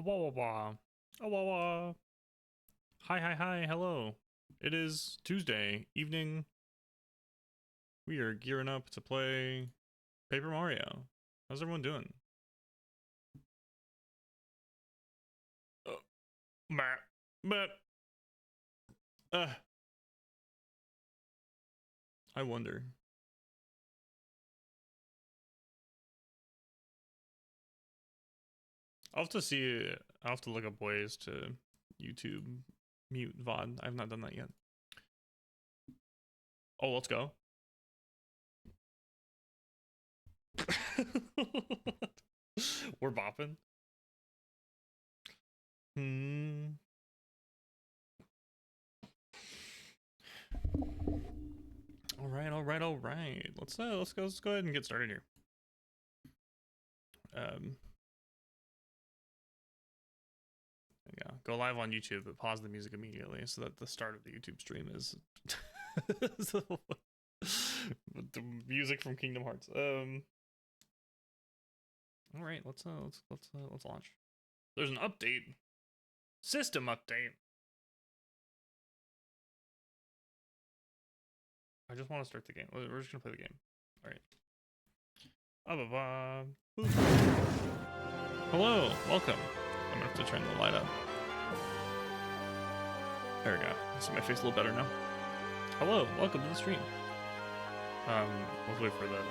Wah wah wah. Oh wah wah. Hi hi hi. Hello. It is Tuesday evening. We are gearing up to play Paper Mario. How's everyone doing? But but I wonder. I'll have to see. I'll have to look up ways to YouTube mute VOD. I've not done that yet. Oh, let's go. We're bopping. All right. Let's go ahead and get started here. Yeah, go live on YouTube, but pause the music immediately so that the start of the YouTube stream is the music from Kingdom Hearts. All right, let's launch. There's an update, system update. I just want to start the game. We're just gonna play the game. All right. Hello, welcome. I'm gonna have to turn the light up. There we go. I see my face a little better now. Hello, welcome to the stream. Let's wait for the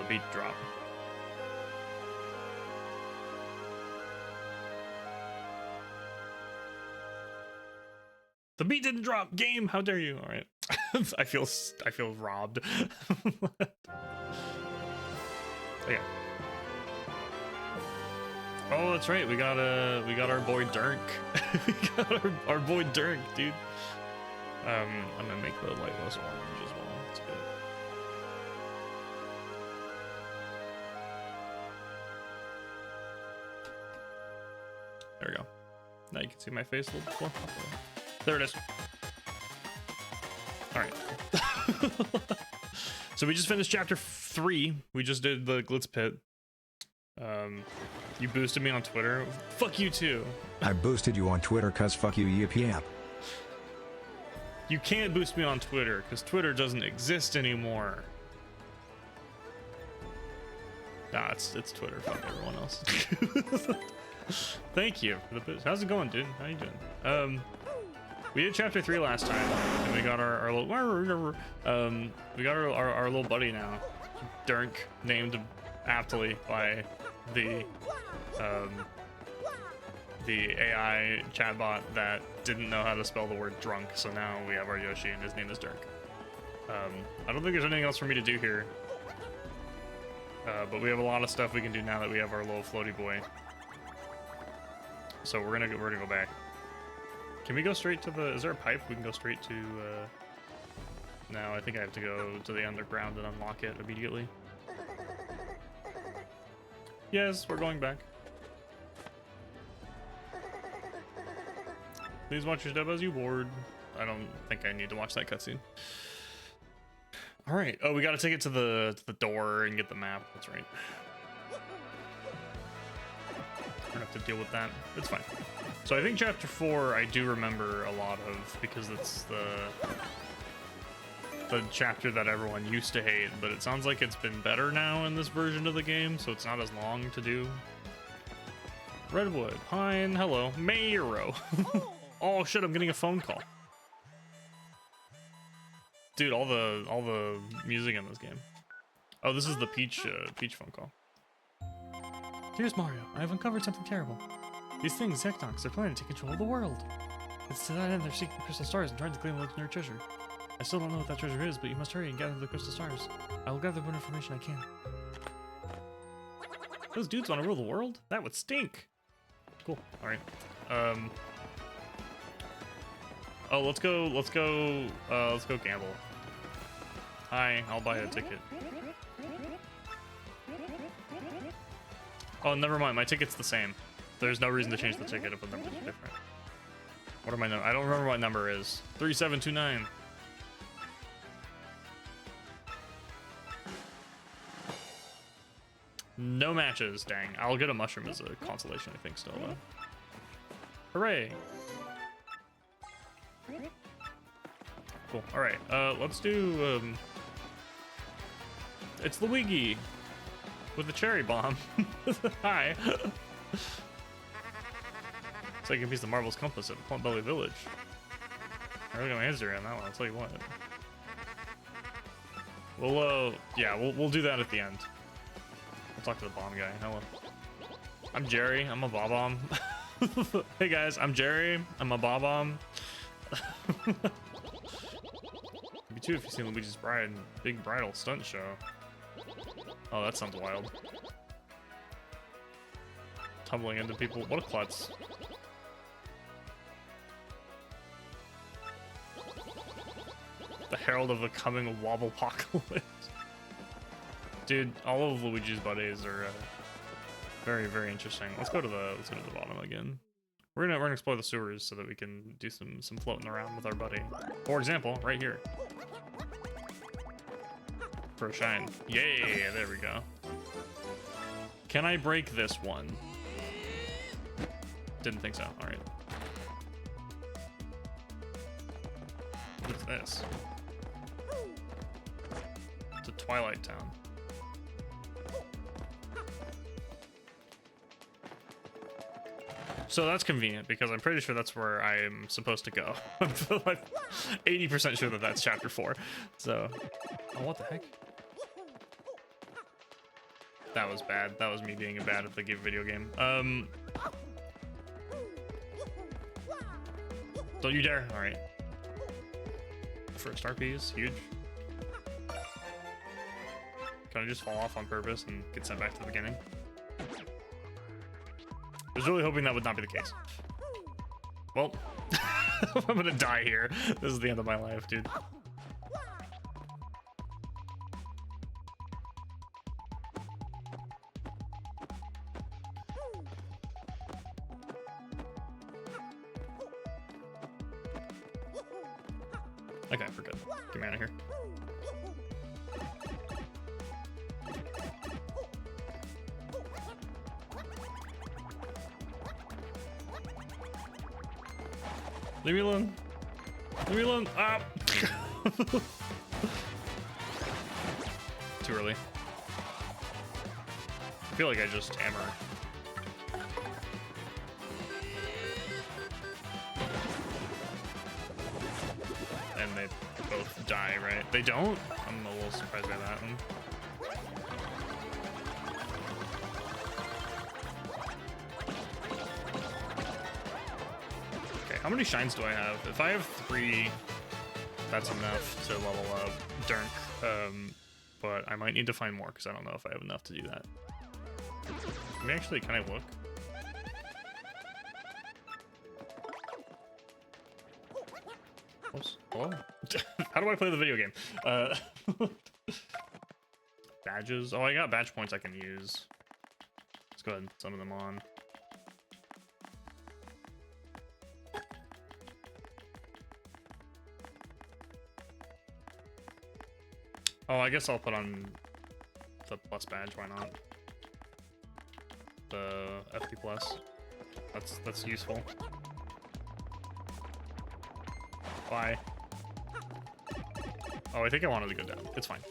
beat to drop. The beat didn't drop. Game, how dare you? All right. I feel robbed. Yeah. Oh, that's right. We got our boy Dirk. We got our boy Dirk, dude. I'm gonna make the light less orange as well. That's good. There we go. Now you can see my face a little bit more. There it is. All right. So we just finished chapter 3. We just did the Glitz Pit. You boosted me on Twitter. Fuck you too. I boosted you on Twitter cause fuck you, yip yap. You can't boost me on Twitter because Twitter doesn't exist anymore. Nah, it's Twitter. Fuck everyone else. Thank you for the boost. How's it going, dude? How you doing? We did chapter 3 last time, and we got our little we got our little buddy now, Dirk, named aptly by the AI chatbot that didn't know how to spell the word drunk. So now we have our Yoshi, and his name is Dirk. I don't think there's anything else for me to do here, but we have a lot of stuff we can do now that we have our little floaty boy. So we're gonna go back. Can we go straight to the... Is there a pipe? We can go straight to... No, I think I have to go to the underground and unlock it immediately. Yes, we're going back. Please watch your step as you board. I don't think I need to watch that cutscene. Alright. Oh, we gotta take it to the door and get the map. That's right. We're gonna have to deal with that. It's fine. So I think chapter 4 I do remember a lot of because it's the chapter that everyone used to hate, but it sounds like it's been better now in this version of the game, so it's not as long to do. Redwood, Pine, hello, Mayro. Oh shit, I'm getting a phone call. Dude, all the music in this game. Oh, this is the Peach phone call. Here's Mario. I have uncovered something terrible. These things, Zeknoks, are planning to take control of the world. It's to that end they're seeking crystal stars and trying to claim the legendary treasure. I still don't know what that treasure is, but you must hurry and gather the crystal stars. I will gather what information I can. Those dudes want to rule the world? That would stink. Cool. All right. Oh, let's go gamble. Hi, I'll buy a ticket. Oh, never mind. My ticket's the same. There's no reason to change the ticket if the numbers are different. What are my numbers? I don't remember what number is. 3729. No matches, dang. I'll get a mushroom as a consolation, I think, still, though. Hooray! Cool. All right. Let's do. It's Luigi with the cherry bomb. Hi. It's like a piece of Marvel's compass at Plum Belly Village. I really don't answer on that one. I'll tell you what. We'll do that at the end. We'll talk to the bomb guy. Hello. I'm Jerry. I'm a bomb. Hey guys, I'm Jerry. I'm a bomb. Me too if you've seen Luigi's Bride, big bridal stunt show. Oh, that sounds wild. Tumbling into people. What a klutz. The herald of the coming wobble apocalypse. Dude, all of Luigi's buddies are very, very interesting. Let's go to the bottom again. We're gonna explore the sewers so that we can do some floating around with our buddy. For example, right here. For a shine. Yay! There we go. Can I break this one? Didn't think so. All right. What is this? It's a Twilight Town. So that's convenient because I'm pretty sure that's where I am supposed to go. I'm like 80% sure that that's chapter 4. So, oh, what the heck? That was bad. That was me being bad at the video game. Don't you dare. All right. First RP is huge. Can I just fall off on purpose and get sent back to the beginning? I was really hoping that would not be the case. Well, I'm gonna die here. This is the end of my life, dude. Okay, we're good. Get me out of here. Leave me alone. Leave me alone. Ah! Too early. I feel like I just hammer. And they both die, right? They don't? I'm a little surprised by that one. How many shines do I have? If I have 3, that's enough to level up Dirk. But I might need to find more because I don't know if I have enough to do that. I mean, actually, can I look? Oops. Hello? How do I play the video game? Badges. Oh, I got badge points I can use. Let's go ahead and summon them on. Oh, I guess I'll put on the plus badge, why not? The FP plus. That's useful. Why? Oh, I think I wanted to go down. It's fine.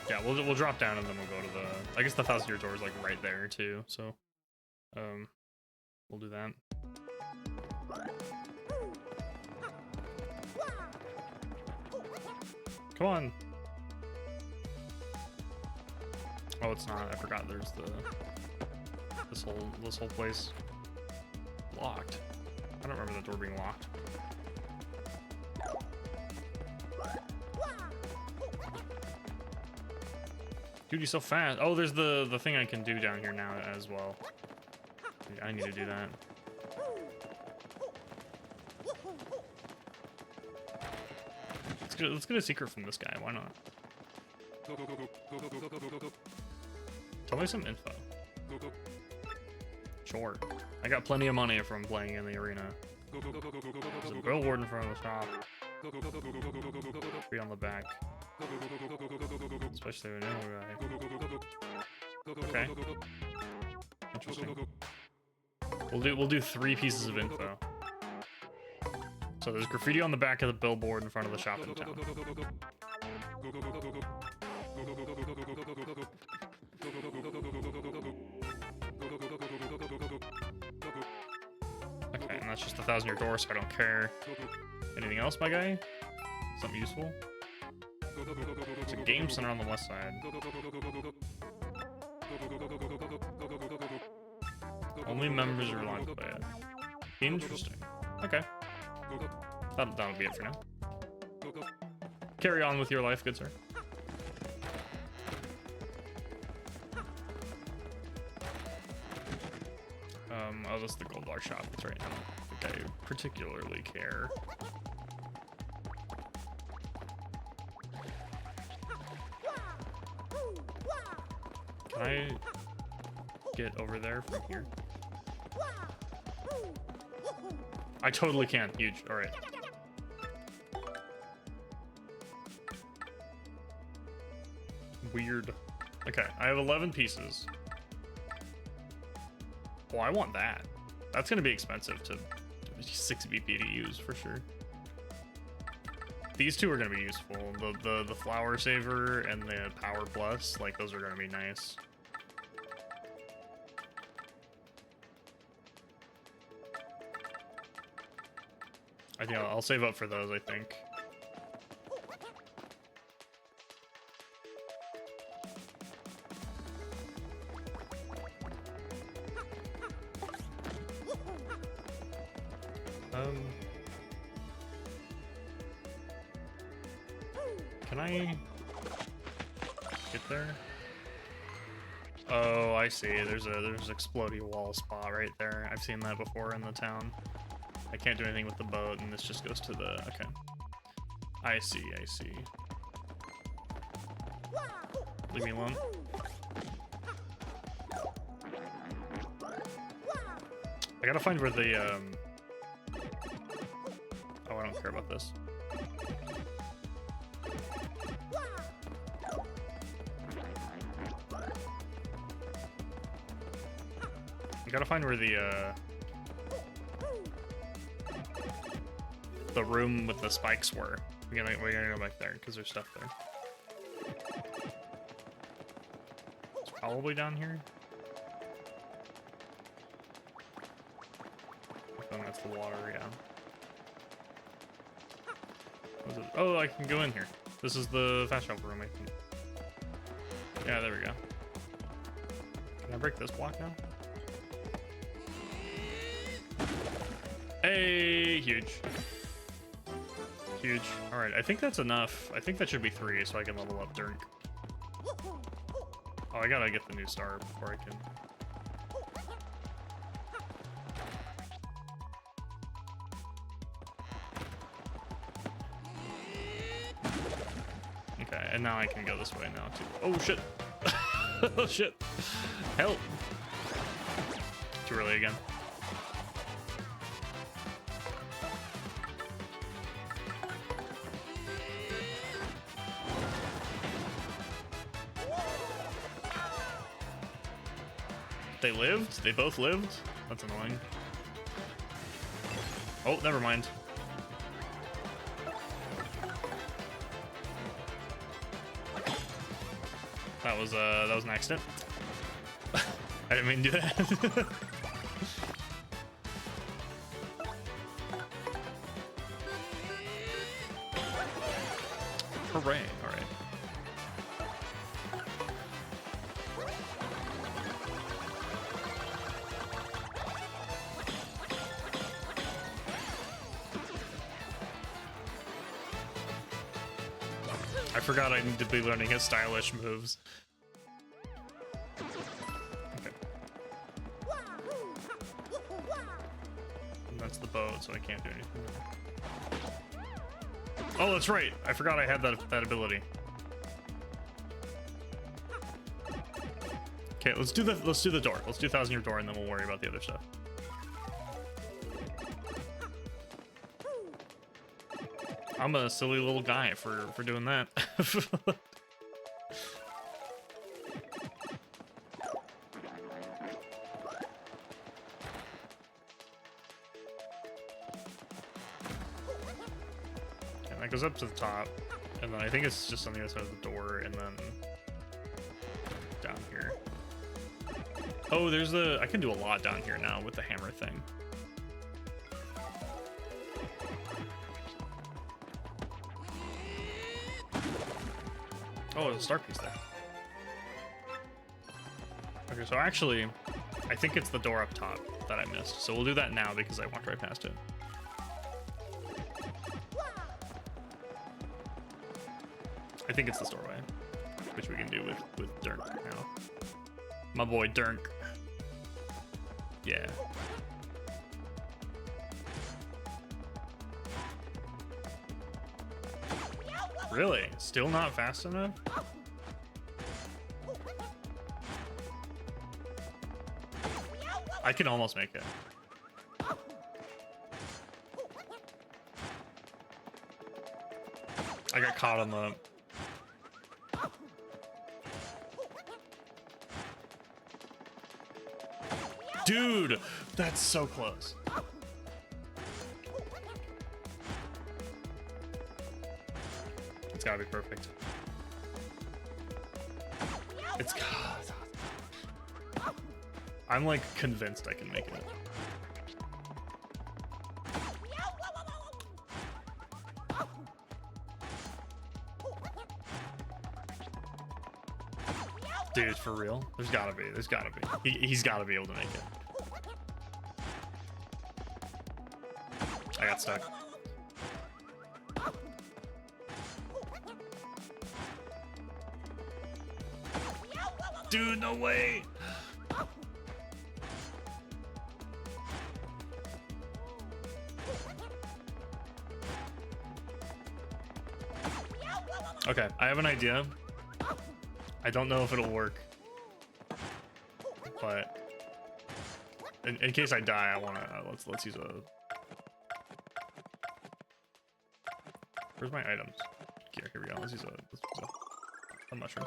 Yeah, we'll drop down and then we'll go to the... I guess the 1,000-year door is like right there too, so... we'll do that. Come on. Oh, it's not. I forgot there's this whole place locked. I don't remember the door being locked. Dude, he's so fast. Oh, there's the thing I can do down here now as well. I need to do that. Let's get a secret from this guy. Why not? Tell me some info. Sure. I got plenty of money from playing in the arena. There's a billboard in front of the shop. 3 on the back. Especially when you're okay. Interesting. We'll do 3 pieces of info. So there's graffiti on the back of the billboard in front of the shop in town. Okay, and that's just a 1,000-year door, so I don't care. Anything else, my guy? Something useful? It's a game center on the west side. Only members are allowed to play it. Interesting. Okay. That'll be it for now. Carry on with your life, good sir. Oh, that's the gold bar shop. That's right. I don't think I particularly care. Can I get over there from here? I totally can. Huge. All right. Weird. Okay, I have 11 pieces. Well, I want that. That's gonna be expensive to 6 BP to use for sure. These 2 are gonna be useful. The flower saver and the power plus, like those are gonna be nice. I think I'll save up for those, I think. Can I get there? Oh, I see. There's explodey wall spot right there. I've seen that before in the town. I can't do anything with the boat, and this just goes to the... Okay. I see, I see. Leave me alone. I gotta find where the, Oh, I don't care about this. I gotta find where the room with the spikes were. We're gonna go back there because there's stuff there. It's probably down here. Oh, that's the water, yeah. What is it? Oh, I can go in here. This is the fast travel room, I think. Yeah, there we go. Can I break this block now? Hey, huge. Huge. Alright, I think that's enough. I think that should be 3 so I can level up Dirk. Oh, I gotta get the new star before I can... Okay, and now I can go this way now too. Oh shit! Oh shit! Help! Too early again. They lived? They both lived? That's annoying. Oh, never mind. That was an accident. I didn't mean to do that. Hooray, alright. I forgot I need to be learning his stylish moves. Okay. And that's the boat, so I can't do anything. Oh, that's right. I forgot I had that ability. Okay, let's do the door. Let's do 1,000-year door, and then we'll worry about the other stuff. I'm a silly little guy for doing that. And that goes up to the top, and then I think it's just on the other side of the door, and then down here. Oh, there's the... I can do a lot down here now with the hammer thing. Oh, there's a star piece there. Okay, so actually, I think it's the door up top that I missed. So we'll do that now because I walked right past it. I think it's this doorway, which we can do with Dirk now. My boy Dirk. Yeah. Really? Still not fast enough? I can almost make it. I got caught on the... Dude, that's so close. It's gotta be perfect. It's... I'm like convinced I can make it. Dude, for real? There's gotta be. He's gotta be able to make it. I got stuck. Dude, no way! Okay, I have an idea. I don't know if it'll work, but in case I die, I wanna let's use a. Where's my items? Here we go. Let's use a mushroom.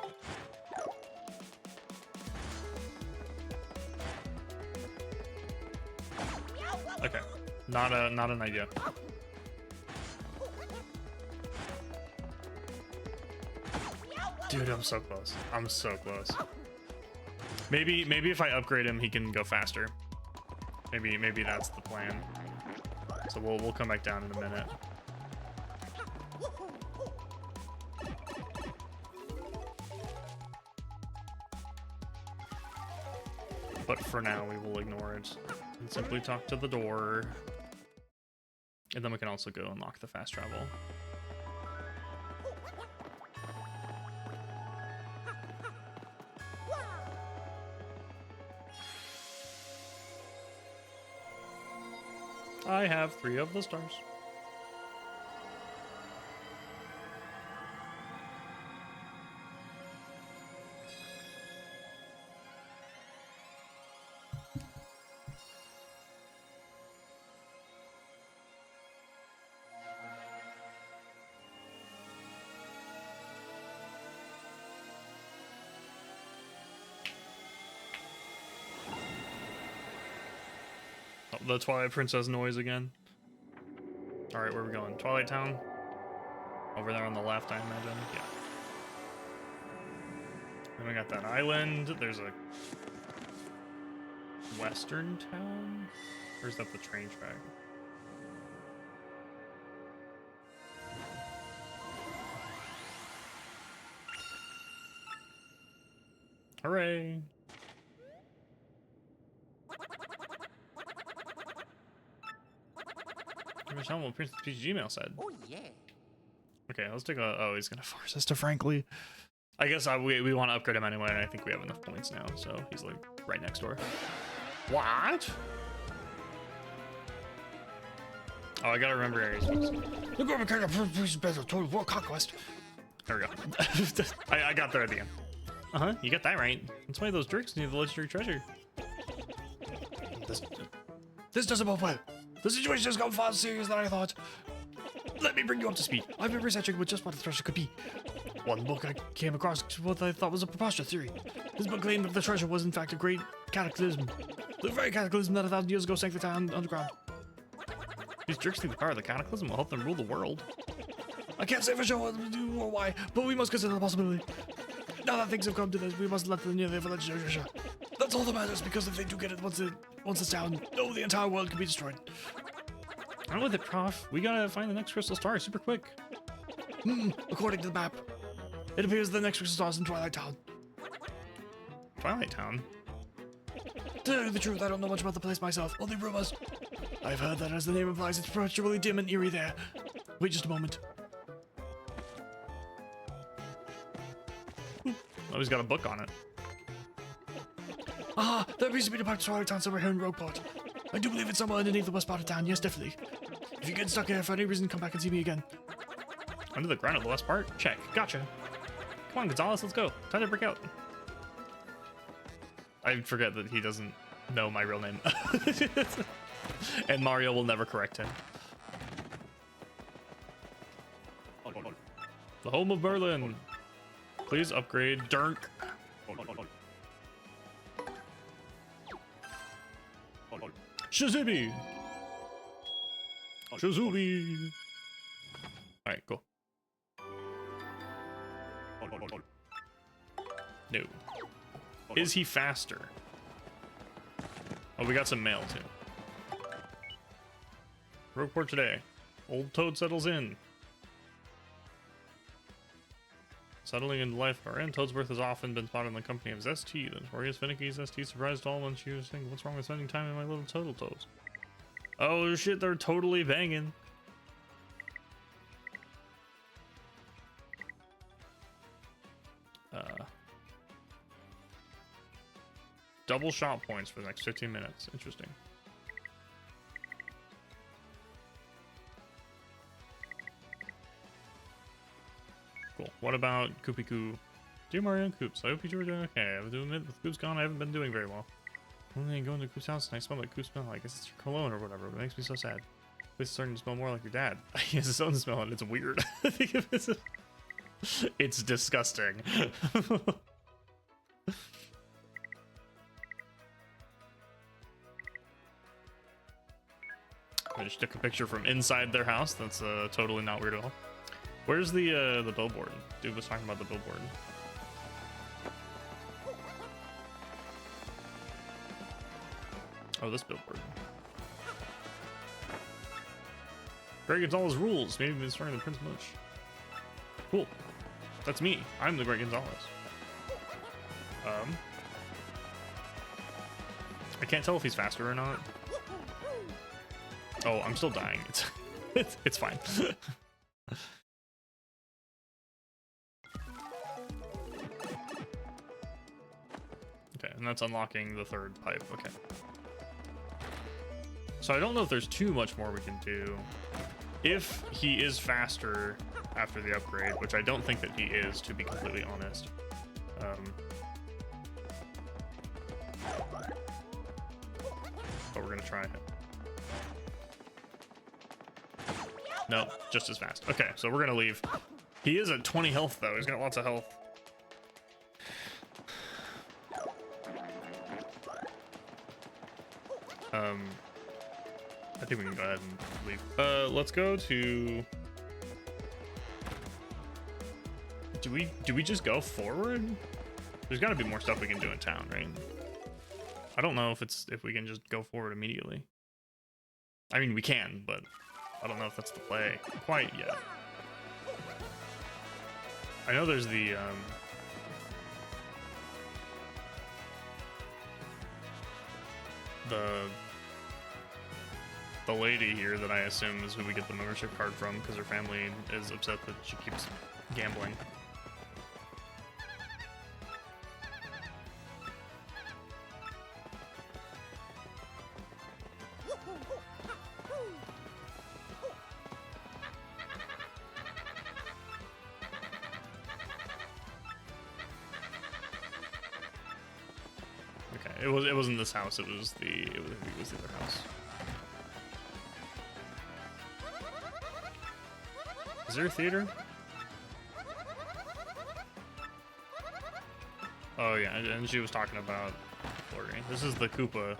Okay, not an idea. Dude, I'm so close. I'm so close. Maybe if I upgrade him, he can go faster. Maybe that's the plan. So we'll come back down in a minute. But for now, we will ignore it and simply talk to the door. And then we can also go unlock the fast travel. I have 3 of the stars. The Twilight Princess noise again. Alright, where are we going? Twilight Town? Over there on the left, I imagine. Yeah. Then we got that island. There's a western town? Or is that the train track? Hooray! Tell him what Princess Peach Gmail said. Oh yeah. Okay, let's take a. Oh, he's gonna force us to frankly. I guess we want to upgrade him anyway, and I think we have enough points now, so he's like right next door. What? Oh, I gotta remember areas. Look over here, total world conquest. There we go. I got there at the end. You got that right. That's why those jerks need the legendary treasure. This doesn't both way. The situation has gotten far serious than I thought. Let me bring you up to speed. I've been researching what just what the treasure could be. One book I came across what I thought was a preposterous theory. This book claimed that the treasure was in fact a great cataclysm. The very cataclysm that 1,000 years ago sank the town underground. These jerks think the power of the cataclysm will help them rule the world. I can't say for sure what to do or why, but we must consider the possibility. Now that things have come to this, we must let them near the legendary treasure. That's all that matters, because if they do get it once it's down, no, the entire world can be destroyed. I'm with it, Prof. We gotta find the next crystal star super quick. According to the map, it appears the next crystal star is in Twilight Town. Twilight Town? To tell you the truth, I don't know much about the place myself, only rumors. I've heard that as the name implies, it's perpetually dim and eerie there. Wait just a moment. Oh, he's got a book on it. Ah, there appears to be a part of Twilight Town somewhere here in Rogueport. I do believe it's somewhere underneath the west part of town, yes, definitely. If you get stuck here for any reason, come back and see me again. Under the ground of the west part? Check. Gotcha. Come on, Gonzalez, let's go. Time to break out. I forget that he doesn't know my real name. And Mario will never correct him. The home of Merlin. Please upgrade Dirk. Shazooby! Shazooby! Alright, cool. No. Is he faster? Oh, we got some mail too. Report today. Old Toad settles in. Settling into life of our end, Toadsworth has often been spotted in the company of Zesty. The notorious finicky Zesty surprised all when she was thinking, what's wrong with spending time in my little Toadle Toads? Oh shit, they're totally banging. Double shot points for the next 15 minutes. Interesting. Cool. What about Koopy-Koo? Dear Mario and Koops, I hope you two are doing okay. I have to admit, with Koops gone, I haven't been doing very well. When I go into Koop's house and I smell like Koop's smell, I guess it's your cologne or whatever, but it makes me so sad. It's starting to smell more like your dad. He has his own smell and it's weird. It's disgusting. I just took a picture from inside their house. That's totally not weird at all. Where's the billboard? Dude was talking about the billboard. Oh, this billboard. Greg Gonzalez rules. Maybe been starting the Prince Much. Cool. That's me. I'm the Greg Gonzalez. I can't tell if he's faster or not. Oh, I'm still dying. It's fine. Okay, and that's unlocking the third pipe. Okay. So I don't know if there's too much more we can do. If he is faster after the upgrade, which I don't think that he is, to be completely honest. But we're gonna try it. No, just as fast. Okay, so we're gonna leave. He is at 20 health though. He's got lots of health. I think we can go ahead and leave. Let's go to. Do we just go forward? There's got to be more stuff we can do in town, right? I don't know if we can just go forward immediately. I mean, we can, but I don't know if that's the play quite yet. I know there's the lady here that I assume is who we get the membership card from because her family is upset that she keeps gambling. Okay, it wasn't this house. It was the other house. there a theater? Oh yeah, and she was talking about Flurry. This is the Koopa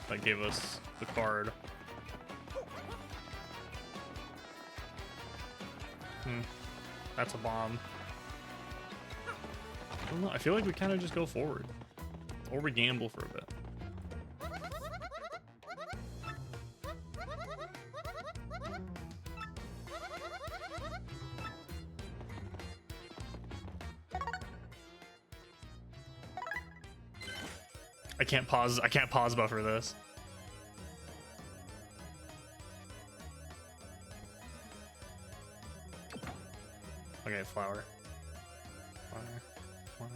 that gave us the card. That's a bomb. I don't know, I feel like we kind of just go forward. Or we gamble for a bit. I can't pause buffer this. Okay, flower. Flower.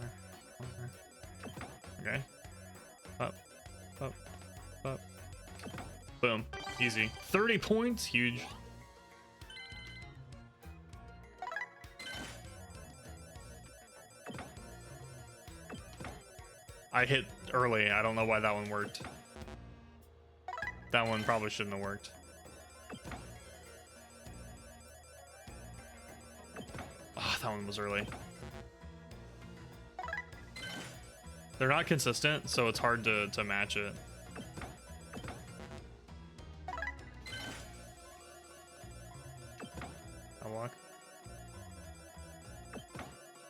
Okay. Up. Boom. Easy. 30 points, huge. I hit early. I don't know why that one worked. That one probably shouldn't have worked. Oh, that one was early. They're not consistent, so it's hard to match it. Unlock.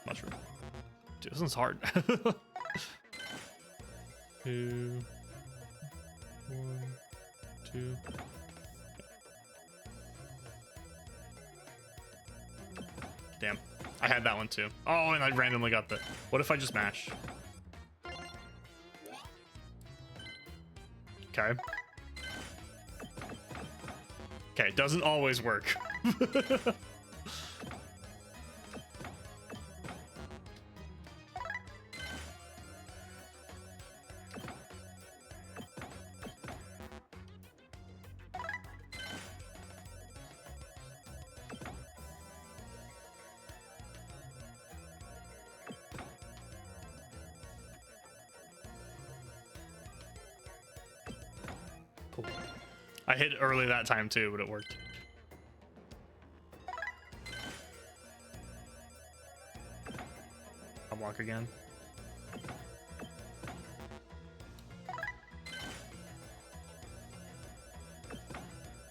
Mushroom. Dude, this one's hard. 2, 1, 2. Damn, I had that one too. Oh, and I randomly got the. What if I just mash? Okay. Okay, doesn't always work. Cool. I hit early that time too, but it worked. Unlock again.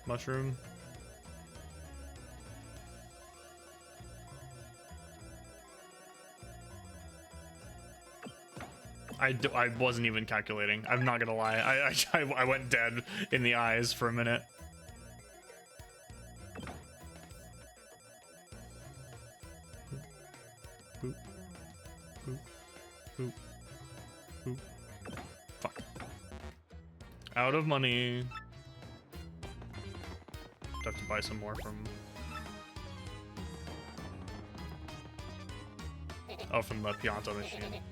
Mushroom. I wasn't even calculating. I'm not gonna lie. I went dead in the eyes for a minute. Boop. Boop. Boop. Boop. Fuck. Out of money. Have to buy some more from. Oh, from the Pianta machine.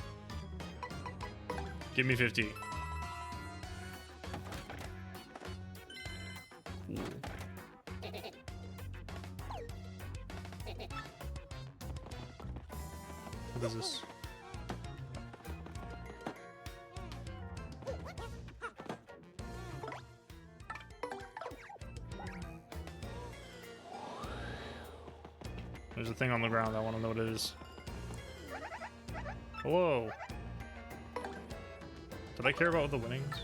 Give me 50. Cool. What is this? There's a thing on the ground. I want to know what it is. Whoa. Did I care about the winnings?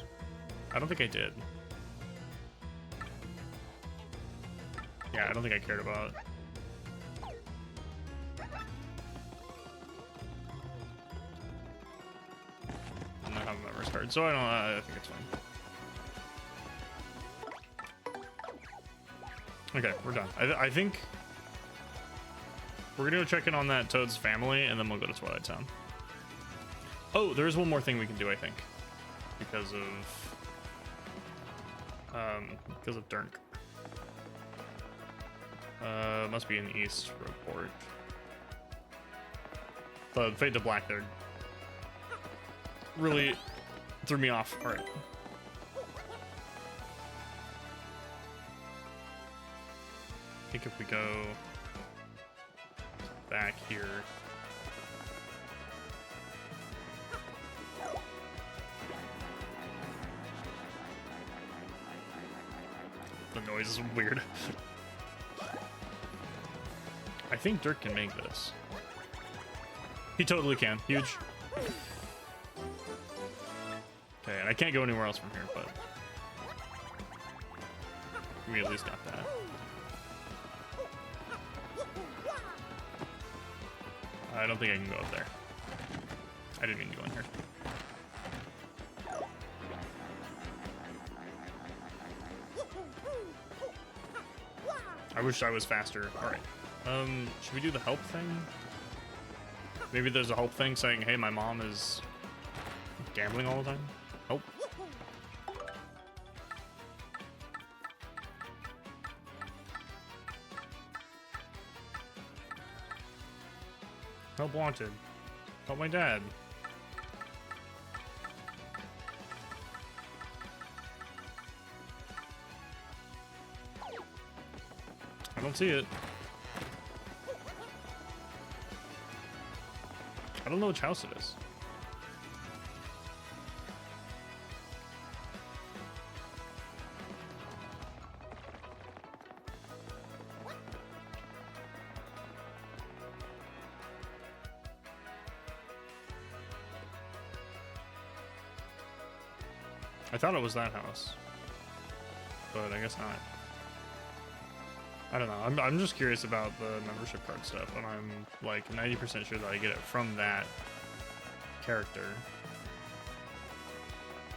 I don't think I did. Yeah, I don't think I cared about it. I don't have a members card, so I think it's fine. Okay, we're done. I think we're gonna go check in on that Toad's family, and then we'll go to Twilight Town. Oh, there is one more thing we can do, I think. Because of Durnk. Must be in the East report. The Fade to Black there really threw me off. All right. I think if we go back here. The noise is weird. think Dirk can make this. He totally can. Huge. Okay, and I can't go anywhere else from here, but we at least got that. I don't think I can go up there. I didn't mean to go in here. I wish I was faster. Alright. Should we do the help thing? Maybe there's a help thing saying, hey, my mom is gambling all the time? Help. Help wanted. Help my dad. I don't see it. I don't know which house it is. I thought it was that house, but I guess not. I don't know. I'm just curious about the membership card stuff, and I'm like 90% sure that I get it from that character.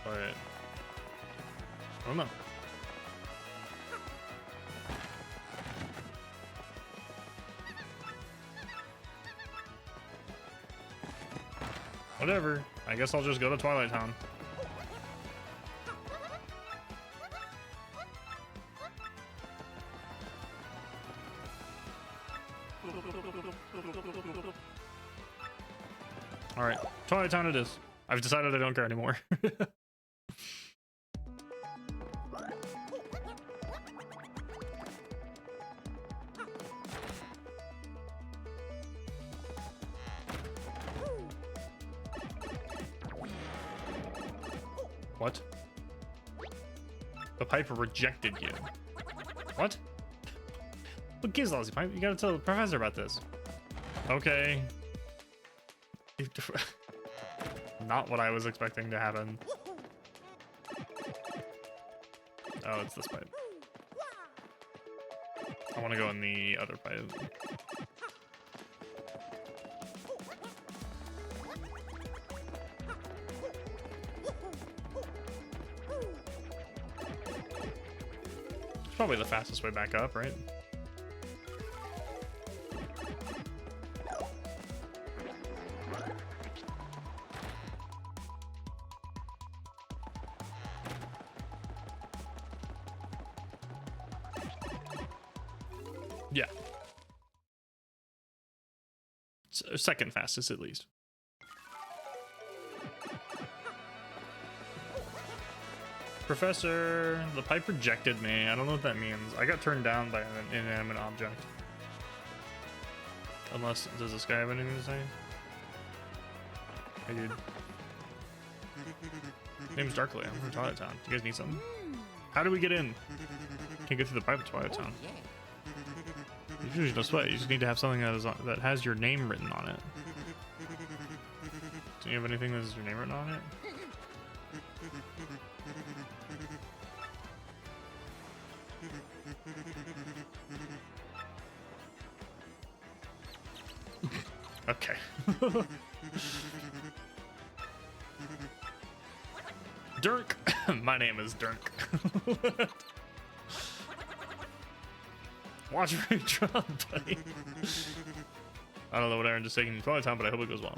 But I don't know. Whatever. I guess I'll just go to Twilight Town. Alright, Twilight Town it is. I've decided I don't care anymore. What? The Piper rejected you. What? What gives Lousy Pipe? You gotta tell the professor about this. Okay. Not what I was expecting to happen. Oh, it's this pipe. I want to go in the other pipe. It's probably the fastest way back up, right? Yeah. Second fastest, at least. Professor, the pipe rejected me. I don't know what that means. I got turned down by an inanimate object. Unless, does this guy have anything to say? Hey, dude. Name's Darkly. I'm from Twilight Town. Do you guys need something? How do we get in? Can't get through the pipe at Twilight Town. Usually no sweat. You just need to have something that has your name written on it. Do you have anything that has your name written on it? Okay. Dirk. My name is Dirk. Watch where you drop, buddy. I don't know what Aaron is taking in Twilight Town, but I hope it goes well.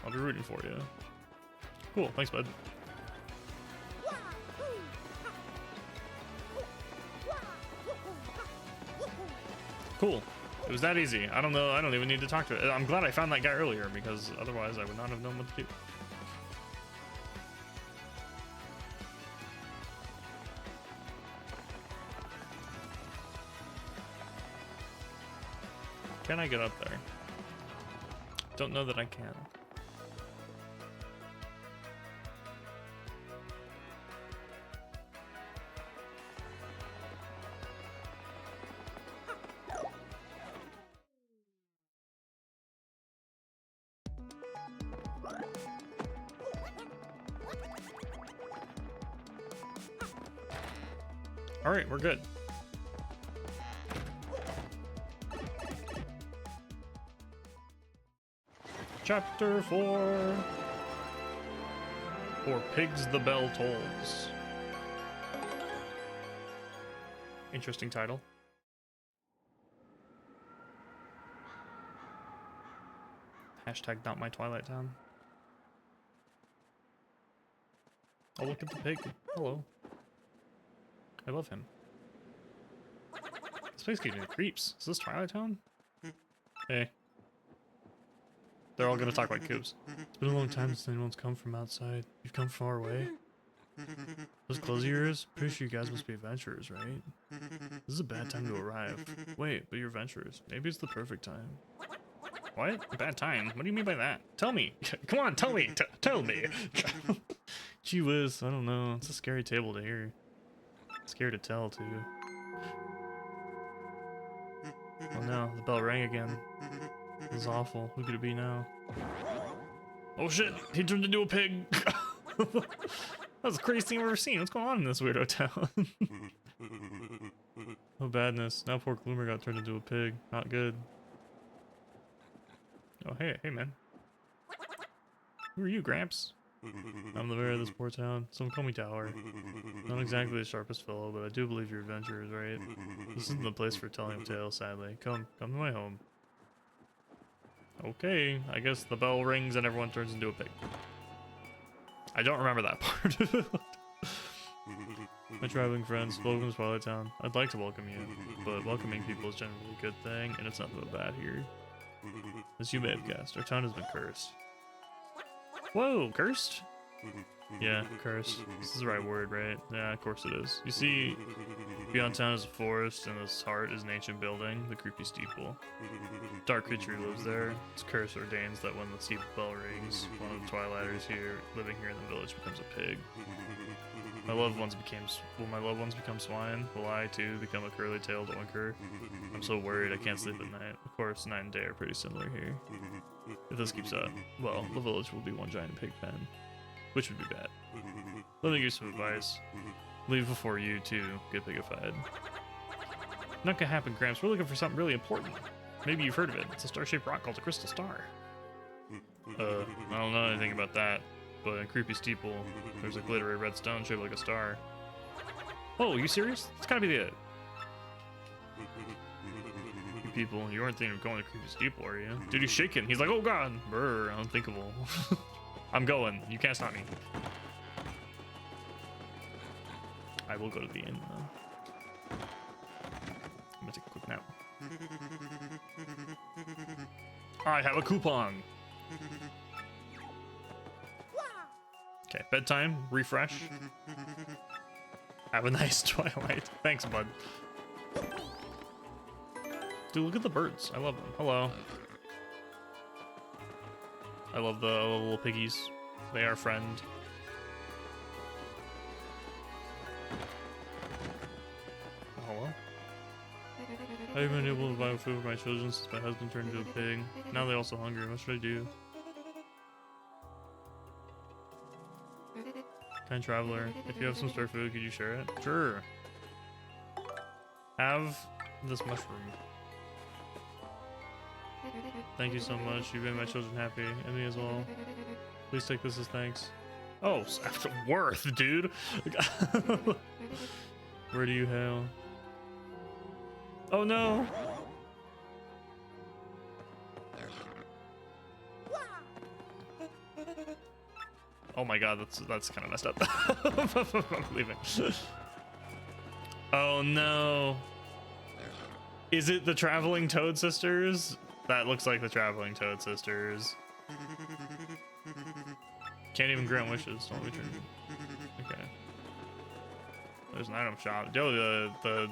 I'll be rooting for you. Cool, thanks, bud. Cool. It was that easy. I don't know. I don't even need to talk to it. I'm glad I found that guy earlier, because otherwise I would not have known what to do. Can I get up there? Don't know that I can. All right, we're good. Chapter 4. For pigs the bell tolls. Interesting title. Hashtag not my Twilight Town. Oh, look at the pig. Hello. I love him. This place gives me creeps. Is this Twilight Town? Hey. They're all gonna talk like coops. It's been a long time since anyone's come from outside. You've come far away. Those clothes of yours? Pretty sure you guys must be adventurers, right? This is a bad time to arrive. Wait, but you're adventurers. Maybe it's the perfect time. What? A bad time? What do you mean by that? Tell me. Come on, tell me. Tell me. Gee whiz, I don't know. It's a scary tale to hear. Scared to tell, too. Oh no, the bell rang again. This is awful. Who could it be now? Oh shit! He turned into a pig! That's the craziest thing I've ever seen. What's going on in this weirdo town? Oh badness. Now poor Gloomer got turned into a pig. Not good. Oh hey man. Who are you, Gramps? I'm the mayor of this poor town. Some call me Tower. Not exactly the sharpest fellow, but I do believe you're adventurers, right? This isn't the place for telling tales, sadly. Come to my home. Okay, I guess the bell rings and everyone turns into a pig. I don't remember that part. My traveling friends, welcome to Twilight Town. I'd like to welcome you, but welcoming people is generally a good thing, and it's nothing but bad here. As you may have guessed, our town has been cursed. Whoa, cursed? Yeah, cursed. This is the right word, right? Yeah, of course it is. You see, beyond town is a forest, and this heart is an ancient building, the creepy steeple. Dark creature lives there. Its curse ordains that when the steeple bell rings, one of the Twilighters here, living here in the village, becomes a pig. When my loved ones become swine, will I too become a curly-tailed oinker? I'm so worried I can't sleep at night. Of course, night and day are pretty similar here. If this keeps up, well, the village will be one giant pig pen. Which would be bad. Let me give you some advice. Leave before you, too, get pigified. Not gonna happen, Gramps. We're looking for something really important. Maybe you've heard of it. It's a star-shaped rock called the Crystal Star. I don't know anything about that. But in a creepy steeple, there's a glittery red stone shaped like a star. Oh, are you serious? It's gotta be it. You people, you weren't thinking of going to creepy steeple, are you? Dude, he's shaking. He's like, oh god! Brr, unthinkable. I'm going. You can't stop me. I will go to the inn, though. I'm gonna take a quick nap. I have a coupon! Okay, bedtime, refresh. Have a nice twilight. Thanks, bud. Dude, look at the birds. I love them. Hello. I love the little piggies. They are friend. Hello? I haven't been able to buy food for my children since my husband turned into a pig. Now they're also hungry. What should I do? Kind traveler, if you have some spare food, could you share it? Sure. Have this mushroom. Thank you so much. You've made my children happy, and me as well. Please take this as thanks. Oh, after worth, dude. Where do you hail? Oh no. Oh my god, that's kind of messed up. I'm leaving. Oh no. Is it the Traveling Toad Sisters? That looks like the Traveling Toad Sisters. Can't even grant wishes. Don't return. Okay. There's an item shop. Yo, the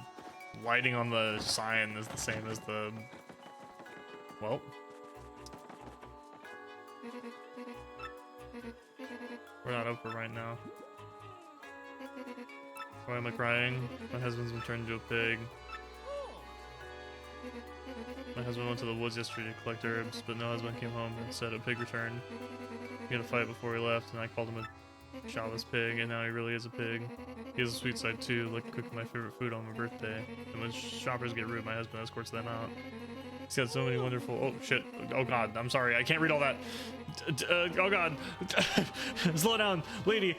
lighting on the sign is the same as the... Well. We're not open right now. Why am I crying? My husband's been turned into a pig. My husband went to the woods yesterday to collect herbs, but no husband came home. Instead, a pig returned. We had a fight before he left, and I called him Shaw was pig, and now he really is a pig. He has a sweet side too, like cooking my favorite food on my birthday. And when shoppers get rude, my husband escorts them out. He's got so many wonderful. Oh shit! Oh god! I'm sorry. I can't read all that. Oh god! Slow down, lady.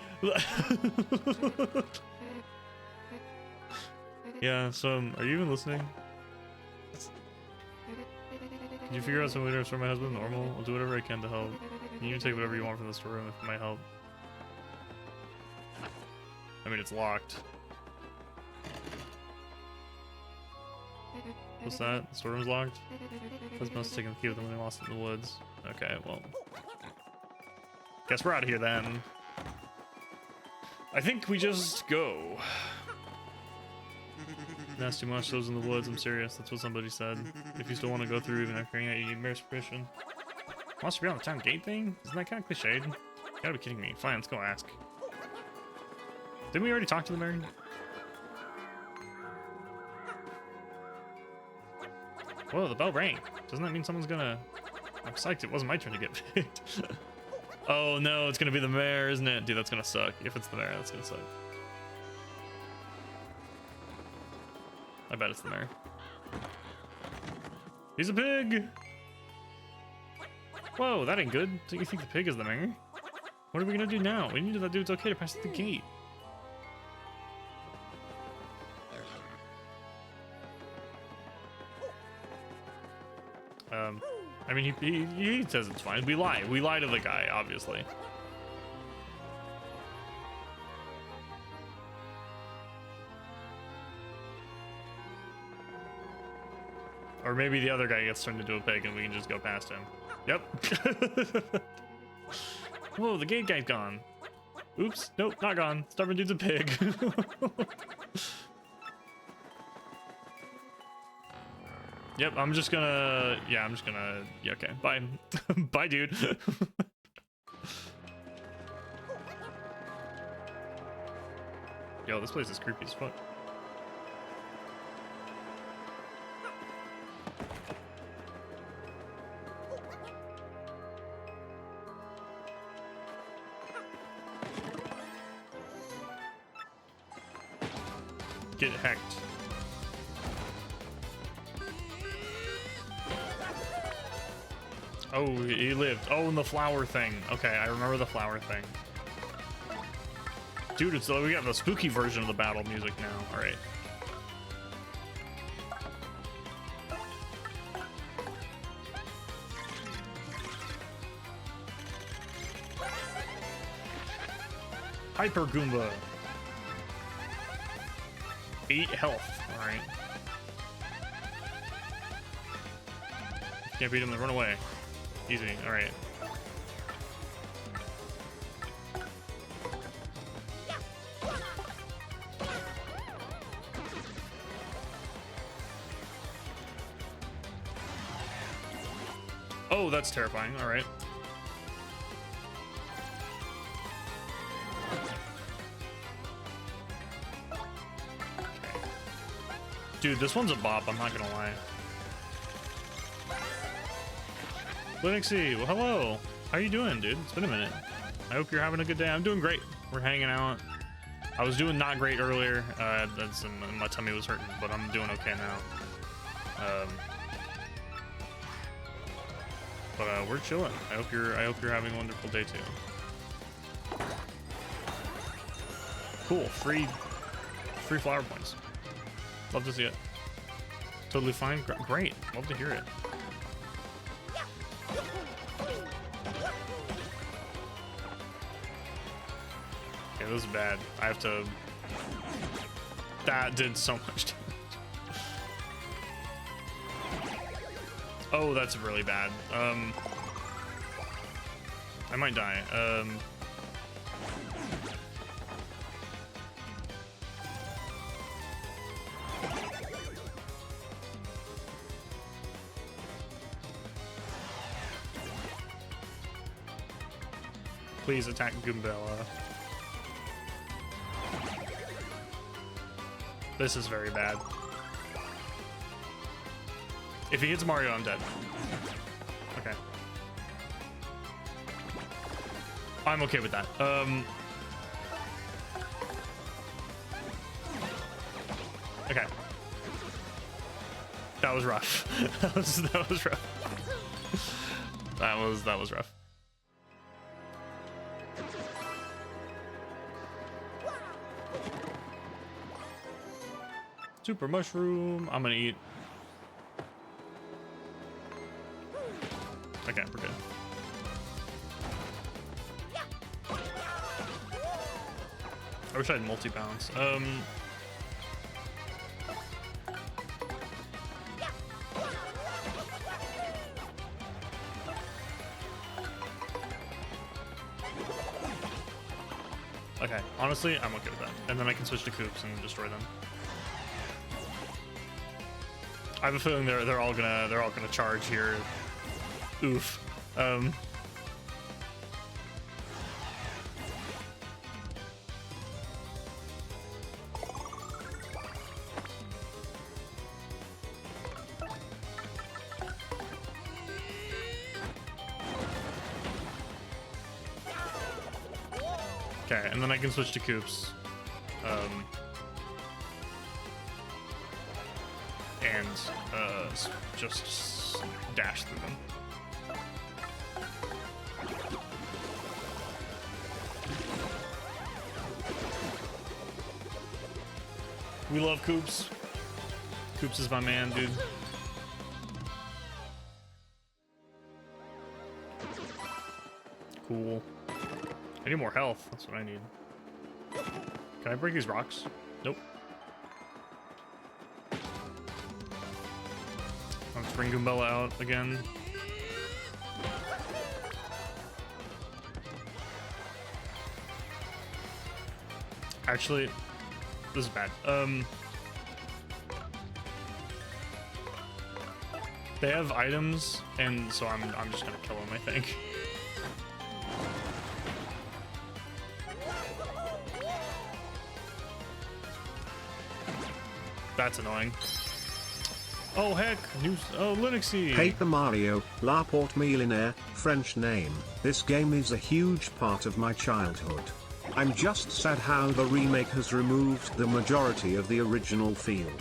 Yeah. So, are you even listening? Can you figure out some way to restore my husband normal? I'll do whatever I can to help. You can take whatever you want from the storeroom if it might help. I mean, it's locked. What's that? The storeroom's locked? Husband must have taken the key with him when he lost it in the woods. Okay, well. Guess we're out of here then. I think we just go. That's too much. Those in the woods. I'm serious. That's what somebody said. If you still want to go through even after hearing it, you need mayor's permission. Wants to be on the town gate thing? Isn't that kind of cliched? You gotta be kidding me. Fine, let's go ask. Didn't we already talk to the mayor? Whoa, the bell rang. Doesn't that mean someone's gonna... I'm psyched it wasn't my turn to get picked. Oh no, it's gonna be the mayor, isn't it? Dude, that's gonna suck. If it's the mayor, that's gonna suck. I bet it's the mayor. He's a pig! Whoa, that ain't good. Don't you think the pig is the mayor? What are we gonna do now? We need to let dude it's okay to pass through the gate. I mean, he says it's fine. We lie. We lie to the guy, obviously. Or maybe the other guy gets turned into a pig and we can just go past him. Yep. Whoa, the gate guy's gone. Oops. Nope, not gone. Stubborn dude's a pig. Yep, I'm just gonna... Yeah, I'm just gonna... Yeah, okay. Bye. Bye, dude. Yo, this place is creepy as fuck. Get hecked. Oh, he lived. Oh, and the flower thing. Okay, I remember the flower thing. Dude, it's we got the spooky version of the battle music now. All right. Hyper Goomba. 8 health. All right. Can't beat him, then run away. Easy. All right. Oh, that's terrifying. All right. Dude, this one's a bop, I'm not gonna lie. Linuxy, well, hello. How you doing, dude? It's been a minute. I hope you're having a good day. I'm doing great. We're hanging out. I was doing not great earlier. My tummy was hurting, but I'm doing okay now. But we're chilling. I hope you're having a wonderful day too. Cool. Free flower points. Love to see it. Totally fine. Great. Love to hear it. Okay, this is bad. I have to... That did so much damage. Oh, that's really bad. I might die. Please attack Goombella. This is very bad. If he hits Mario, I'm dead. Okay. I'm okay with that. That was rough. that was rough. That was rough. Super mushroom. I'm gonna eat. Okay, we're good. I wish I had multi-bounce. Okay, honestly, I'm okay with that. And then I can switch to Koops and destroy them. I have a feeling they're all gonna charge here. Oof. Okay, and then I can switch to Koops. And just dash through them. We love Koops. Koops is my man, dude. Cool. I need more health. That's what I need. Can I break these rocks? Nope. Let's bring Goombella out again. Actually, this is bad. They have items, and so I'm just gonna kill them, I think. That's annoying. Oh heck, Linuxy. Hate the Mario, La Porte Millionaire, French name. This game is a huge part of my childhood. I'm just sad how the remake has removed the majority of the original feel.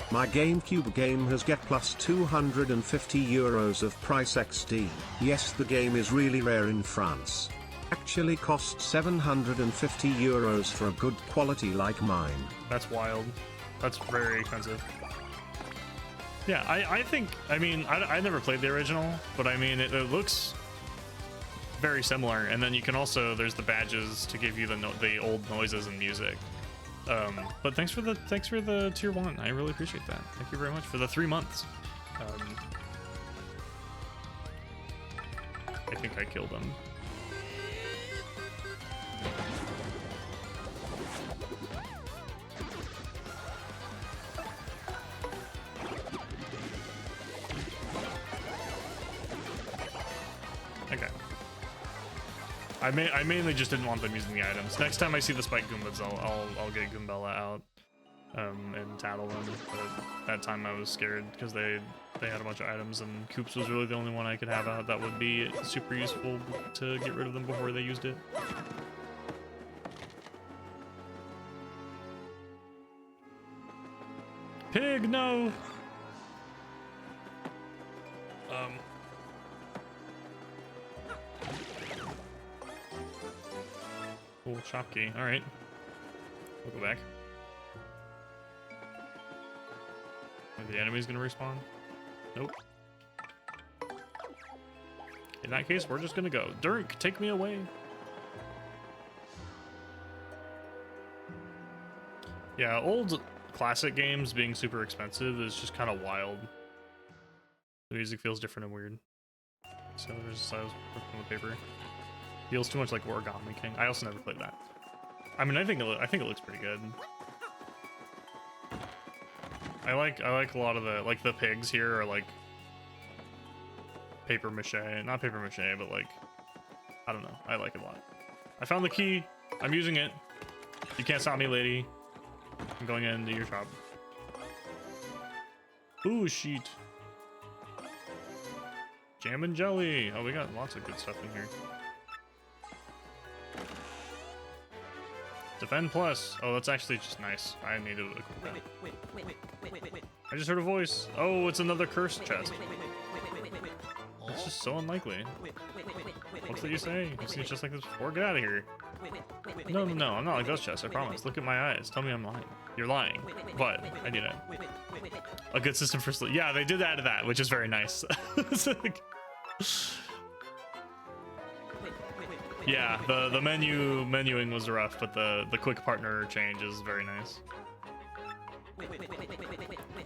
My GameCube game has get plus 250 euros of price XD. Yes, the game is really rare in France. Actually costs 750 euros for a good quality like mine. That's wild. That's very expensive. Yeah, I think, I mean, I never played the original, but I mean, it looks very similar. And then you can also, there's the badges to give you the old noises and music. But thanks for the tier 1. I really appreciate that. Thank you very much for the 3 months. I think I killed him. Okay. I mainly just didn't want them using the items. Next time I see the Spike Goombas, I'll get Goombella out and tattle them. But that time I was scared because they had a bunch of items, and Koops was really the only one I could have out that would be super useful to get rid of them before they used it. Pig, no! Cool, shop key. Alright. We'll go back. Are the enemies gonna respawn? Nope. In that case, we're just gonna go. Dirk, take me away! Yeah, old classic games being super expensive is just kind of wild. The music feels different and weird. So there's I was working on the paper. Feels too much like Origami King. I also never played that. I mean, I think it looks pretty good. I like a lot of the pigs here are like paper mache, not paper mache, but like I don't know. I like it a lot. I found the key. I'm using it. You can't stop me, lady. I'm going into your shop. Ooh, sheet. Jam and jelly. Oh, we got lots of good stuff in here. Defend plus. Oh, that's actually just nice. I need to equip that. I just heard a voice. Oh, it's another cursed chest. It's just so unlikely. What's that you say? You've seen just like this before? Get out of here. No, I'm not like those chests, I promise. Look at my eyes. Tell me I'm lying. You're lying. But I need it. A good system for sleep. Yeah, they did add that, which is very nice. Yeah, the menuing was rough, but the quick partner change is very nice.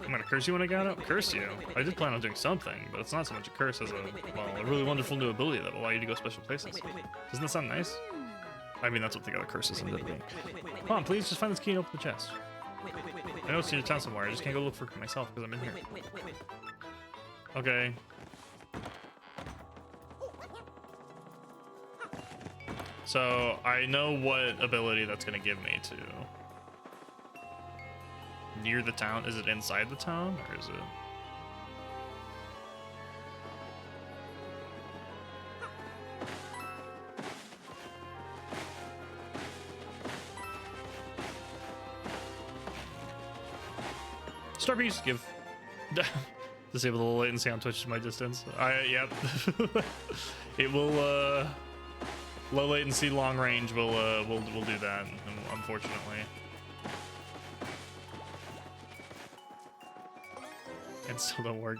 I'm gonna curse you when I got up. Curse you. I did plan on doing something, but it's not so much a curse as a really wonderful new ability that will allow you to go special places. Doesn't that sound nice? I mean, that's what the other curses ended up being. Come on, please, just find this key and open the chest. I know it's in your town somewhere. I just can't go look for it myself because I'm in here. Okay. So I know what ability that's gonna give me to. Near the town? Is it inside the town, or is it? Star piece, give. Disable the latency on Twitch to my distance. Yep. It will, low latency, long range will do that, unfortunately. It still don't work.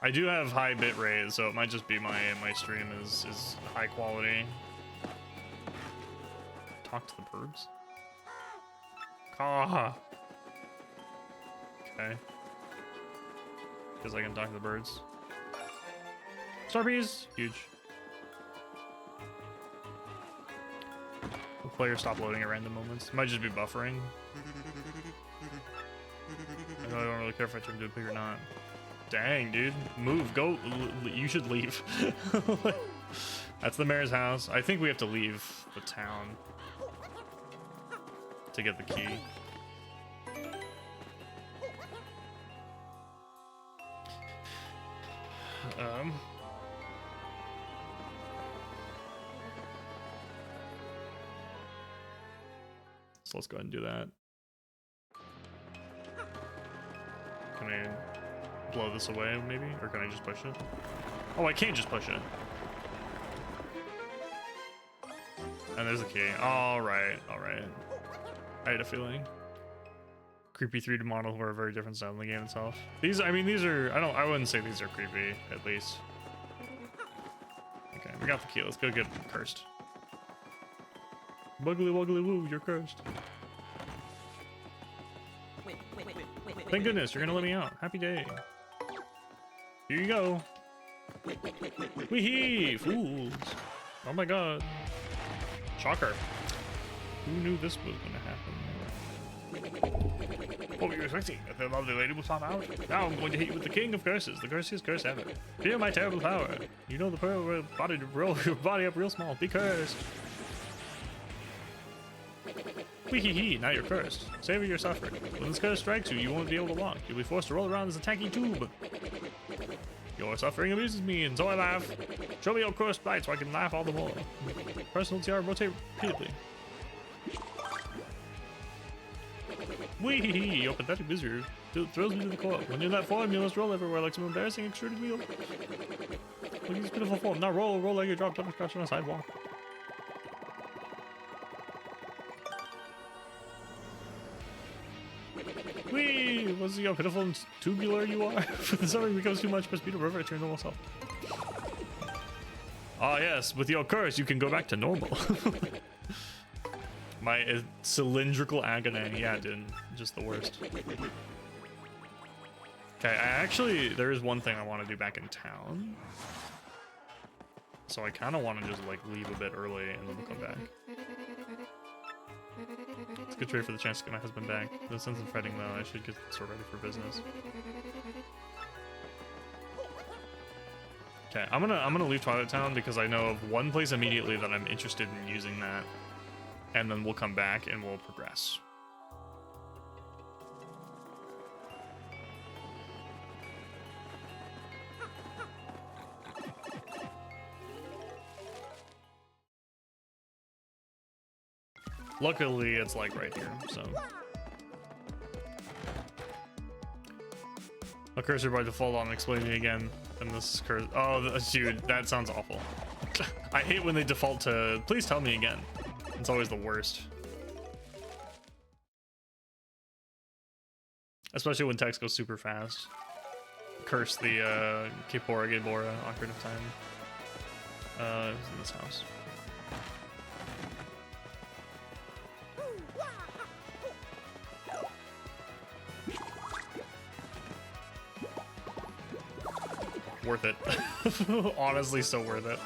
I do have high bit rate, so it might just be my stream is high quality. Talk to the birds. Ah. Okay. Because I can talk to the birds. Starbees, huge. The player stop loading at random moments. It might just be buffering. I know I don't really care if I turn to a pig or not. Dang, dude. Move. Go. You should leave. That's the mayor's house. I think we have to leave the town to get the key. So let's go ahead and do that. Can I blow this away, maybe? Or can I just push it? Oh, I can't just push it. And there's the key. Alright, alright. I had a feeling. Creepy 3D models were a very different style in the game itself. These, I mean, these are, I wouldn't say these are creepy, at least. Okay, we got the key. Let's go get cursed. Buggly wuggly woo, you're cursed. Thank goodness, you're gonna let me out. Happy day. Here you go. Wee-hee, fools. Oh my god. Shocker. Who knew this was gonna happen? What were you expecting? If the lovely lady will pop out? Now I'm going to hit you with the king of curses, the cursiest curse ever. Feel my terrible power. You know the pearl will body to roll your body up real small. Be cursed. Wee-hee-hee, now you're cursed. Savor your suffering. When this curse strikes you, you won't be able to walk. You'll be forced to roll around as a tacky tube. Your suffering amuses me, and so I laugh. Show me your cursed blight so I can laugh all the more. Personal tiara, rotate repeatedly. Wee-hee-hee, your pathetic misery thrills me to the core. When you're in that form, you must roll everywhere like some embarrassing extruded wheel. Look at this pitiful form. Now roll like you dropped on a crash on a sidewalk. Whee! Let's see how pitiful and tubular you are. If the suffering becomes too much, press B to revert to your normal self. Ah yes, with your curse you can go back to normal. My cylindrical agony. Yeah, dude. Just the worst. Okay, there is one thing I want to do back in town. So I kind of want to just like leave a bit early and then we'll come back. It's a good trade for the chance to get my husband back. No sense in fretting though, I should get the store ready for business. Okay, I'm gonna leave Twilight Town because I know of one place immediately that I'm interested in using that. And then we'll come back and we'll progress. Luckily, it's like right here, so. A cursor by default on explaining again, and this is cursor. Oh, dude, that sounds awful. I hate when they default to, please tell me again. It's always the worst. Especially when text goes super fast. Curse the Kipora Gabora awkward of time. It was in this house. Worth it. Honestly, so worth it.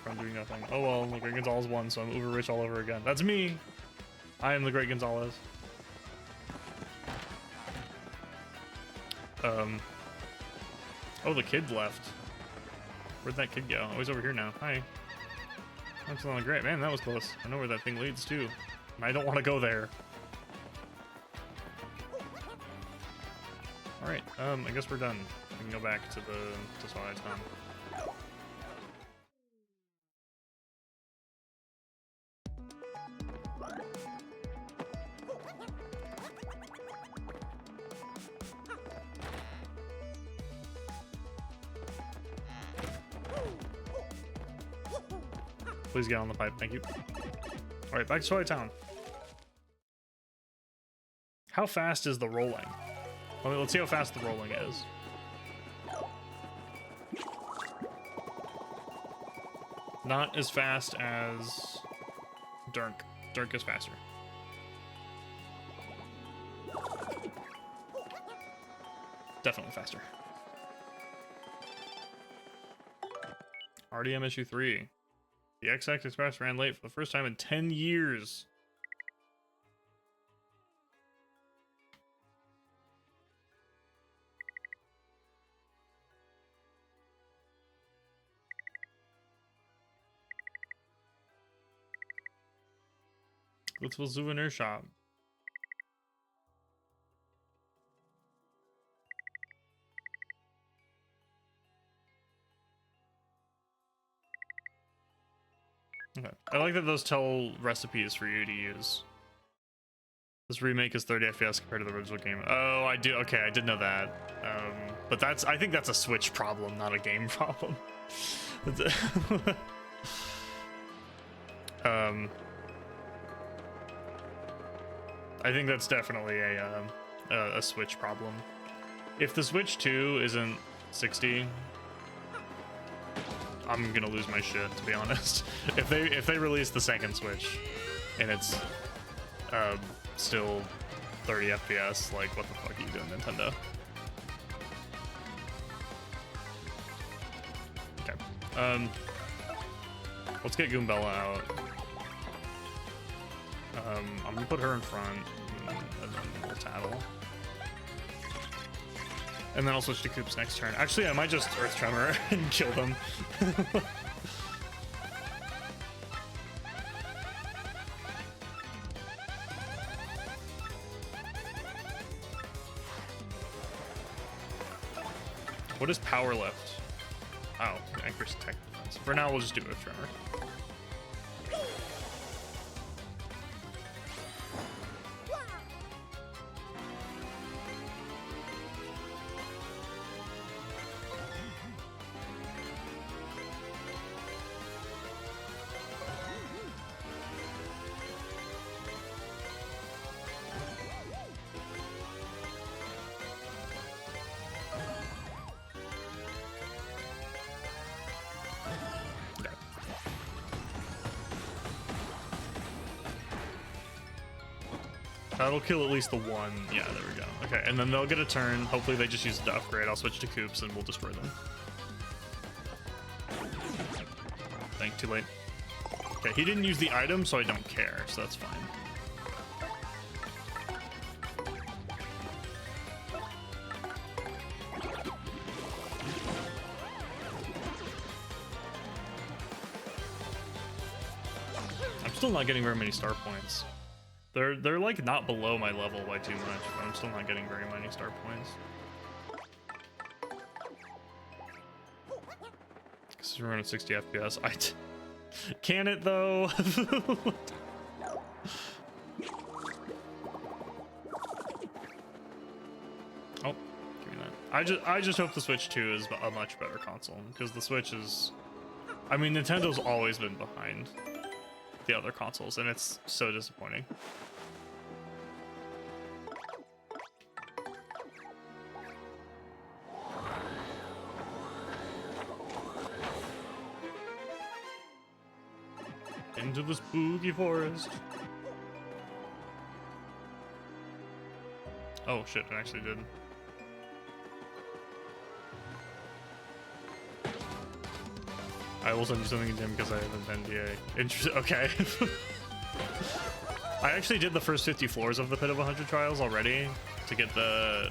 I'm doing nothing. Oh well, the Great Gonzalez won, so I'm uber rich all over again. That's me! I am the Great Gonzalez. Oh, the kid left. Where'd that kid go? Oh, he's over here now. Hi. That's not great. Man, that was close. I know where that thing leads to. I don't want to go there. Alright, I guess we're done. We can go back to the Twilight Town. Please get on the pipe, thank you. Alright, back to Twilight Town. How fast is the rolling? Let's see how fast the rolling is. Not as fast as Dirk. Dirk is faster. Definitely faster. RDM issue 3. The XX Express ran late for the first time in 10 years. Let's go souvenir shop. Okay. I like that those tell recipes for you to use. This remake is 30 FPS compared to the original game. Oh, I do. Okay, I did know that. But I think that's a Switch problem, not a game problem. I think that's definitely a Switch problem. If the Switch 2 isn't 60, I'm gonna lose my shit, to be honest. If they release the second Switch and it's still 30 FPS, like what the fuck are you doing, Nintendo? Okay. Let's get Goombella out. I'm gonna put her in front, and then we'll tattle. And then I'll switch to Coop's next turn. Actually, I might just Earth Tremor and kill them. What is Power Lift? Oh, Anchor's Tech Defense. For now, we'll just do Earth Tremor. That'll kill at least the one. Yeah, there we go. Okay, and then they'll get a turn. Hopefully they just use it to upgrade. I'll switch to Coops and we'll destroy them. Dang, too late. Okay, he didn't use the item, so I don't care, so that's fine. still not getting very many star points. They're like not below my level by too much, but I'm still not getting very many star points. Because we're running 60 FPS. Can it though? Oh, give me that. I just hope the Switch 2 is a much better console, because the Switch is, I mean, Nintendo's always been behind the other consoles, and it's so disappointing. Into the spooky forest. Oh shit, it actually did. I will send you something in Jim because I have an NDA. Interesting. Okay. I actually did the first 50 floors of the Pit of 100 trials already to get the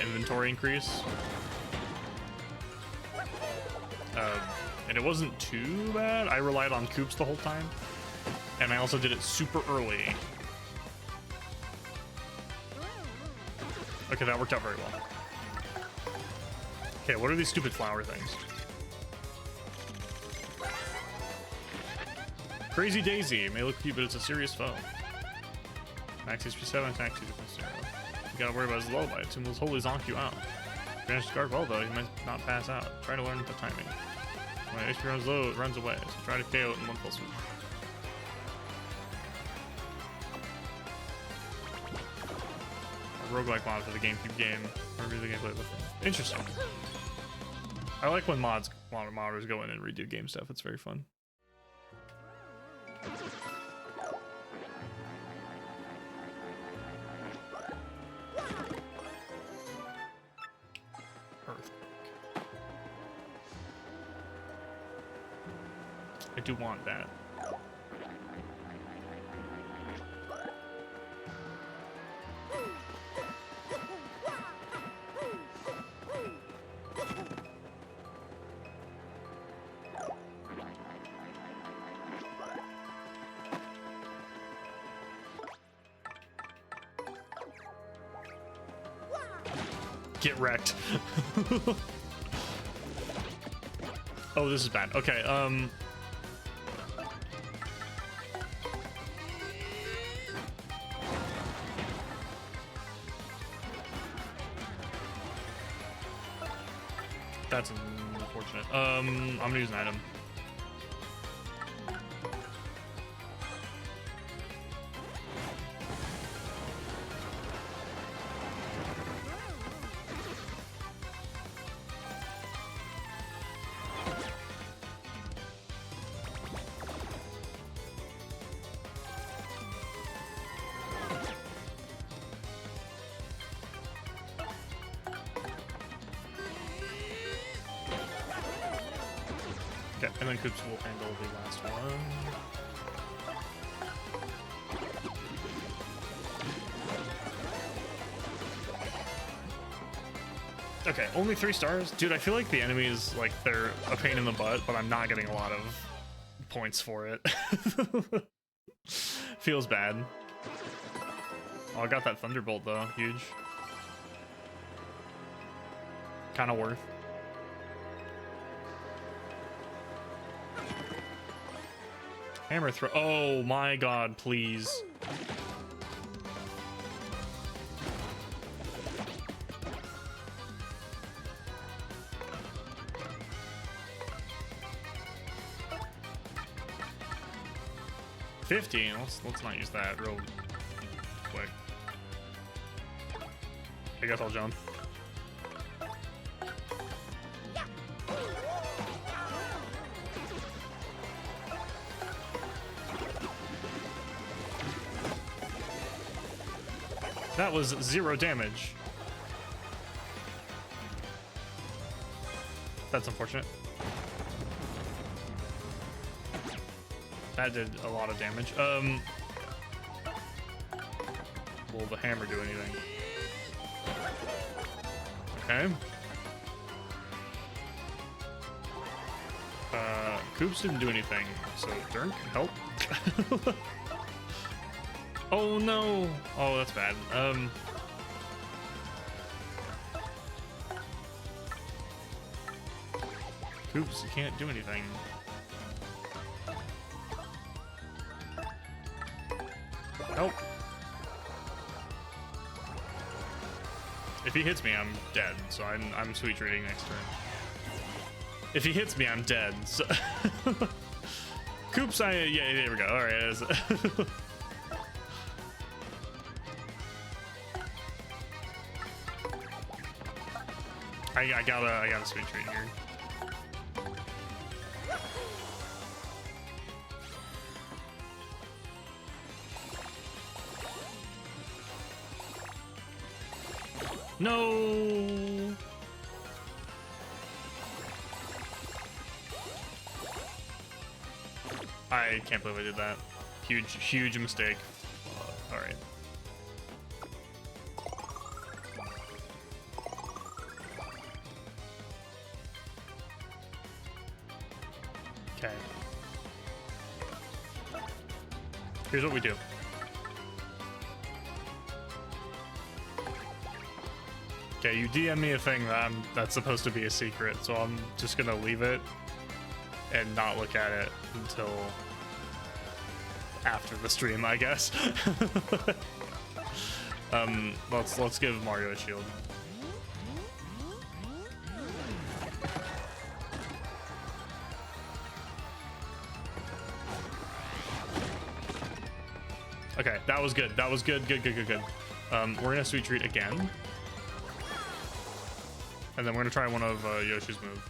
inventory increase. And it wasn't too bad. I relied on coops the whole time, and I also did it super early. Okay, that worked out very well. Okay, what are these stupid flower things? Crazy Daisy may look cute, but it's a serious foe. Max HP 7, attack 2, defense 0. You gotta worry about his lullaby. It will totally zonk you out. If you manage to guard well, though, you might not pass out. Try to learn the timing. When HP runs low, it runs away, so try to KO it in one fell swoop. A roguelike mod for the GameCube game. Review the gameplay with it. Interesting. I like when modders go in and redo game stuff. It's very fun. I do want that. Get wrecked. Oh, this is bad. Okay, that's unfortunate. I'm gonna use an item. Okay, and then Coops will handle the last one. Okay, only 3 stars? Dude, I feel like the enemies, like, they're a pain in the butt, but I'm not getting a lot of points for it. Feels bad. Oh, I got that Thunderbolt, though. Huge. Kind of worth. Hammer throw. Oh my god, please. $15. Let's not use that real quick. I guess I'll jump. That was 0 damage. That's unfortunate. That did a lot of damage. Will the hammer do anything? Okay. Coops didn't do anything, so Dirk, help. Oh no! Oh, that's bad. Coops, you can't do anything. Help. If he hits me, I'm dead, so I'm sweet treating next turn. If he hits me, I'm dead. So Coops, yeah, there we go. All right. I gotta sweet treat here. No. I can't believe I did that. Huge mistake. All right. Okay. Here's what we do. Okay, you DM me a thing that's supposed to be a secret, so I'm just gonna leave it and not look at it until after the stream, I guess. Let's give Mario a shield. Okay, that was good. That was good. Good. We're gonna sweet treat again. And then we're gonna try one of Yoshi's moves.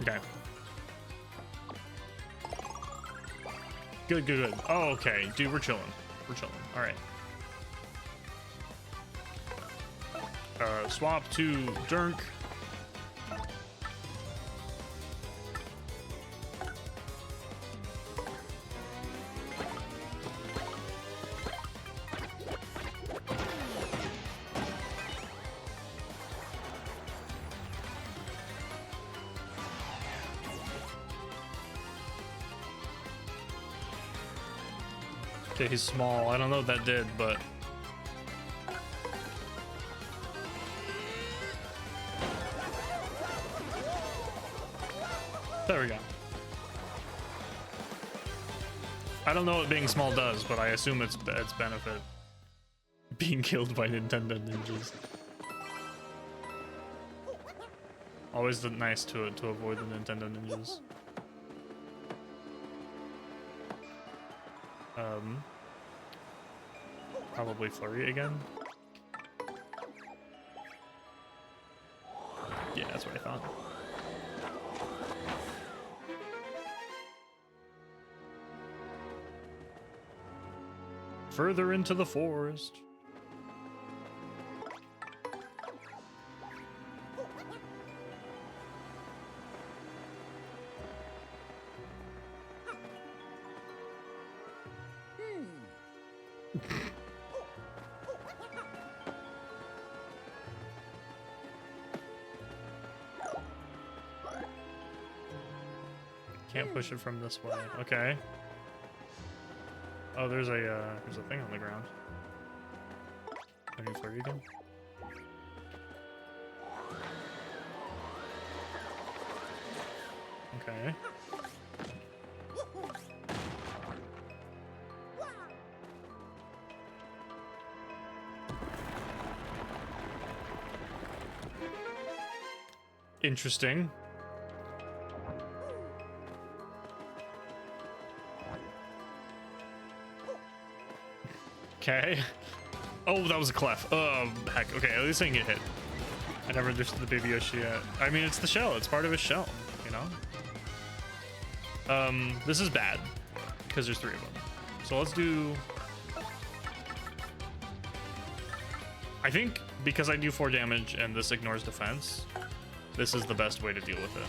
Okay. Good. Oh, okay. Dude, we're chilling. All right. Swap to Dirk. Okay, he's small. I don't know what that did, but there we go. I don't know what being small does, but I assume it's benefit. Being killed by Nintendo ninjas. Always nice to avoid the Nintendo ninjas. Probably flurry again. Yeah, that's what I thought. Further into the forest. Can't push it from this way. Okay. Oh, there's a thing on the ground. Can you flurry again? Okay. Interesting. Okay. Oh, that was a clef. Heck. Okay, at least I can get hit. I never understood the Baby Yoshi yet. I mean, it's the shell. It's part of his shell, you know? This is bad, because there's 3 of them. So let's do... I think because I do 4 damage and this ignores defense, this is the best way to deal with it.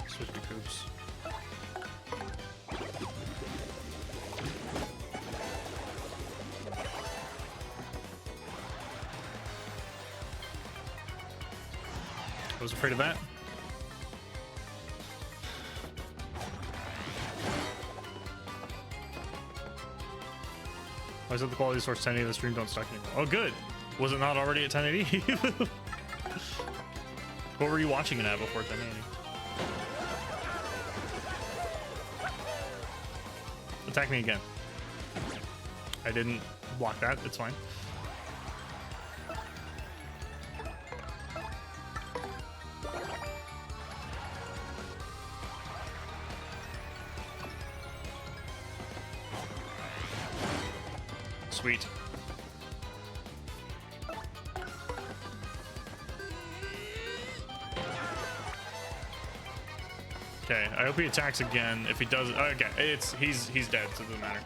Switch to Coops. I was afraid of that. Why is it the quality source 1080? The stream don't stuck anymore? Oh, good. Was it not already at 1080? What were you watching it at before 1080? Attack me again. I didn't block that. It's fine. Sweet. Okay, I hope he attacks again. If he does, okay, he's dead, so it doesn't matter.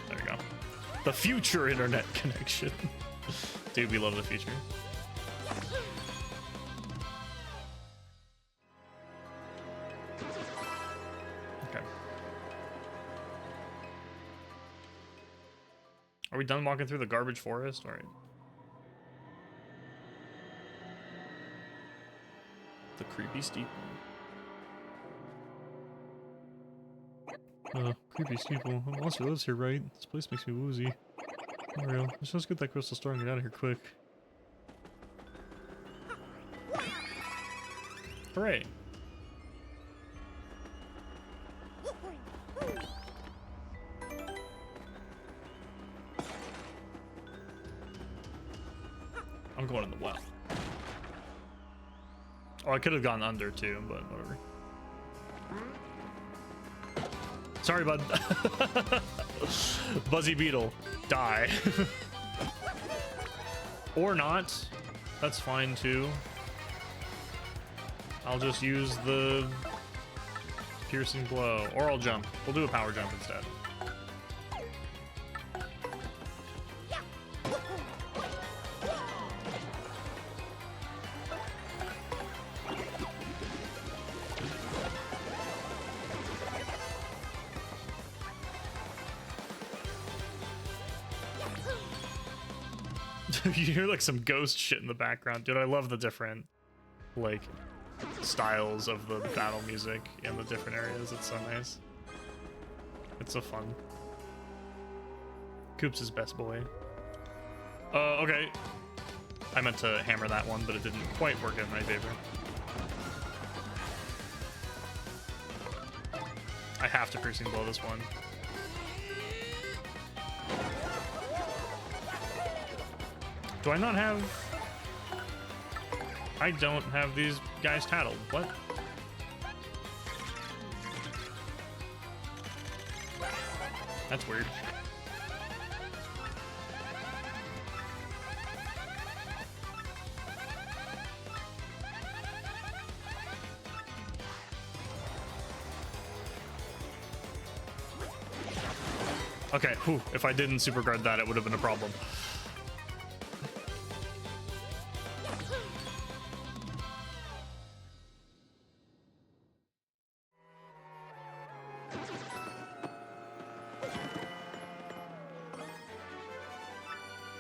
There we go. The future internet connection. Dude, we love the future. Are we done walking through the garbage forest? All right. The creepy steeple. Creepy steeple. A monster lives here, right? This place makes me woozy. Mario, let's just get that crystal store and get out of here quick. Hooray. I'm going in the well. Oh, I could have gone under too, but whatever. Sorry, bud. Buzzy Beetle, die. Or not. That's fine too. I'll just use the piercing blow, or I'll jump. We'll do a power jump instead. You hear like some ghost shit in the background. Dude, I love the different like styles of the battle music in the different areas. It's so nice. It's so fun. Coops is best boy. Okay. I meant to hammer that one, but it didn't quite work in my favor. I have to piercing blow this one. Do I not have... I don't have these guys tattled. What? That's weird. Okay, whew, if I didn't super guard that, it would have been a problem.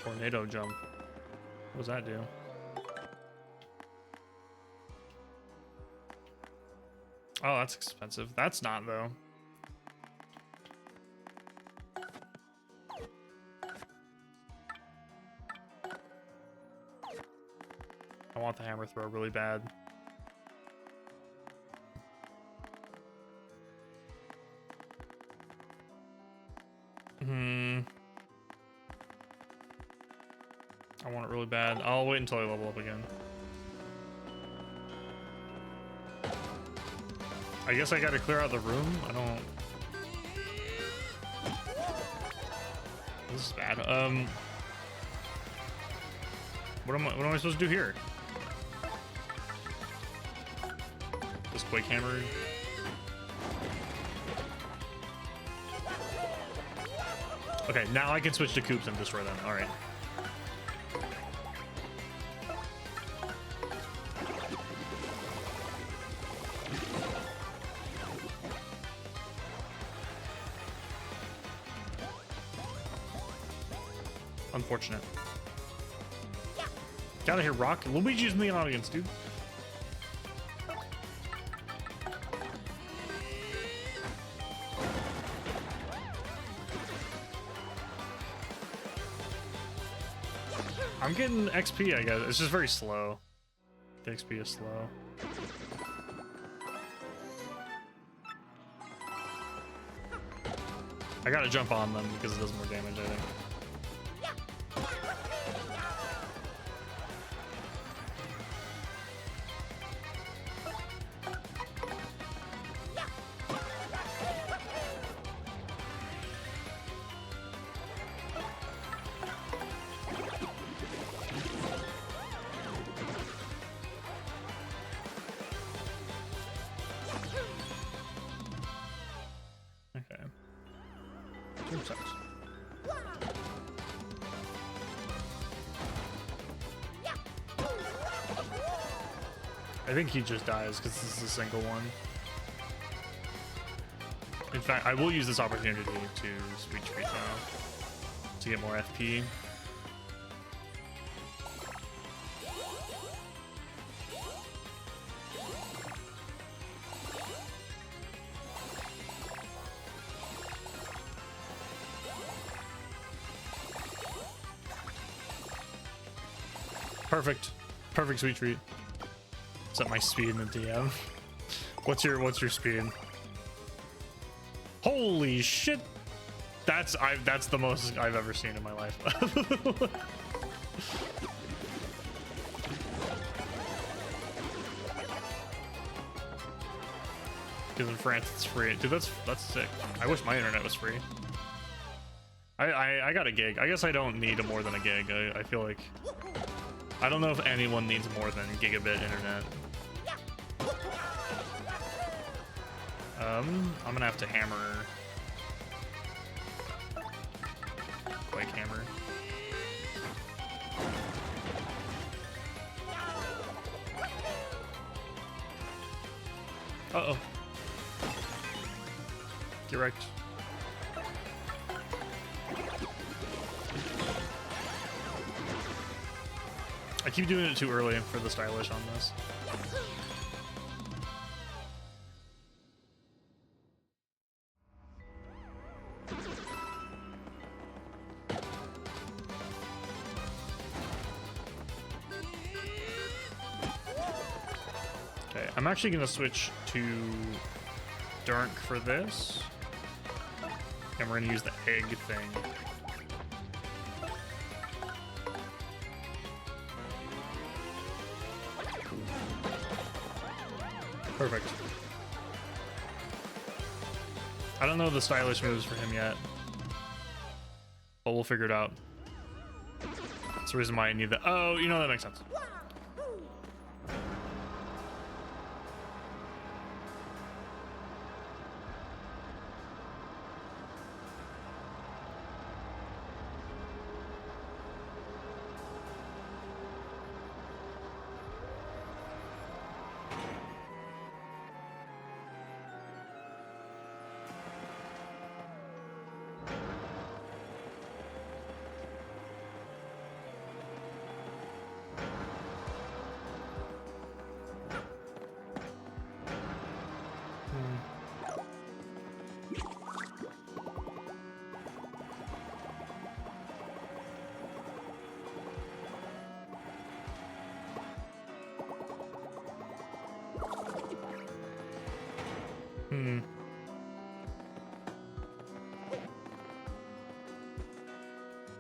Tornado jump. What does that do? Oh, that's expensive. That's not, though. I want the hammer throw really bad. I want it really bad. I'll wait until I level up again. I guess I gotta clear out the room. I don't... This bad. What am I supposed to do here? This Quake Hammer. Okay, now I can switch to Coops and destroy them. All right. Unfortunate. Get out of here, Rock. Luigi's in the audience, dude. I'm getting XP, I guess. It's just very slow. The XP is slow. I gotta jump on them because it does more damage, I think. I think he just dies because this is a single one. In fact, I will use this opportunity to Sweet Treat now to get more FP. Perfect. Perfect Sweet Treat. Set my speed in the DM. What's your speed? Holy shit! That's the most I've ever seen in my life. Because in France it's free. Dude, that's sick. I wish my internet was free. I got a gig. I guess I don't need more than a gig. I feel like I don't know if anyone needs more than gigabit internet. I'm gonna have to hammer Quake Hammer. Uh-oh. Get wrecked. I keep doing it too early for the stylish on this. Okay, I'm actually gonna switch to Dark for this. And we're gonna use the egg thing. Perfect. I don't know the stylish moves for him yet, but we'll figure it out. That's the reason why I need that. Oh, you know, that makes sense.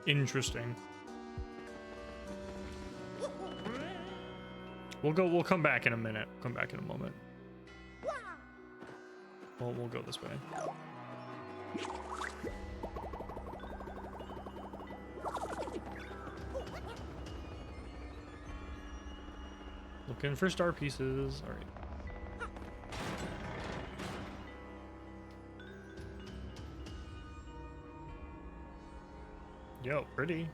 Interesting. We'll come back in a minute. Come back in a moment. We'll go this way. Looking for star pieces. All right. Yo, pretty.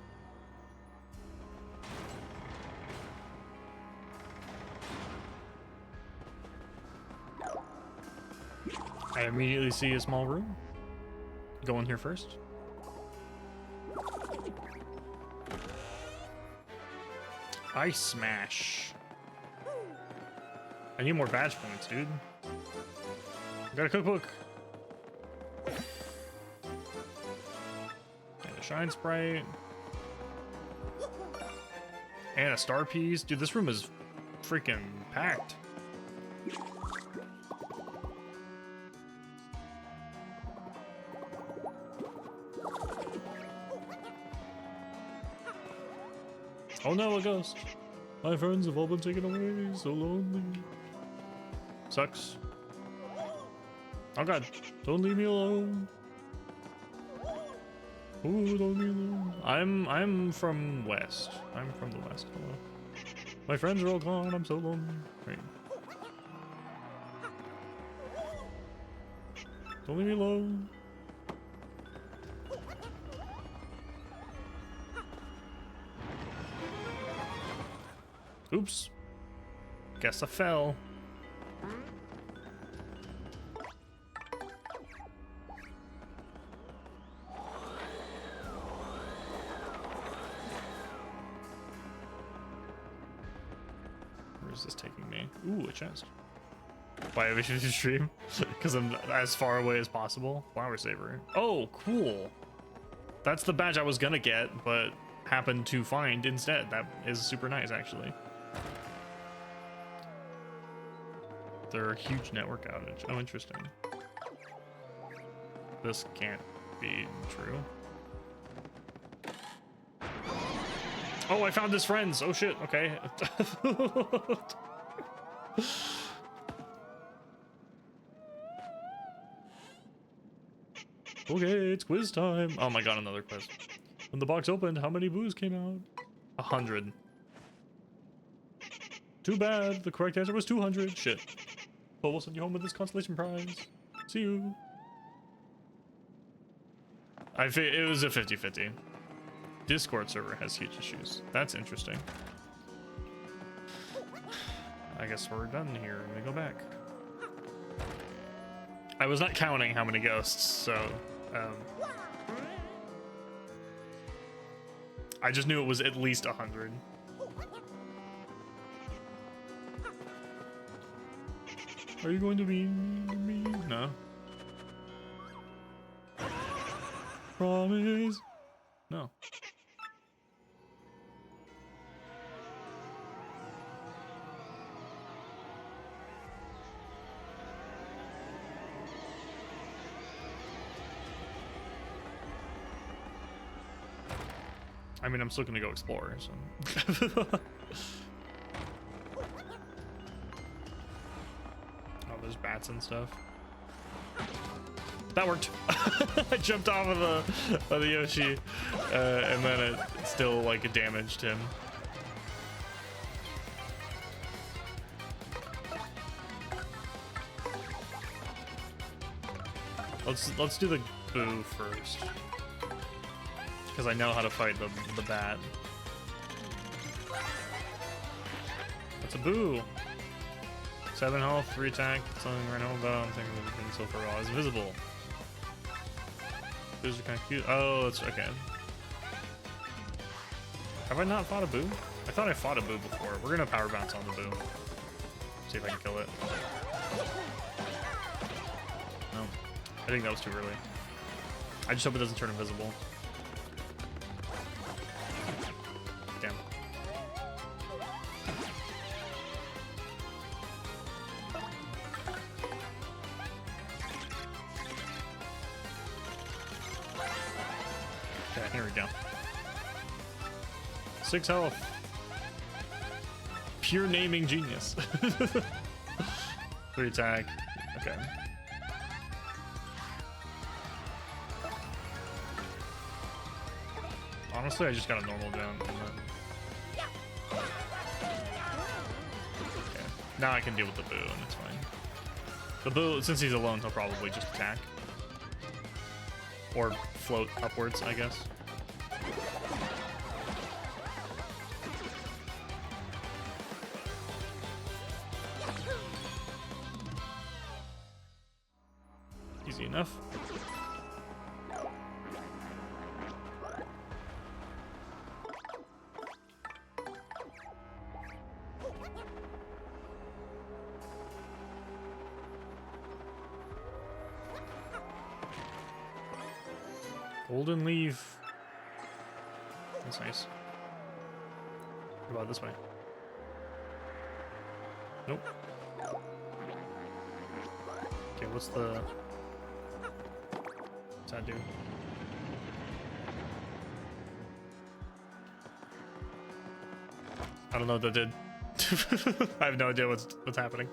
I immediately see a small room. Go in here first. Ice Smash. I need more badge points, dude. Got a cookbook. And a shine sprite. And a star piece. Dude, this room is freaking packed. Oh no, a ghost. My friends have all been taken away. So lonely. Sucks. Oh god. Don't leave me alone. Ooh, don't leave me alone. I'm from west. I'm from the west. Hello. My friends are all gone. I'm so lonely. Right. Don't leave me alone. Oops. Guess I fell. Where is this taking me? Ooh, a chest. Why have issues to stream? Because I'm as far away as possible. Flower saver. Oh, cool. That's the badge I was gonna get, but happened to find instead. That is super nice, actually. They're a huge network outage. Oh, interesting. This can't be true. Oh, I found his friends. Oh shit. Okay. Okay, it's quiz time. Oh my god, another quiz. When the box opened, how many boos came out? 100. Too bad. The correct answer was 200. Shit. But we'll send you home with this consolation prize. See you. It was a 50-50. Discord server has huge issues. That's interesting. I guess we're done here. Let me go back. I was not counting how many ghosts, so I just knew it was at least 100. Are you going to be me? No. Promise. No. I mean, I'm still gonna go explore, so. There's bats and stuff. That worked. I jumped off of the Yoshi, and then it still like damaged him. Let's do the boo first, because I know how to fight the bat. That's a boo. 7 health, 3 attack, something right now about. I'm thinking of been so for a while. It's invisible. Boos are kind of cute. Oh, it's okay. Have I not fought a boo? I thought I fought a boo before. We're gonna power bounce on the boo. See if I can kill it. No, I think that was too early. I just hope it doesn't turn invisible. Damn. Okay, here we go. 6 health. Pure naming genius. 3 attack. Okay. Honestly, I just got a normal jump. Now I can deal with the boo, and it's fine. The boo, since he's alone, he'll probably just attack. Or float upwards, I guess. Easy enough. Golden leaf. That's nice. What about this way? Nope. Okay, what's the... What's that do? I don't know what that did. I have no idea what's happening.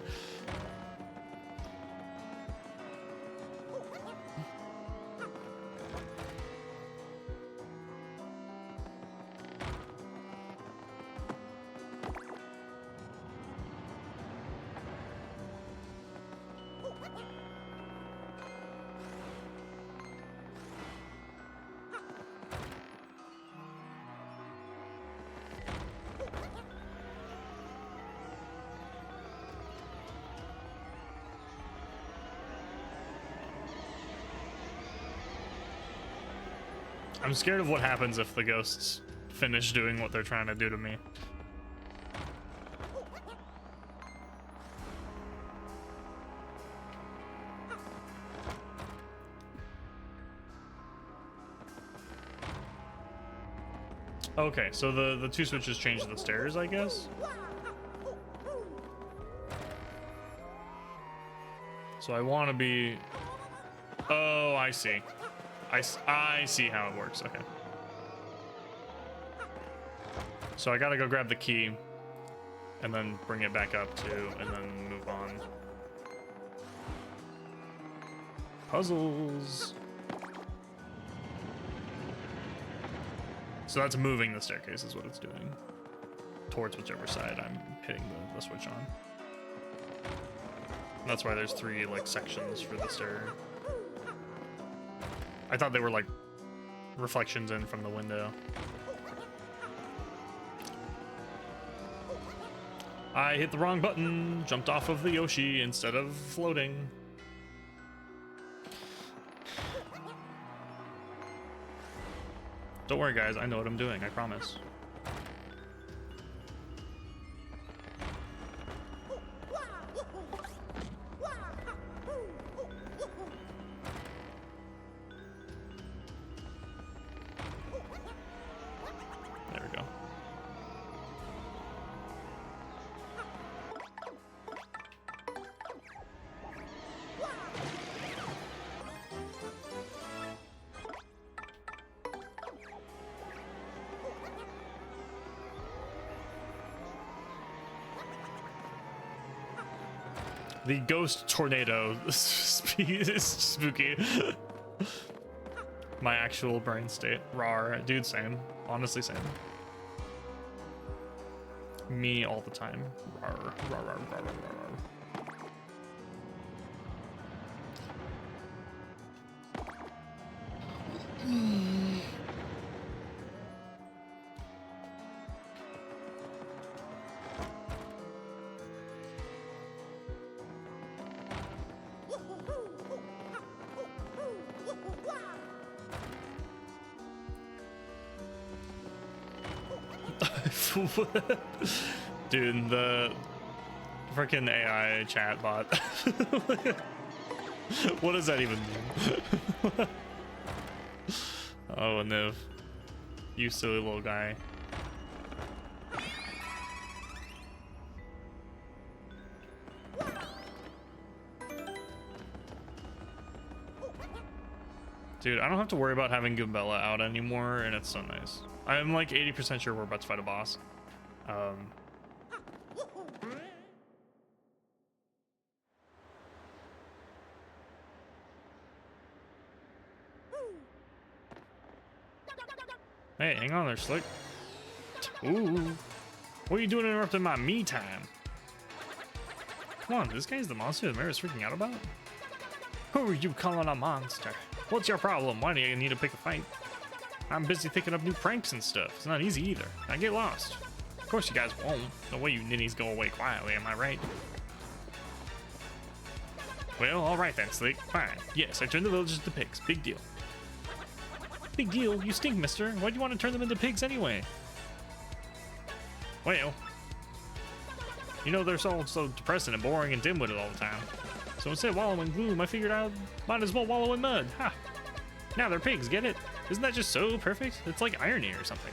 I'm scared of what happens if the ghosts finish doing what they're trying to do to me. Okay, so the two switches change the stairs, I guess. So I want to be... Oh, I see. I see how it works. Okay. So I gotta go grab the key and then bring it back up too, and then move on. Puzzles. So that's moving the staircase is what it's doing. Towards whichever side I'm hitting the switch on. And that's why there's 3 like sections for the stair. I thought they were like reflections in from the window. I hit the wrong button, jumped off of the Yoshi instead of floating. Don't worry guys, I know what I'm doing, I promise. The ghost tornado is spooky. My actual brain state. Rawr. Dude, same. Honestly, same. Me all the time. Rawr, rawr, rawr, rawr, rawr, rawr. Dude, the freaking AI chat bot. What does that even mean? Oh, Niv. You silly little guy. Dude, I don't have to worry about having Goombella out anymore, and it's so nice. I'm like 80% sure we're about to fight a boss. Hey, hang on there, Slick. Ooh. What are you doing interrupting my me time? Come on, this guy's the monster the mayor's freaking out about? Who are you calling a monster? What's your problem? Why do you need to pick a fight? I'm busy thinking up new pranks and stuff. It's not easy either. I get lost. Of course you guys won't. No way you ninnies go away quietly, am I right? Well, alright then, Slick. Fine. Yes, I turned the villagers into pigs. Big deal. Big deal? You stink, mister. Why do you want to turn them into pigs anyway? Well, you know they're so depressing and boring and dim-witted all the time. So instead of wallowing in gloom, I figured I might as well wallow in mud. Ha! Now they're pigs, get it? Isn't that just so perfect? It's like irony or something.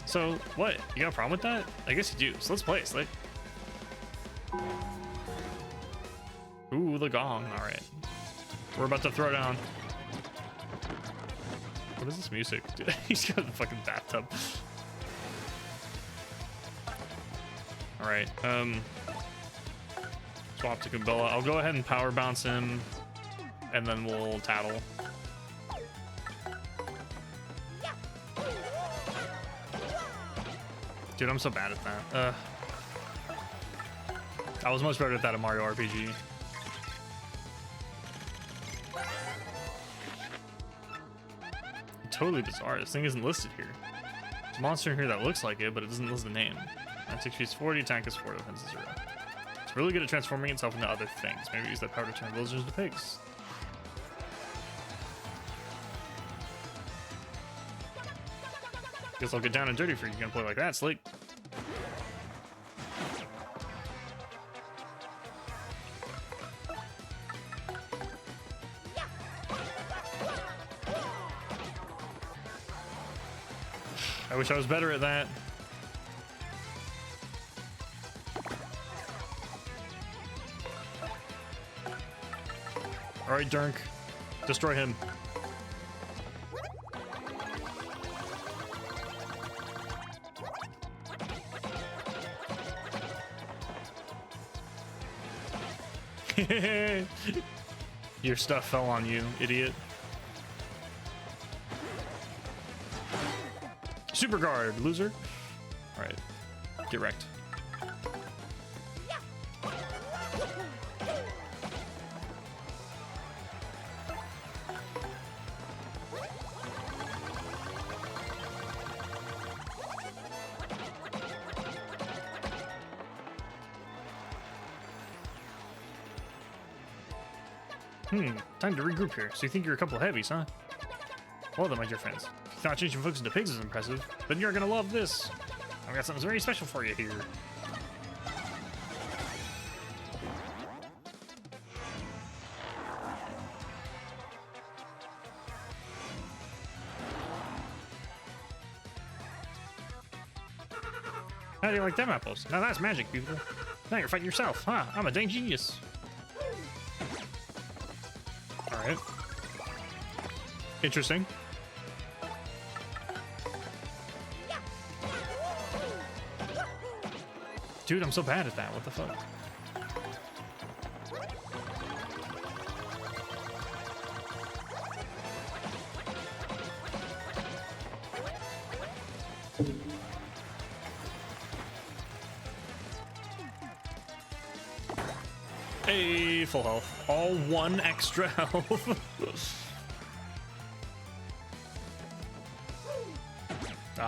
So, what? You got a problem with that? I guess you do. So let's play, Slick. Ooh, the gong. Alright. We're about to throw down. What is this music? Dude, he's got a fucking bathtub. Alright, swap to Kumbella. I'll go ahead and power bounce him, and then we'll tattle. Dude, I'm so bad at that. I was much better at that in Mario RPG. Totally bizarre. This thing isn't listed here. There's a monster in here that looks like it, but it doesn't list the name. Attack speed is 40, attack is 4, defense is 0. It's really good at transforming itself into other things. Maybe use that power to turn villagers into pigs. Guess I'll get down and dirty for you. Gonna play like that, Slick. I wish I was better at that. All right, Dunk, destroy him. Your stuff fell on you, idiot. Super guard, loser. All right, get wrecked. Time to regroup here. So you think you're a couple of heavies, huh? Well then, my dear friends, if you thought changing folks into pigs is impressive, then you're gonna love this. I've got something very special for you here. How do you like them apples? Now that's magic, people. Now you're fighting yourself, huh? I'm a dang genius. Alright. Interesting. Dude, I'm so bad at that. What the fuck? Hey, full health. All one extra health.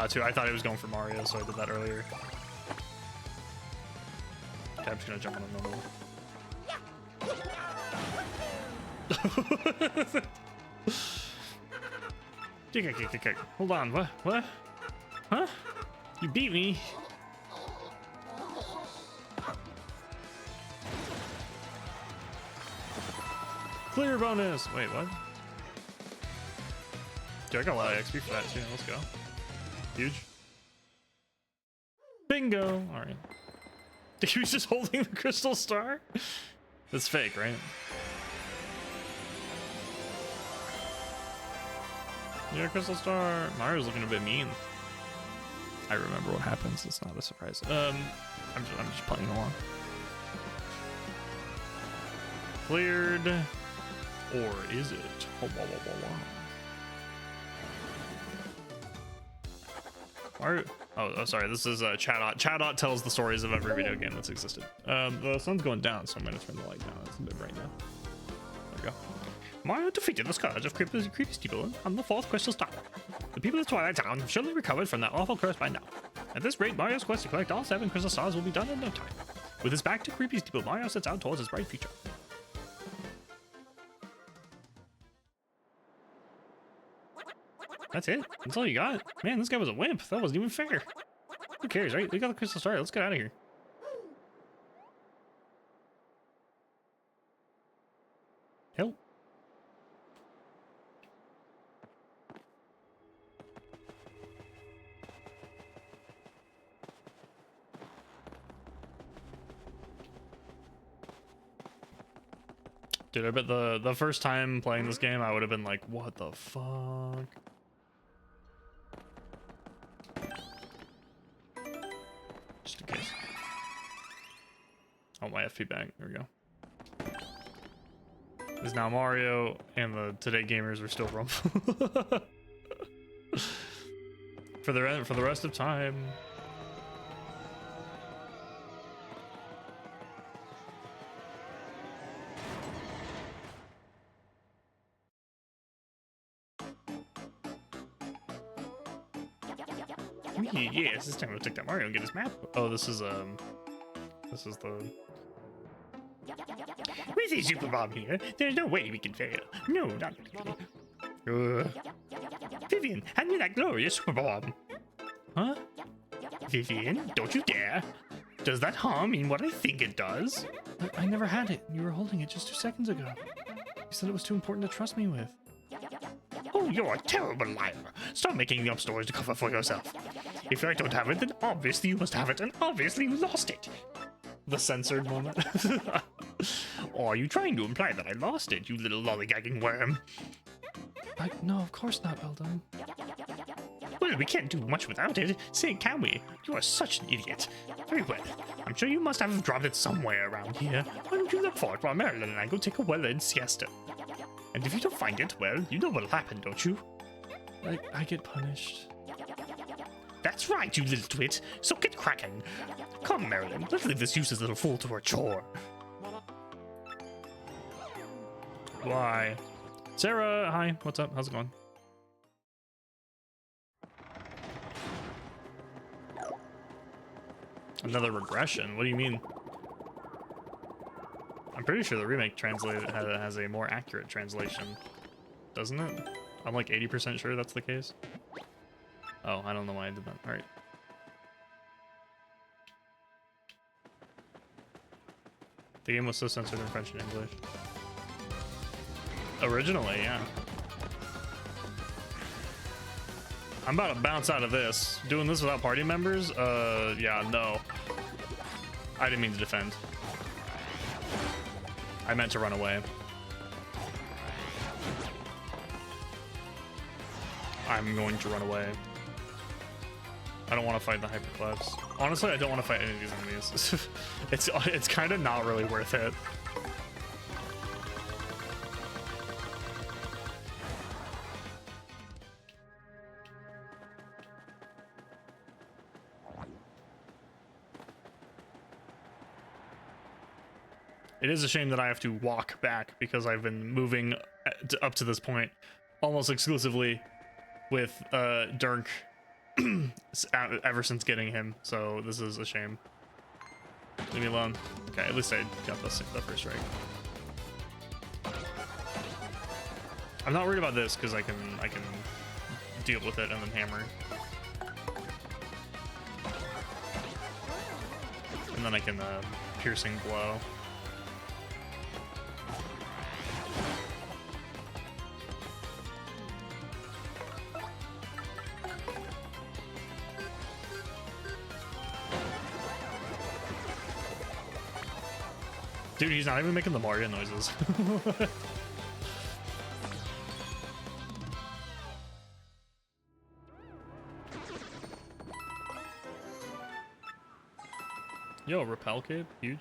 Too. I thought he was going for Mario, so I did that earlier. Okay, I'm just gonna jump on a normal. Kick. Hold on. What? What? Huh? You beat me. Clear bonus. Wait, what? Dude, I got a lot of XP for that too. Let's go. Huge. Bingo. All right. He was just holding the crystal star. That's fake, right? Yeah, crystal star. Mario's looking a bit mean. I remember what happens. It's not a surprise. I'm just playing along. Cleared. Or is it? Oh, sorry. This is Chadot. Chadot tells the stories of every video game that's existed. The sun's going down, so I'm gonna turn the light down. It's a bit bright now. There we go. Mario defeated the scourge of creepy people on the 4th crystal star. The people of Twilight Town have surely recovered from that awful curse by now. At this rate, Mario's quest to collect all 7 crystal stars will be done in no time. With his back to creepy people, Mario sets out towards his bright future. That's it. That's all you got. Man, this guy was a wimp. That wasn't even fair. Who cares, right? We got the crystal star. Let's get out of here. Help. Dude, I bet the first time playing this game, I would have been like, what the fuck? Just in case. Oh, my FP bag. There we go. Is now Mario, and the Today Gamers are still Rumble. for the rest of time. Yes, this time we'll take that Mario and get his map. Oh, this is the. With a Super Bomb here, there's no way we can fail. No, not really. Vivian, hand me that glorious Super Bomb. Huh? Vivian, don't you dare. Does that harm mean what I think it does? I never had it. You were holding it just 2 seconds ago. You said it was too important to trust me with. Oh, you're a terrible liar. Stop making up stories to cover for yourself. If I don't have it, then obviously you must have it, and obviously you lost it. The censored moment. Or are you trying to imply that I lost it, you little lollygagging worm? No, of course not, Eldon. Well, we can't do much without it, can we? You are such an idiot. Very well. I'm sure you must have dropped it somewhere around here. Why don't you look for it while Marilyn and I go take a well-earned siesta? And if you don't find it, well, you know what'll happen, don't you? I get punished. That's right, you little twit. So get cracking. Come, Marilyn, let's leave this useless little fool to her chore. Why? Sarah, hi. What's up? How's it going? Another regression? What do you mean? I'm pretty sure the remake has a more accurate translation, doesn't it? I'm like 80% sure that's the case. Oh, I don't know why I did that. All right. The game was so censored in French and English. Originally, yeah. I'm about to bounce out of this. Doing this without party members? Yeah, no. I didn't mean to defend. I meant to run away. I'm going to run away. I don't want to fight the hyperclefs. Honestly, I don't want to fight any of these enemies. it's kind of not really worth it. It is a shame that I have to walk back because I've been moving up to this point almost exclusively with Dirk ever since getting him, so this is a shame. Leave me alone. Okay, at least I got the first right. I'm not worried about this because I can deal with it and then hammer. And then I can piercing blow. Dude, he's not even making the Mario noises. Yo, repel cape, huge.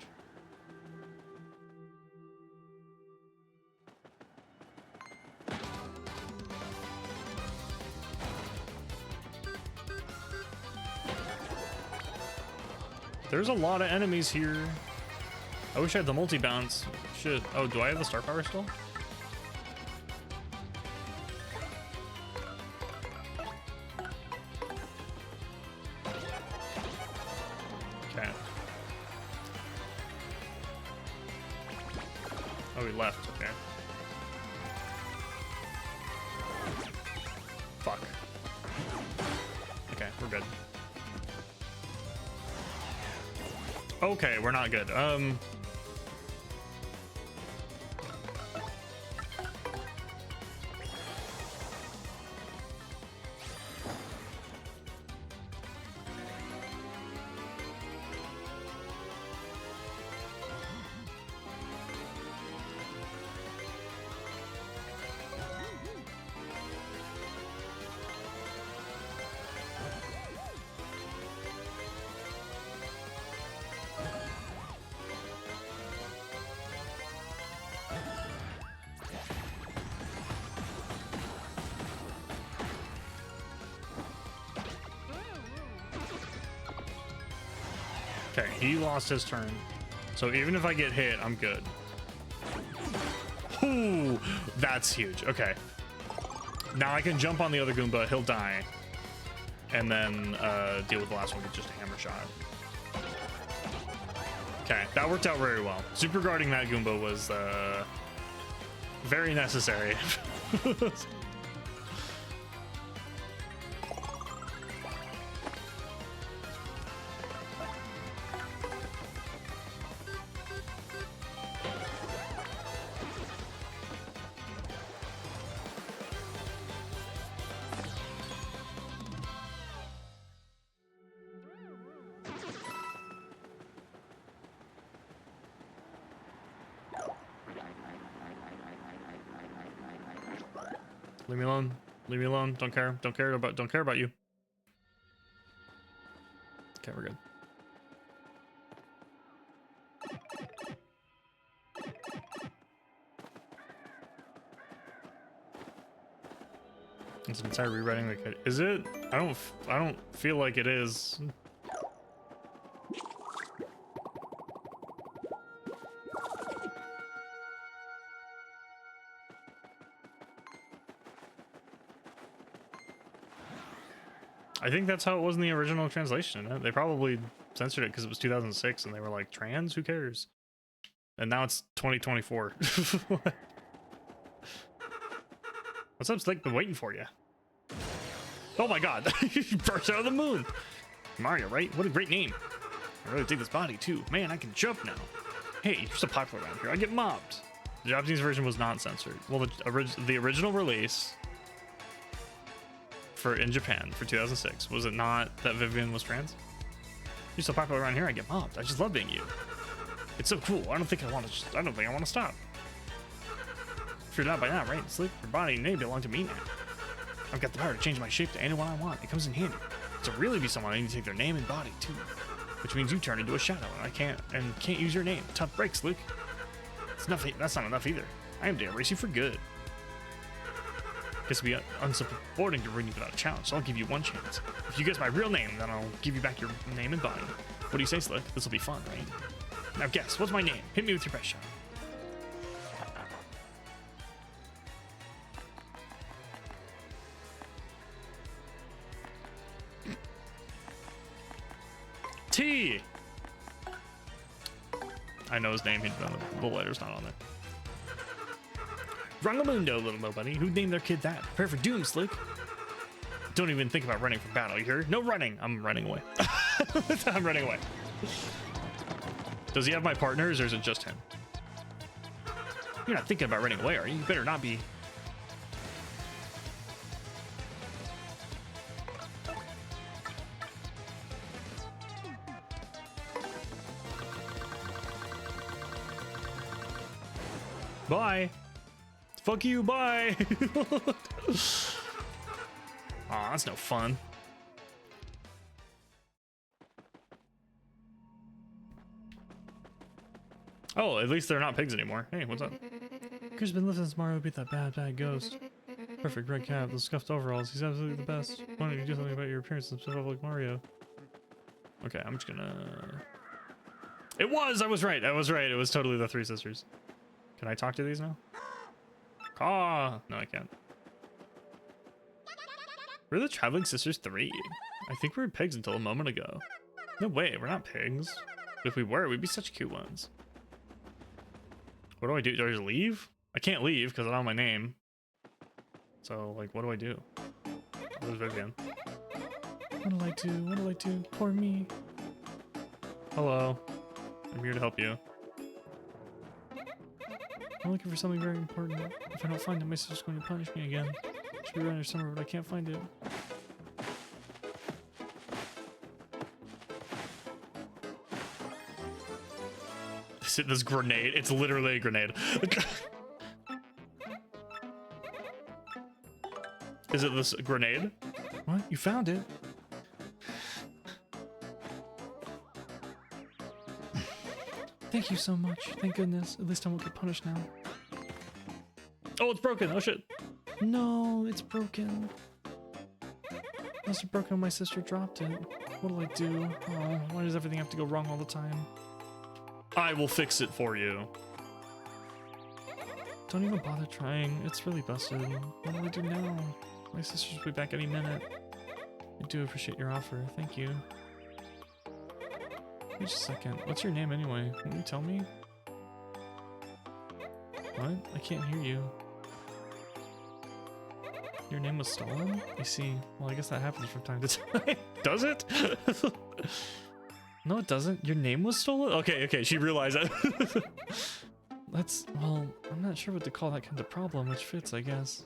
There's a lot of enemies here. I wish I had the multi-bounce. Shit. Oh, do I have the star power still? Okay. Oh, he left. Okay. Fuck. Okay, we're good. Okay, we're not good. Okay, he lost his turn. So even if I get hit, I'm good. Ooh, that's huge. Okay. Now I can jump on the other Goomba, he'll die. And then deal with the last one with just a hammer shot. Okay, that worked out very well. Super guarding that Goomba was very necessary. Leave me alone. Leave me alone. Don't care. Don't care about you. Okay, we're good. It's an entire rewriting the kid. Is it? I don't feel like it is. I think that's how it was in the original translation. They probably censored it because it was 2006 and they were like, trans? Who cares? And now it's 2024. What's up, Slick? Been waiting for you. Oh my god. You burst out of the moon. Mario, right? What a great name. I really dig this body too. Man, I can jump now. Hey, you're so popular around here. I get mobbed. The Japanese version was not censored. Well, the original release in Japan for 2006, was it not that Vivian was trans? You're so popular around here, I get mobbed. I just love being you. It's so cool. I don't think I want to stop. Figured out by now, right? Slick, your body and name belong to me now. I've got the power to change my shape to anyone I want. It comes in handy. To really be someone, I need to take their name and body too. Which means you turn into a shadow, and I can't use your name. Tough break, Slick. It's nothing. That's not enough either. I am to erase you for good. Guess it'd be unsupporting to ring you without a challenge, so I'll give you one chance. If you guess my real name, then I'll give you back your name and body. What do you say, Slick? This will be fun, right? Now guess, what's my name? Hit me with your best shot. T! I know his name, the letter's not on there. Rangamundo, little nobody. Who named their kid that? Prepare for doom, Slick. Don't even think about running from battle, you heard? No running. I'm running away. I'm running away. Does he have my partners, or is it just him? You're not thinking about running away, are you? You better not be. Bye. Fuck you, bye. Aw, that's no fun. Oh, at least they're not pigs anymore. Hey, what's up? Chris been listening to Mario beat that bad ghost. Perfect red cap, the scuffed overalls. He's absolutely the best. Why don't you do something about your appearance and stuff like Mario? Okay, I'm just gonna... It was! I was right. I was right. It was totally the three sisters. Can I talk to these now? Caw! No, I can't. We're the Traveling Sisters 3. I think we were pigs until a moment ago. No way, we're not pigs. If we were, we'd be such cute ones. What do I do? Do I just leave? I can't leave because I don't have my name. So, like, what do I do? Where's Vivian? What do I do? What do I do? Poor me. Hello. I'm here to help you. I'm looking for something very important. If I don't find it, my sister's going to punish me again. Should be around here somewhere, but I can't find it. This grenade. It's literally a grenade. Is it this grenade? What? You found it? Thank you so much. Thank goodness. At least I won't get punished now. Oh, it's broken. Oh, shit. No, it's broken. Must have broken when my sister dropped it. What'll I do? Oh, why does everything have to go wrong all the time? I will fix it for you. Don't even bother trying. It's really busted. What do I do now? My sister's will be back any minute. I do appreciate your offer. Thank you. Wait just a second. What's your name anyway? Can you tell me? What? I can't hear you. Your name was stolen? I see. Well, I guess that happens from time to time. Does it? No, it doesn't. Your name was stolen? Okay, she realized that. That's, well, I'm not sure what to call that kind of problem, which fits, I guess.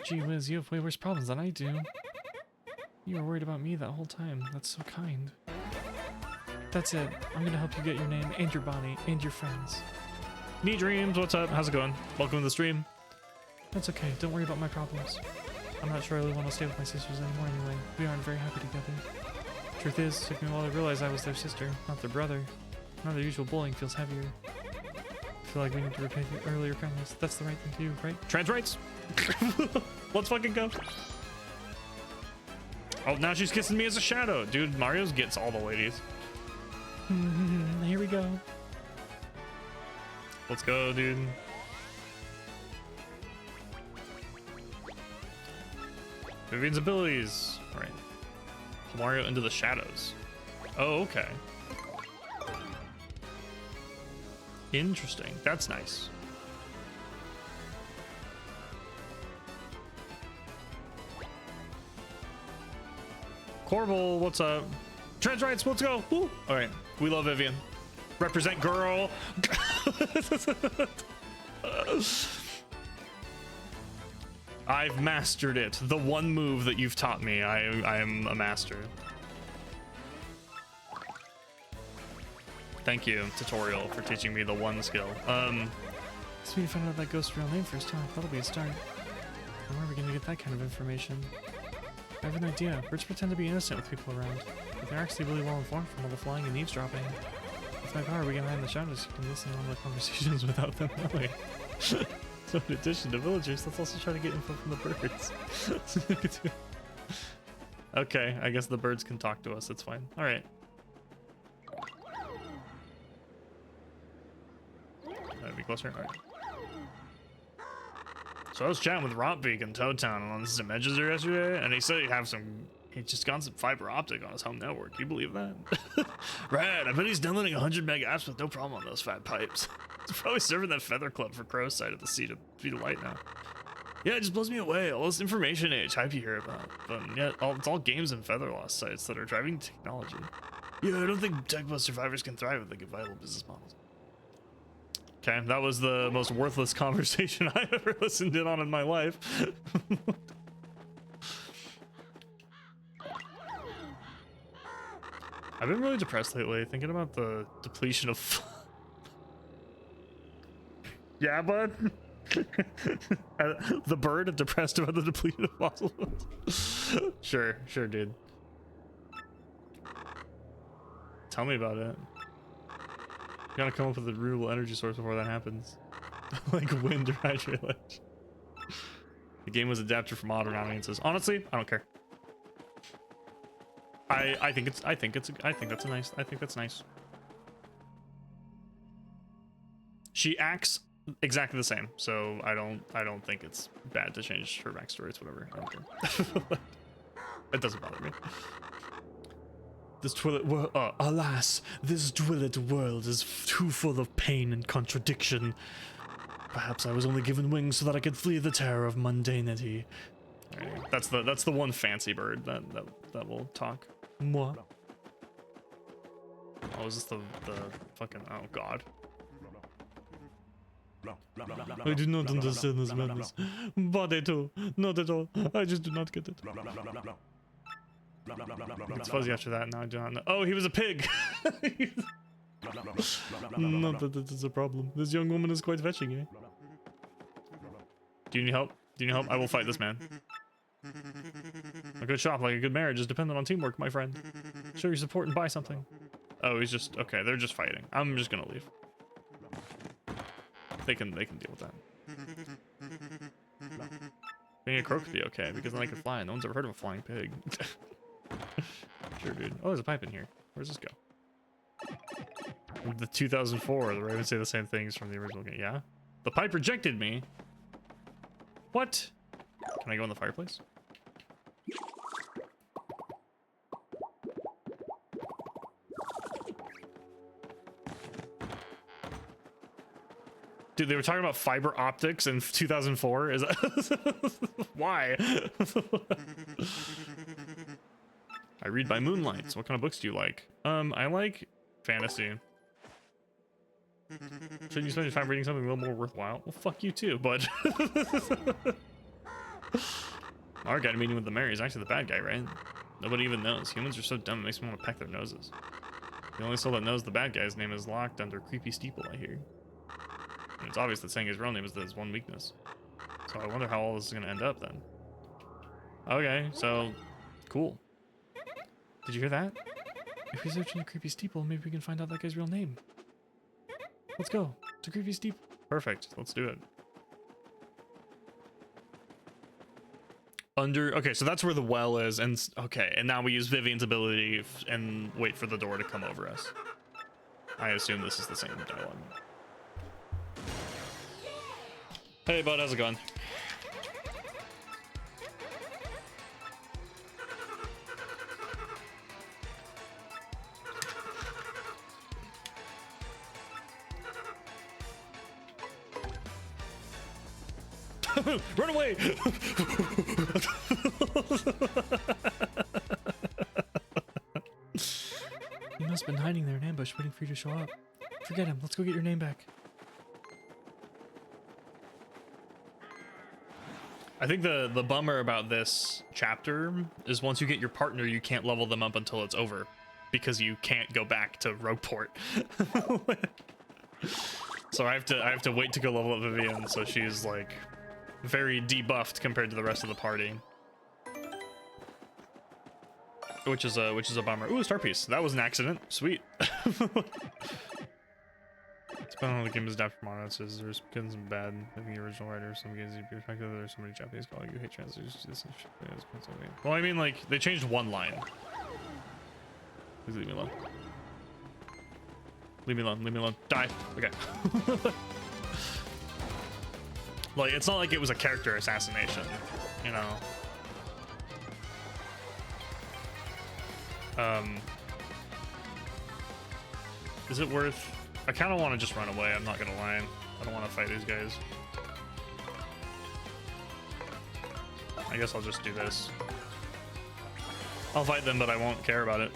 Gee whiz, you have way worse problems than I do. You were worried about me that whole time. That's so kind. That's it. I'm gonna help you get your name and your body and your friends. Neat dreams, what's up? How's it going? Welcome to the stream. That's okay, don't worry about my problems. I'm not sure I really want to stay with my sisters anymore anyway. We aren't very happy together. Truth is, it took me a while to realize I was their sister, not their brother. Now their usual bullying feels heavier. I feel like we need to repay the earlier kindness. That's the right thing to do, right? Trans rights? Let's fucking go. Oh, now she's kissing me as a shadow. Dude, Mario's gets all the ladies. Here we go. Let's go, dude. Vivian's abilities. All right. Pull Mario into the shadows. Oh, okay. Interesting. That's nice. Corval, what's up? Trans rights, let's go. Woo. All right. We love Vivian. Represent girl. I've mastered it. The one move that you've taught me. I am a master. Thank you, tutorial, for teaching me the one skill. Guess we need to find out that ghost's real name first, huh? That'll be a start. Where are we gonna get that kind of information? I have an idea. Birds pretend to be innocent with people around, but they're actually really well informed from all the flying and eavesdropping. With my power, we can hide in the shadows. You can listen to all the conversations without them knowing. So in addition to villagers, let's also try to get info from the birds. Okay, I guess the birds can talk to us. It's fine. All right. That'd be closer. All right. So I was chatting with Rompbeak in Toad Town on some edges yesterday, and he said he'd just gotten some fiber optic on his home network. Can you believe that? Rad, I bet he's downloading 100 meg apps with no problem on those fat pipes. He's probably serving that feather club for Crow's side at the speed of light now. Yeah, it just blows me away. All this information age hype you hear about. But yeah, it's all games and feather loss sites that are driving technology. Yeah, I don't think tech plus survivors can thrive with like viable business models. Okay, that was the most worthless conversation I've ever listened in on in my life. I've been really depressed lately, thinking about the depletion of... Yeah, bud? The bird depressed about the depletion of fossil fuels? Sure, dude. Tell me about it. You gotta come up with a renewable energy source before that happens. Like wind or hydroelectric. The game was adapted for modern audiences. Honestly, I don't care. I think that's nice. She acts exactly the same, so I don't think it's bad to change her backstory. It's whatever. I don't care. It doesn't bother me. This alas, this Twillet world is too full of pain and contradiction. Perhaps I was only given wings so that I could flee the terror of mundanity. Right, that's the one fancy bird that will talk. Moi. Oh, is this the fucking, oh god. I do not understand this madness. Body too. Not at all. I just do not get it. It's fuzzy after that. Now I do not know. Oh, he was a pig. Not that this is a problem. This young woman is quite fetching, eh? Do you need help? Do you need help? I will fight this man. A good shop, like a good marriage, is dependent on teamwork, my friend. Show your support and buy something. Oh, he's just okay. They're just fighting. I'm just gonna leave. They can deal with that. Being a crow could be okay because then I can fly. No one's ever heard of a flying pig. Sure, dude. Oh, there's a pipe in here. Where's this go? The 2004. The Ravens say the same things from the original game. Yeah. The pipe rejected me. What? Can I go in the fireplace? Dude, they were talking about fiber optics in 2004. Is that why? I read by moonlight. So what kind of books do you like? I like fantasy. Shouldn't you spend your time reading something a little more worthwhile? Well, fuck you too, bud. Our guy meeting with the mayor is actually the bad guy, right? Nobody even knows. Humans are so dumb it makes me want to peck their noses. The only soul that knows the bad guy's name is locked under creepy steeple, I hear. And it's obvious that saying his real name is his one weakness. So I wonder how all this is going to end up then. Okay, so cool. Did you hear that? If we search in the creepy steeple, maybe we can find out that guy's real name. Let's go. It's a creepy steeple. Perfect. Let's do it. Okay, so that's where the well is, and okay, and now we use Vivian's ability and wait for the door to come over us. I assume this is the same dialogue. Hey bud, how's it going? Run away! He must have been hiding there in ambush, waiting for you to show up. Forget him. Let's go get your name back. I think the bummer about this chapter is once you get your partner, you can't level them up until it's over, because you can't go back to Rogueport. So I have to wait to go level up Vivian, so she's like very debuffed compared to the rest of the party, which is a bummer. Ooh, a star piece. That was an accident. Sweet. Depending on the game is adapted from honest, there's good and some bad. I think the original writer, some games you perspective, there's so many Japanese calling you hate translators. Well, I mean, like, they changed one line. Please leave me alone. Leave me alone, leave me alone. Die. Okay. Like, it's not like it was a character assassination, you know? Is it worth... I kind of want to just run away, I'm not gonna lie. I don't want to fight these guys. I guess I'll just do this. I'll fight them, but I won't care about it.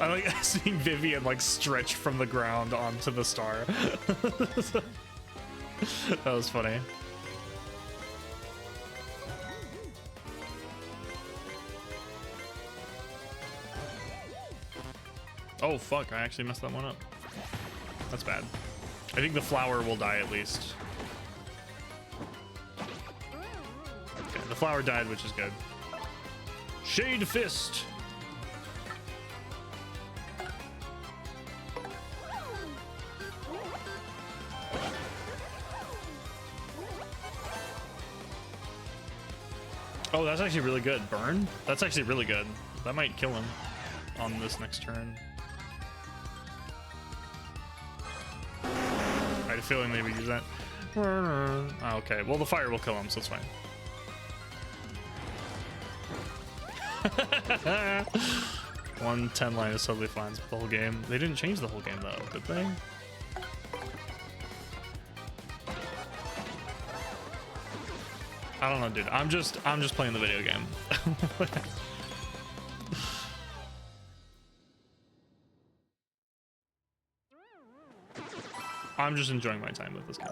I like seeing Vivian like stretch from the ground onto the star. That was funny. Oh fuck, I actually messed that one up. That's bad. I think the flower will die at least. Okay, the flower died, which is good. Shade Fist! Oh, that's actually really good. Burn? That's actually really good. That might kill him on this next turn. I had a feeling they would use that. Oh, okay, well the fire will kill him, so it's fine. 110 line is totally fine with the whole game. They didn't change the whole game though, did they? I don't know, dude. I'm just playing the video game. I'm just enjoying my time with this game.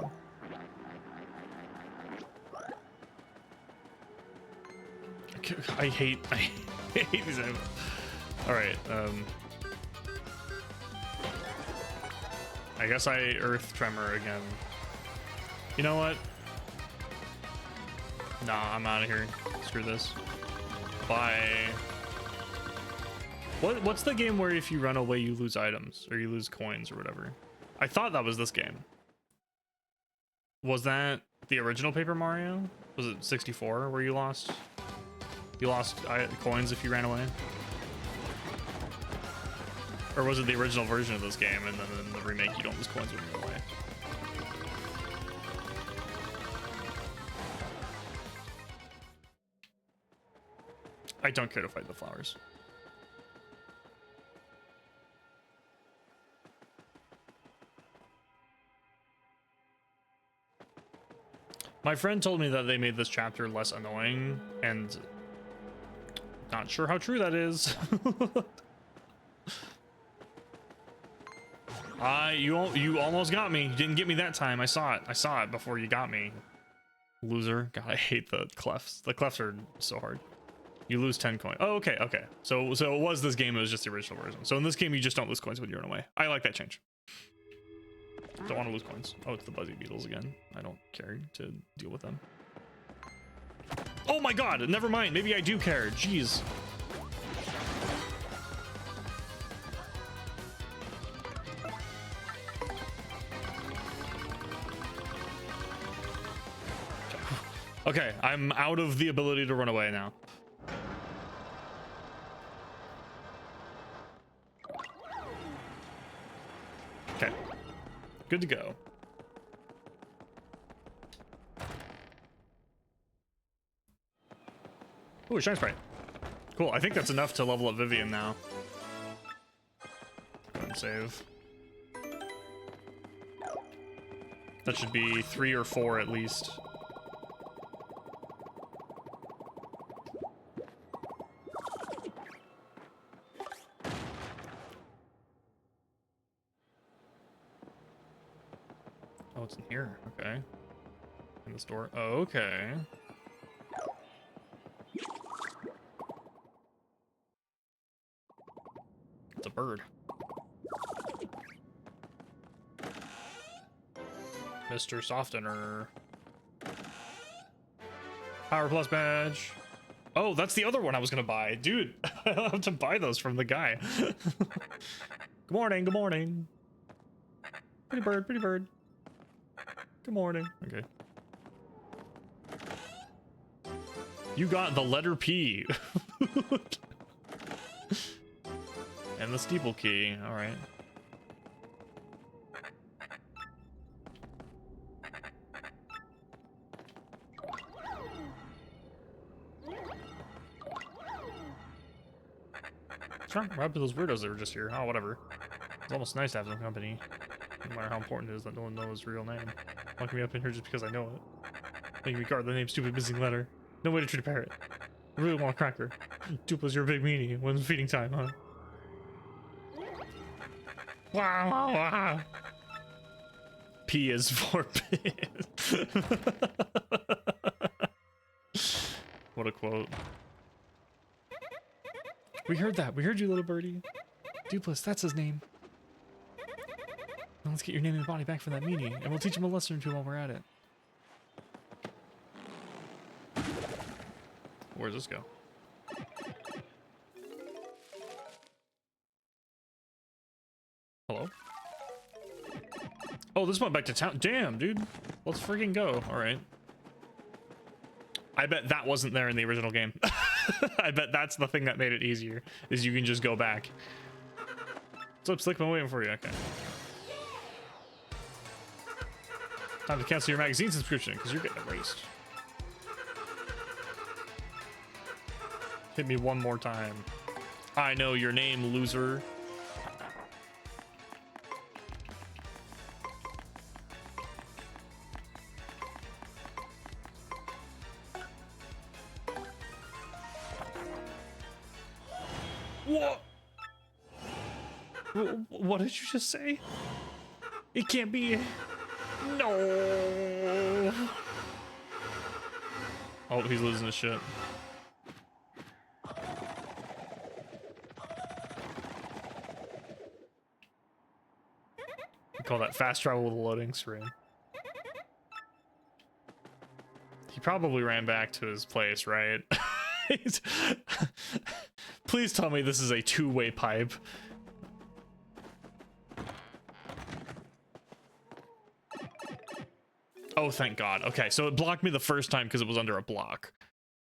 I hate these animals. All right, I guess I Earth Tremor again. You know what? Nah, I'm out of here. Screw this. Bye. What's the game where if you run away you lose items or you lose coins or whatever? I thought that was this game. Was that the original Paper Mario? Was it 64 where you lost coins if you ran away? Or was it the original version of this game and then in the remake you don't lose coins when you run away? I don't care to fight the flowers. My friend told me that they made this chapter less annoying, and not sure how true that is. You almost got me. You didn't get me that time. I saw it before you got me. Loser. God, I hate the clefs. The clefs are so hard. You lose 10 coins. Oh, okay. So it was this game, it was just the original version. So in this game, you just don't lose coins when you run away. I like that change. Don't want to lose coins. Oh, it's the Buzzy Beetles again. I don't care to deal with them. Oh my god, never mind. Maybe I do care. Jeez. Okay, I'm out of the ability to run away now. Okay, good to go. Ooh, Shine Sprite. Cool, I think that's enough to level up Vivian now. Go ahead and save. That should be 3 or 4 at least. Oh, it's in here. Okay. In the store. Oh, okay. It's a bird. Mr. Softener. Power Plus badge. Oh, that's the other one I was gonna buy. Dude, I'll have to buy those from the guy. Good morning, good morning. Pretty bird, pretty bird. Good morning. Okay. You got the letter P. And the steeple key. All right. What's wrong? What happened to those weirdos that were just here? Oh, whatever. It's almost nice to have some company. No matter how important it is that no one knows his real name. Locking me up in here just because I know it. Making me guard the name stupid missing letter. No way to treat a parrot. I really want a cracker. Dupla's your big meanie. When's feeding time, huh? Wow, wow, wow. P is for piss. What a quote. We heard that. We heard you, little birdie. Duplass, that's his name. Now let's get your name and body back from that meanie, and we'll teach him a lesson or two while we're at it. Where does this go? Hello? Oh, this went back to town. Damn, dude. Let's freaking go. All right. I bet that wasn't there in the original game. I bet that's the thing that made it easier, is you can just go back. What's up, Slick? I'm waiting for you. Okay. Time to cancel your magazine subscription because you're getting erased. Hit me one more time. I know your name, loser. What? What did you just say? It can't be. No. Oh, he's losing his shit. We call that fast travel with a loading screen. He probably ran back to his place, right? Please tell me this is a two-way pipe. Oh, thank God. Okay, so it blocked me the first time because it was under a block.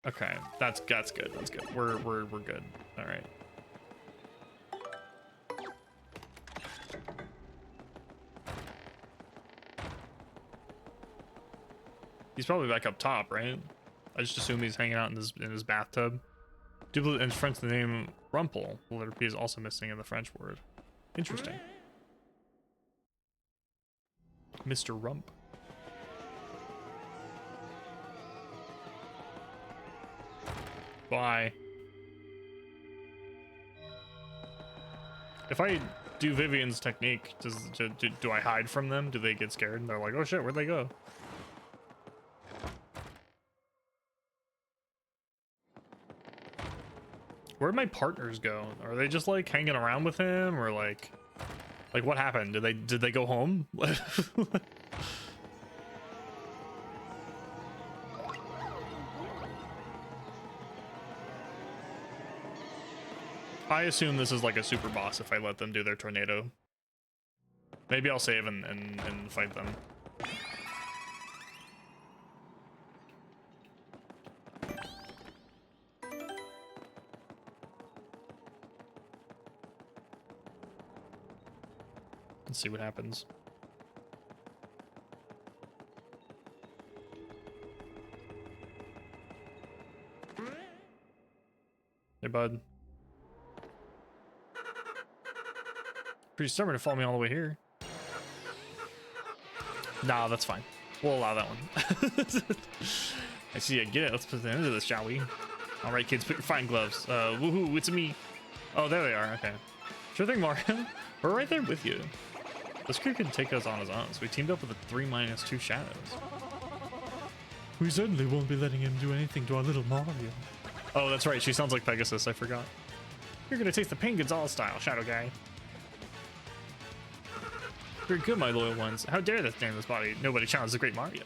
Okay, that's good. That's good. We're good. All right. He's probably back up top, right? I just assume he's hanging out in his bathtub. Duplicate in French, the name Rumpel, the letter P is also missing in the French word. Interesting. Mr. Rump. Bye. If I do Vivian's technique, do I hide from them? Do they get scared? And they're like, oh shit, where'd they go? Where'd my partners go? Are they just like hanging around with him, or like what happened? Did they go home? I assume this is like a super boss if I let them do their tornado. Maybe I'll save and fight them. Let's see what happens. Hey, bud. Pretty stubborn to follow me all the way here. Nah, that's fine. We'll allow that one. I see you get it. Let's put an end to this, shall we? All right, kids, put your fine gloves. Woohoo, it's me. Oh, there they are. Okay. Sure thing, Mario. We're right there with you. This crew can take us on his own, so we teamed up with the 3-2 shadows. We certainly won't be letting him do anything to our little Mario. Oh, that's right. She sounds like Pegasus. I forgot. You're gonna taste the Pain Gonzalez style, Shadow Guy. Very good, my loyal ones. How dare this name this body? Nobody challenges the great Mario.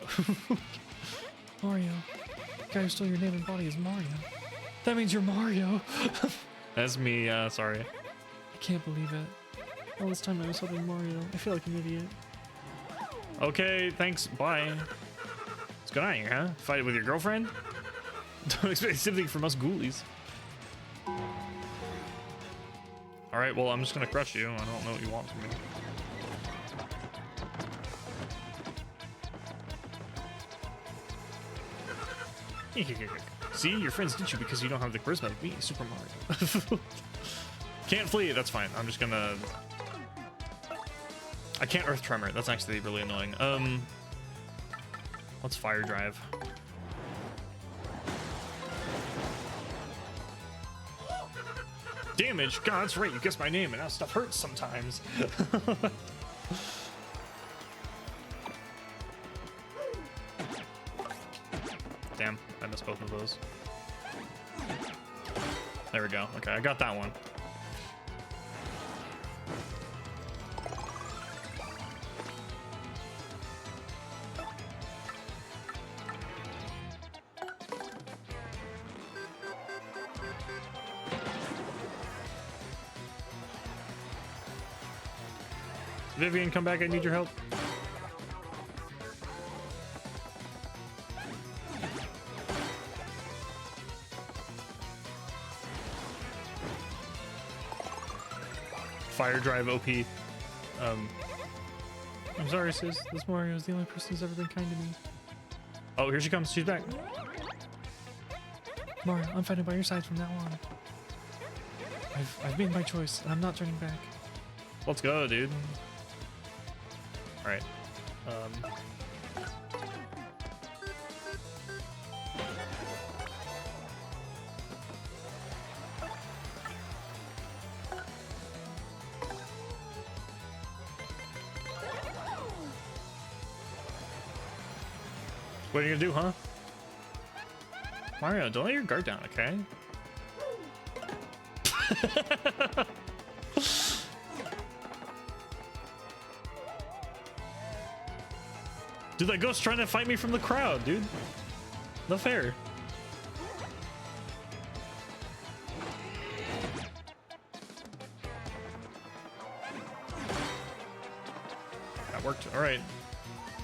Mario. The guy who stole your name and body is Mario. That means you're Mario. That's me, sorry. I can't believe it. All this time I was helping Mario. I feel like an idiot. Okay, thanks. Bye. What's going on here, huh? Fight it with your girlfriend? Don't expect sympathy from us ghoulies. Alright, well, I'm just gonna crush you. I don't know what you want from me. See, your friends ditch you because you don't have the charisma of me, Super Mario. Can't flee, that's fine. I'm just gonna... I can't Earth Tremor, that's actually really annoying. Let's Fire Drive. Damage? God, that's right, you guessed my name and now stuff hurts sometimes. Damn, I missed both of those. There we go. Okay, I got that one. Vivian, come back, I need your help. fire drive OP. I'm sorry, sis. This Mario is the only person who's ever been kind to me. Oh, here she comes. She's back. Mario, I'm fighting by your side from now on. I've made my choice, and I'm not turning back. Let's go, dude. All right. What are you gonna do, huh? Mario, don't let your guard down, okay? Dude, that ghost trying to fight me from the crowd, dude. No fair. That worked. All right.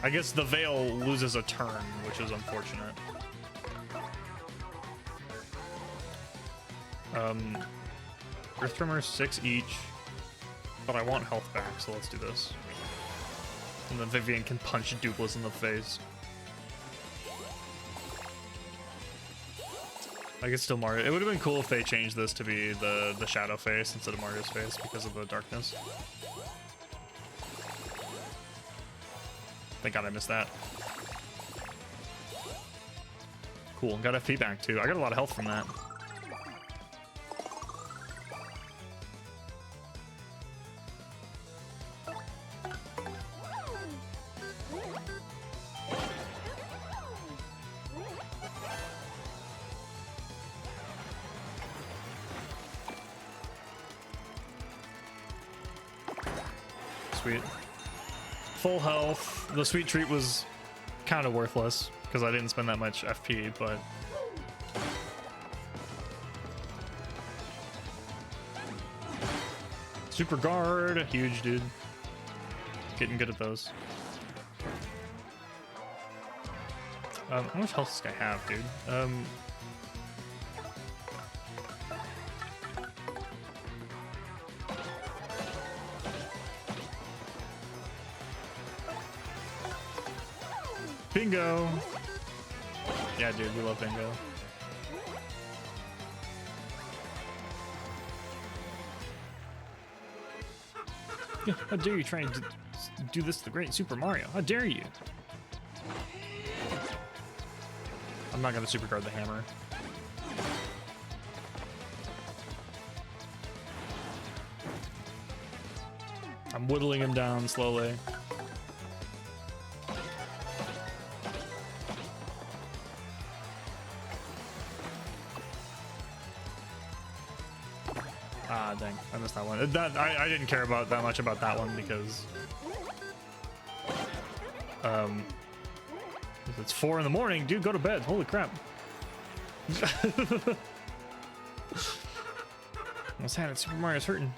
I guess the veil loses a turn, which is unfortunate. Earth Tremor 6 each, but I want health back, so let's do this. And then Vivian can punch Dupless in the face. I guess still Mario. It would have been cool if they changed this to be the shadow face instead of Mario's face because of the darkness. Thank God I missed that. Cool, got FP back too. I got a lot of health from that. Sweet. Full health. The sweet treat was kind of worthless because I didn't spend that much FP, but super guard, huge, dude. Getting good at those. How much health does this guy have, dude? Bingo! Yeah, dude, we love bingo. Yeah, how dare you try and do this to the great Super Mario? How dare you? I'm not gonna superguard the hammer. I'm whittling him down slowly. Ah, dang, I missed that one. I didn't care about that much about that one because it's 4 in the morning, dude. Go to bed. Holy crap! What's happening? Super Mario's hurting.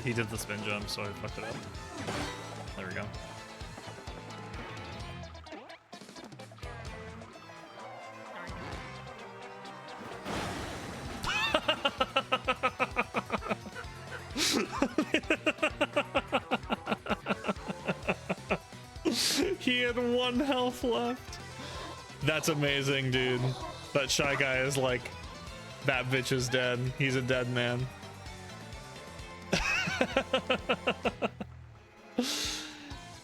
He did the spin jump, so I fucked it up. There we go. He had 1 health left. That's amazing, dude. That shy guy is like, that bitch is dead. He's a dead man.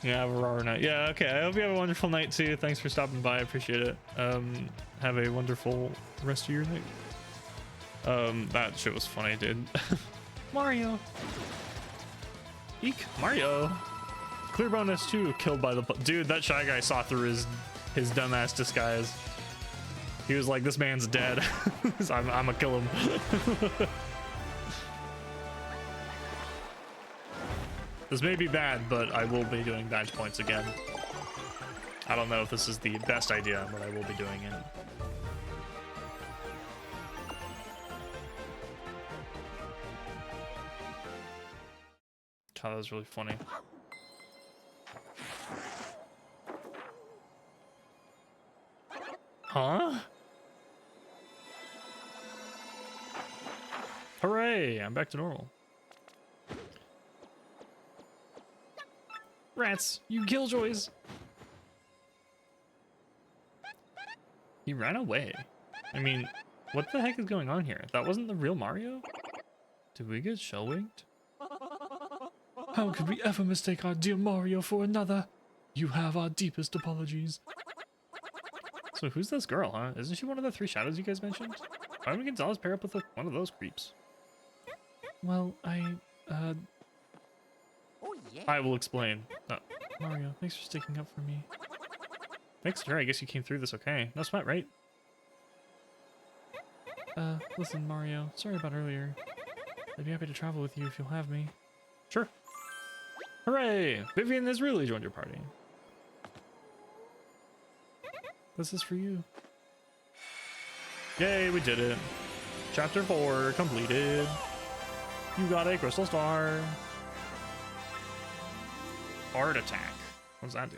Yeah, Aurora night. Yeah, okay. I hope you have a wonderful night too. Thanks for stopping by. I appreciate it. Have a wonderful rest of your night. That shit was funny, dude. Mario. Eek, Mario. Clear bonus too. Killed by the dude. That shy guy saw through his dumbass disguise. He was like, "This man's dead. I'm gonna kill him." This may be bad, but I will be doing badge points again. I don't know if this is the best idea, but I will be doing it. God, that was really funny. Huh? Hooray! I'm back to normal. Rats, you killjoys! He ran away. I mean, what the heck is going on here? That wasn't the real Mario? Did we get shell-winked? How could we ever mistake our dear Mario for another? You have our deepest apologies. So who's this girl, huh? Isn't she one of the three shadows you guys mentioned? Why would Gonzalez pair up with one of those creeps? Well, Oh, yeah. I will explain. Mario, thanks for sticking up for me. Thanks to her, I guess you came through this okay. No sweat, right? Listen, Mario, sorry about earlier. I'd be happy to travel with you if you'll have me. Sure. Hooray! Vivian has really joined your party. This is for you. Yay, we did it. Chapter 4 completed. You got a crystal star. Art attack. What does that do?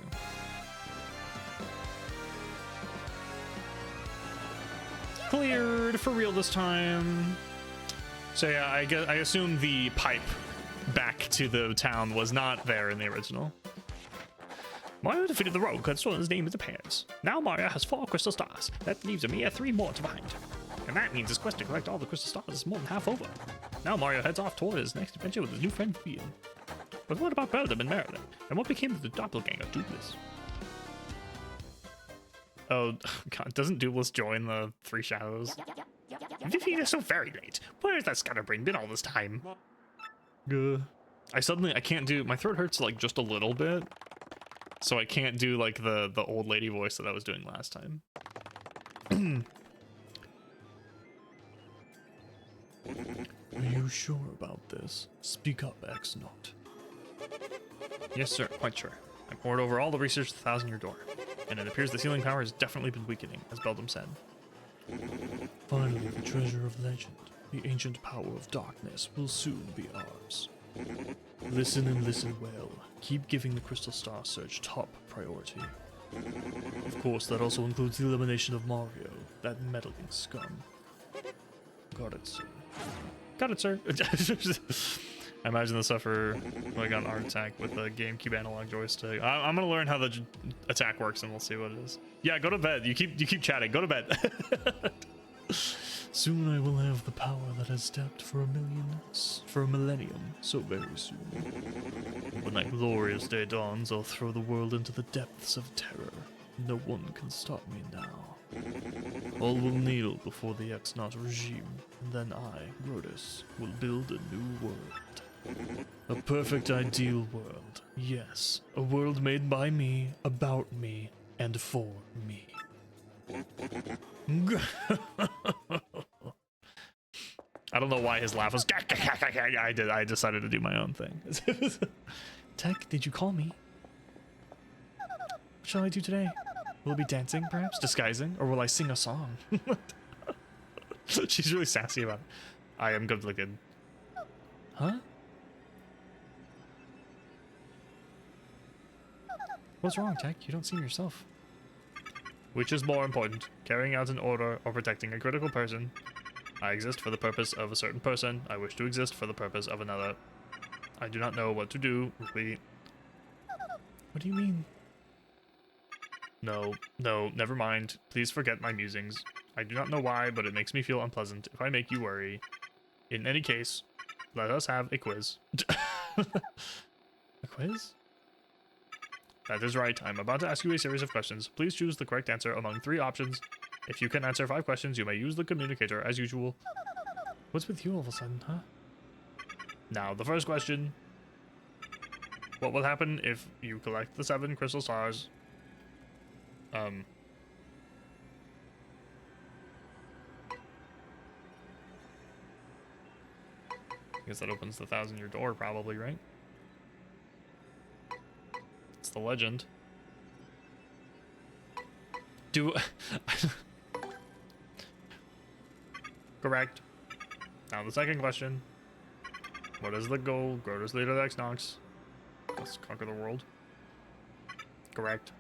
Cleared for real this time. So yeah, I assume the pipe back to the town was not there in the original. Mario defeated the rogue and stolen his name as the pairs. Now Mario has 4 crystal stars. That leaves a mere 3 more to find. And that means his quest to collect all the crystal stars is more than half over. Now Mario heads off toward his next adventure with his new friend Vivian. But what about Beldam and Marilyn? And what became of the doppelganger Douglas? Oh god, doesn't Douglas join the Three Shadows? Vivian is so very late. Where has that scatterbrain been all this time? I can't do, my throat hurts like just a little bit. So I can't do like the old lady voice that I was doing last time. Are you sure about this? Speak up, X-Naught. Yes, sir, quite sure. I poured over all the research to the 1,000-year door, and it appears the healing power has definitely been weakening, as Beldam said. Finally, the treasure of legend, the ancient power of darkness, will soon be ours. Listen and listen well. Keep giving the Crystal Star search top priority. Of course, that also includes the elimination of Mario, that meddling scum. Got it, sir. Got it, sir. I imagine the sufferer like an art attack with a GameCube analog joystick. I'm gonna learn how the attack works, and we'll see what it is. Yeah, go to bed. You keep chatting. Go to bed. Soon I will have the power that has stepped for a millennium, so very soon. When that glorious day dawns, I'll throw the world into the depths of terror. No one can stop me now. All will kneel before the X-Naught regime, and then I, Grodus, will build a new world. A perfect ideal world, yes. A world made by me, about me, and for me. I don't know why his laugh was. I decided to do my own thing. Tech, did you call me? What shall I do today? Will it be dancing, perhaps? Disguising? Or will I sing a song? She's really sassy about it. I am good looking. Huh? What's wrong, Tech? You don't seem yourself. Which is more important, carrying out an order or protecting a critical person? I exist for the purpose of a certain person. I wish to exist for the purpose of another. I do not know what to do. Really. What do you mean? No, never mind. Please forget my musings. I do not know why, but it makes me feel unpleasant if I make you worry. In any case, let us have a quiz. A quiz? That is right. I'm about to ask you a series of questions. Please choose the correct answer among 3 options. If you can answer 5 questions, you may use the communicator as usual. What's with you all of a sudden, huh? Now, the first question. What will happen if you collect the 7 crystal stars? I guess that opens the 1,000-year door, probably, right? It's the legend. Correct. Now the second question. What is the goal? Greatest leader of the X-Nox. Let's conquer the world. Correct.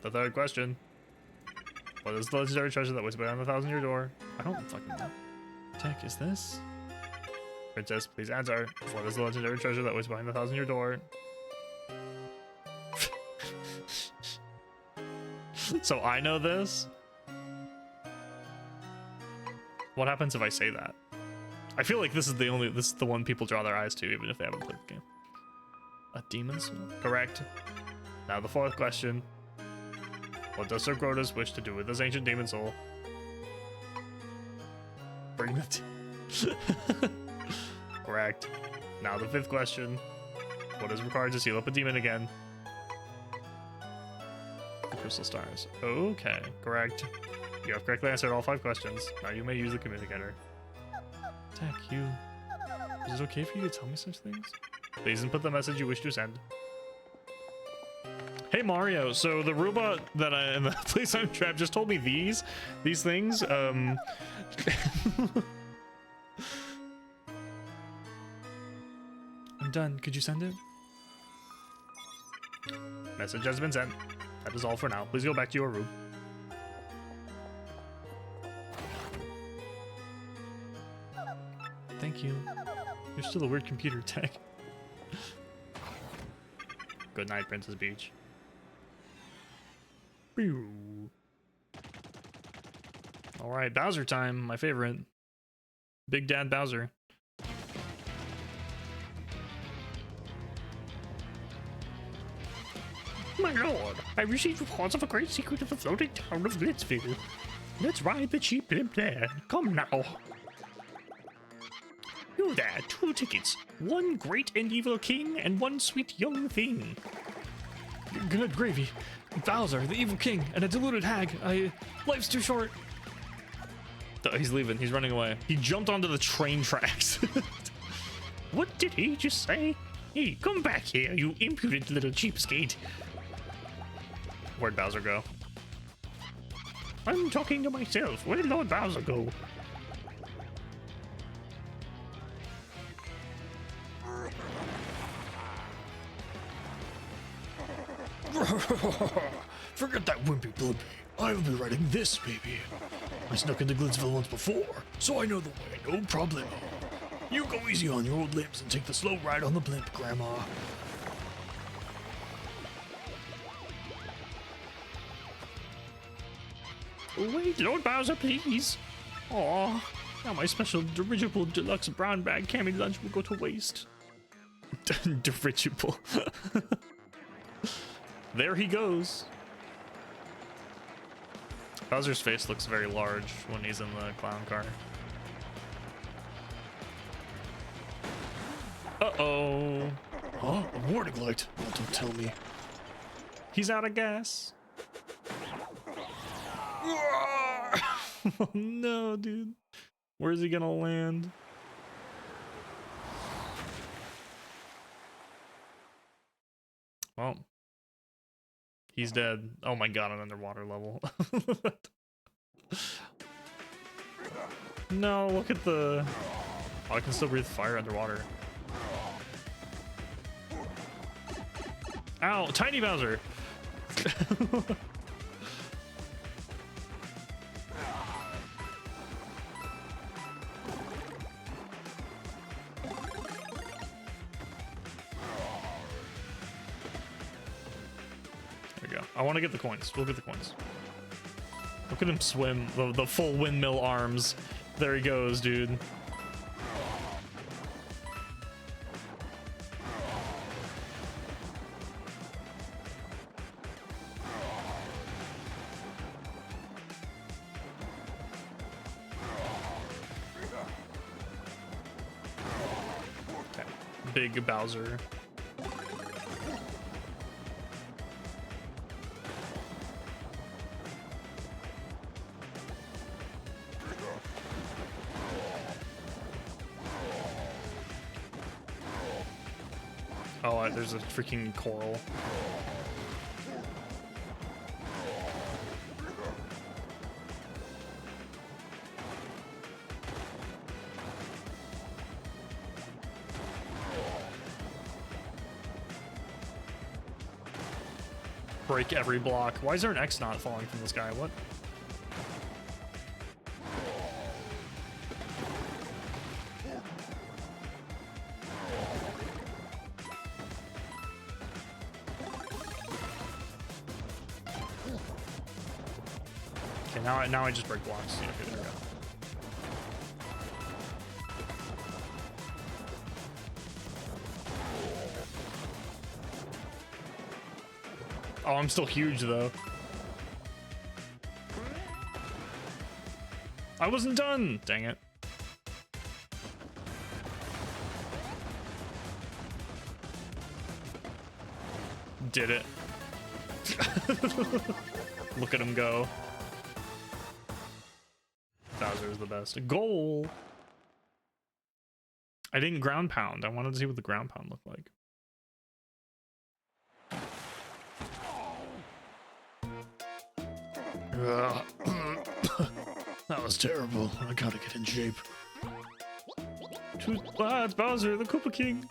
The third question. What is the legendary treasure that was behind the 1,000-year door? I don't fucking know. Tech, is this? Princess, please answer. What is the legendary treasure that waits behind the 1,000-year door? So I know this. What happens if I say that? I feel like this is the one people draw their eyes to, even if they haven't played the game. A demon soul? Correct. Now the fourth question. What does Sir Grotus wish to do with this ancient demon soul? Bring it. Correct. Now the fifth question. What is required to seal up a demon again? The crystal stars. Okay, correct. You have correctly answered all 5 questions. Now you may use the communicator. Tech, you... Is it okay for you to tell me such things? Please input the message you wish to send. Hey Mario, so the robot that in the place I'm trapped just told me these things. I'm done. Could you send it? Message has been sent. That is all for now. Please go back to your room. Thank you. You're still a weird computer tech. Good night, Princess Peach. Alright, Bowser time, my favorite. Big Dad Bowser. My lord, I received reports of a great secret of the floating town of Glitzville. Let's ride the cheap blimp there. Come now. You there, 2 tickets. 1 great and evil king and 1 sweet young thing. Good gravy. Bowser, the evil king, and a deluded hag. Life's too short. Oh, he's leaving. He's running away. He jumped onto the train tracks. What did he just say? Hey, come back here, you impudent little cheapskate. Where'd Bowser go? I'm talking to myself. Where did Lord Bowser go? Forget that wimpy blimpy. I'll be riding this baby. I snuck into Glitzville once before, so I know the way, no problem. You go easy on your old limbs and take the slow ride on the blimp, Grandma. Wait, Lord Bowser, please. Aw, now my special dirigible deluxe brown bag cami lunch will go to waste. Dirigible. There he goes. Bowser's face looks very large when he's in the clown car. Uh-oh. Huh? A warning light. Oh, don't tell me. He's out of gas. Oh no, dude. Where's he gonna land? Well, he's dead. Oh my god, an underwater level. No, look at the... Oh, I can still breathe fire underwater. Ow, tiny Bowser! There we go. I want to get the coins. We'll get the coins. Look at him swim. The full windmill arms. There he goes, dude. Okay. Big Bowser. Oh, there's a freaking coral. Break every block. Why is there an X not falling from the sky? What? now I just break blocks. Yeah, okay, there we go. Oh, I'm still huge though. I wasn't done. Dang it. Did it. Look at him go. Bowser's the best. Goal. I didn't ground pound. I wanted to see what the ground pound looked like. That was terrible. I gotta get in shape. It's Bowser, the Koopa King.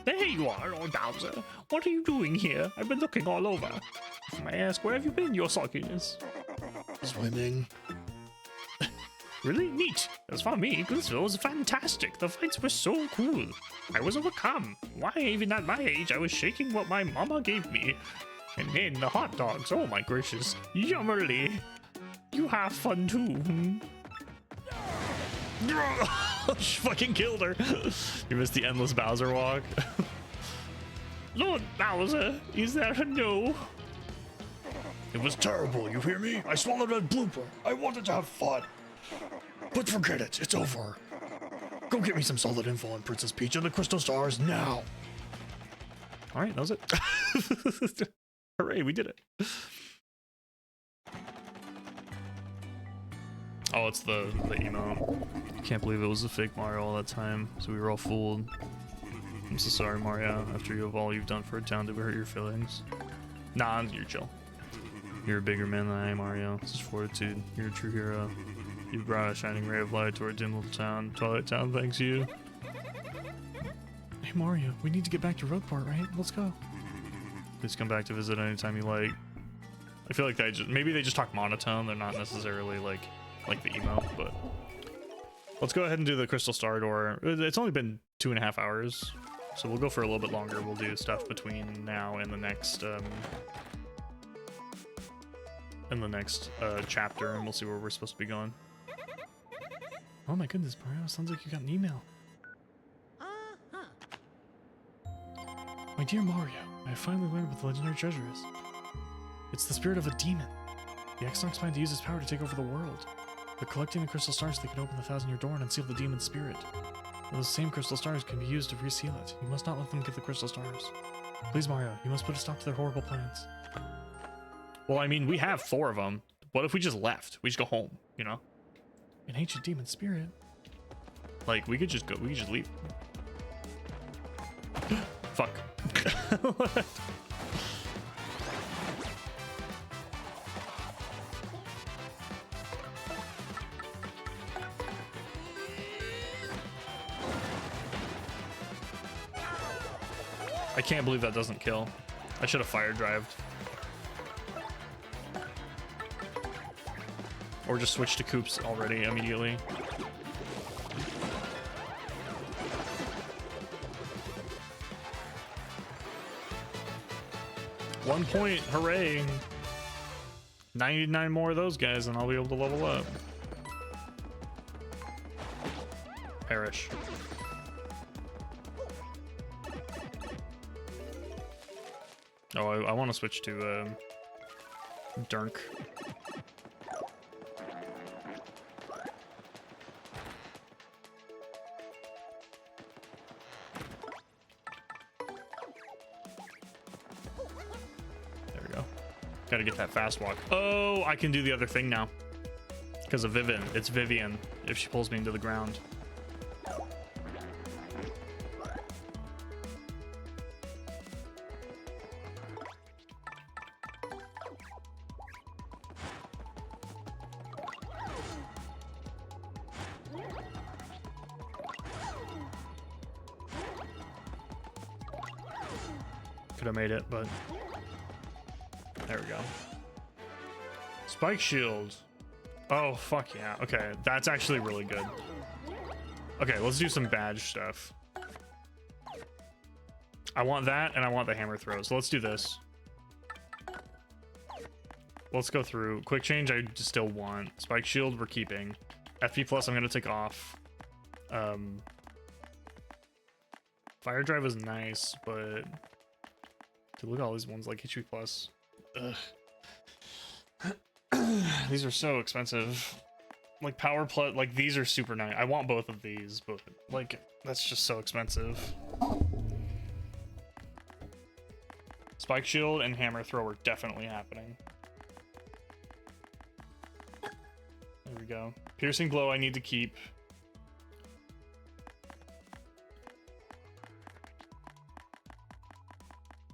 There you are, Lord Bowser. What are you doing here? I've been looking all over. May I ask, where have you been, your sulkiness? Swimming. Really neat. As for me, Glitzville was fantastic. The fights were so cool. I was overcome. Why, even at my age, I was shaking what my mama gave me. And then the hot dogs. Oh my gracious. Yummerly. You have fun too. She fucking killed her. You missed the endless Bowser walk. Lord Bowser, is that a no? It was terrible, you hear me? I swallowed a blooper. I wanted to have fun. But forget it, it's over. Go get me some solid info on Princess Peach and the Crystal Stars now. Alright, that was it. Hooray, we did it. Oh, it's the emo. Can't believe it was a fake Mario all that time, so we were all fooled. I'm so sorry, Mario. After you have all you've done for a town, did we hurt your feelings? Nah, you're chill. You're a bigger man than I am, Mario. This is fortitude. You're a true hero. You brought a shining ray of light to our dim little town. Twilight Town thanks you. Hey Mario, we need to get back to Rogueport, right? Let's go. Please come back to visit anytime you like. I feel like maybe they just talk monotone. They're not necessarily like the emo, but let's go ahead and do the Crystal Star Door. It's only been 2.5 hours, so we'll go for a little bit longer. We'll do stuff between now and the next chapter, and we'll see where we're supposed to be going. Oh my goodness, Mario, sounds like you got an email. My dear Mario, I have finally learned what the legendary treasure is. It's the spirit of a demon. The X-Nox plan to use its power to take over the world. They're collecting the crystal stars so they can open the 1,000-year door and unseal the demon's spirit. Those same crystal stars can be used to reseal it. You must not let them get the crystal stars. Please, Mario, you must put a stop to their horrible plans. Well, I mean, we have 4 of them. What if we just left? We just go home, you know? An ancient demon spirit? Like, we could just go, we could just leave. Fuck. I can't believe that doesn't kill. I should have fire drived. Or just switch to Koops already immediately. One point, hooray. 99 more of those guys and I'll be able to level up. Perish. Oh, I want to switch to Dirk. There we go. Gotta get that fast walk. Oh, I can do the other thing now. Because of Vivian. It's Vivian if she pulls me into the ground. Could have made it, but there we go. Spike shield. Oh, fuck yeah. Okay, that's actually really good. Okay, let's do some badge stuff. I want that, and I want the hammer throw. So let's do this. Let's go through. Quick change, I still want. Spike shield, we're keeping. FP plus, I'm gonna take off. Fire drive is nice, but dude, look at all these ones like HP plus. Ugh. These are so expensive. Like power plus, like these are super nice. I want both of these, but like that's just so expensive. Spike shield and hammer throw are definitely happening. There we go. Piercing blow I need to keep.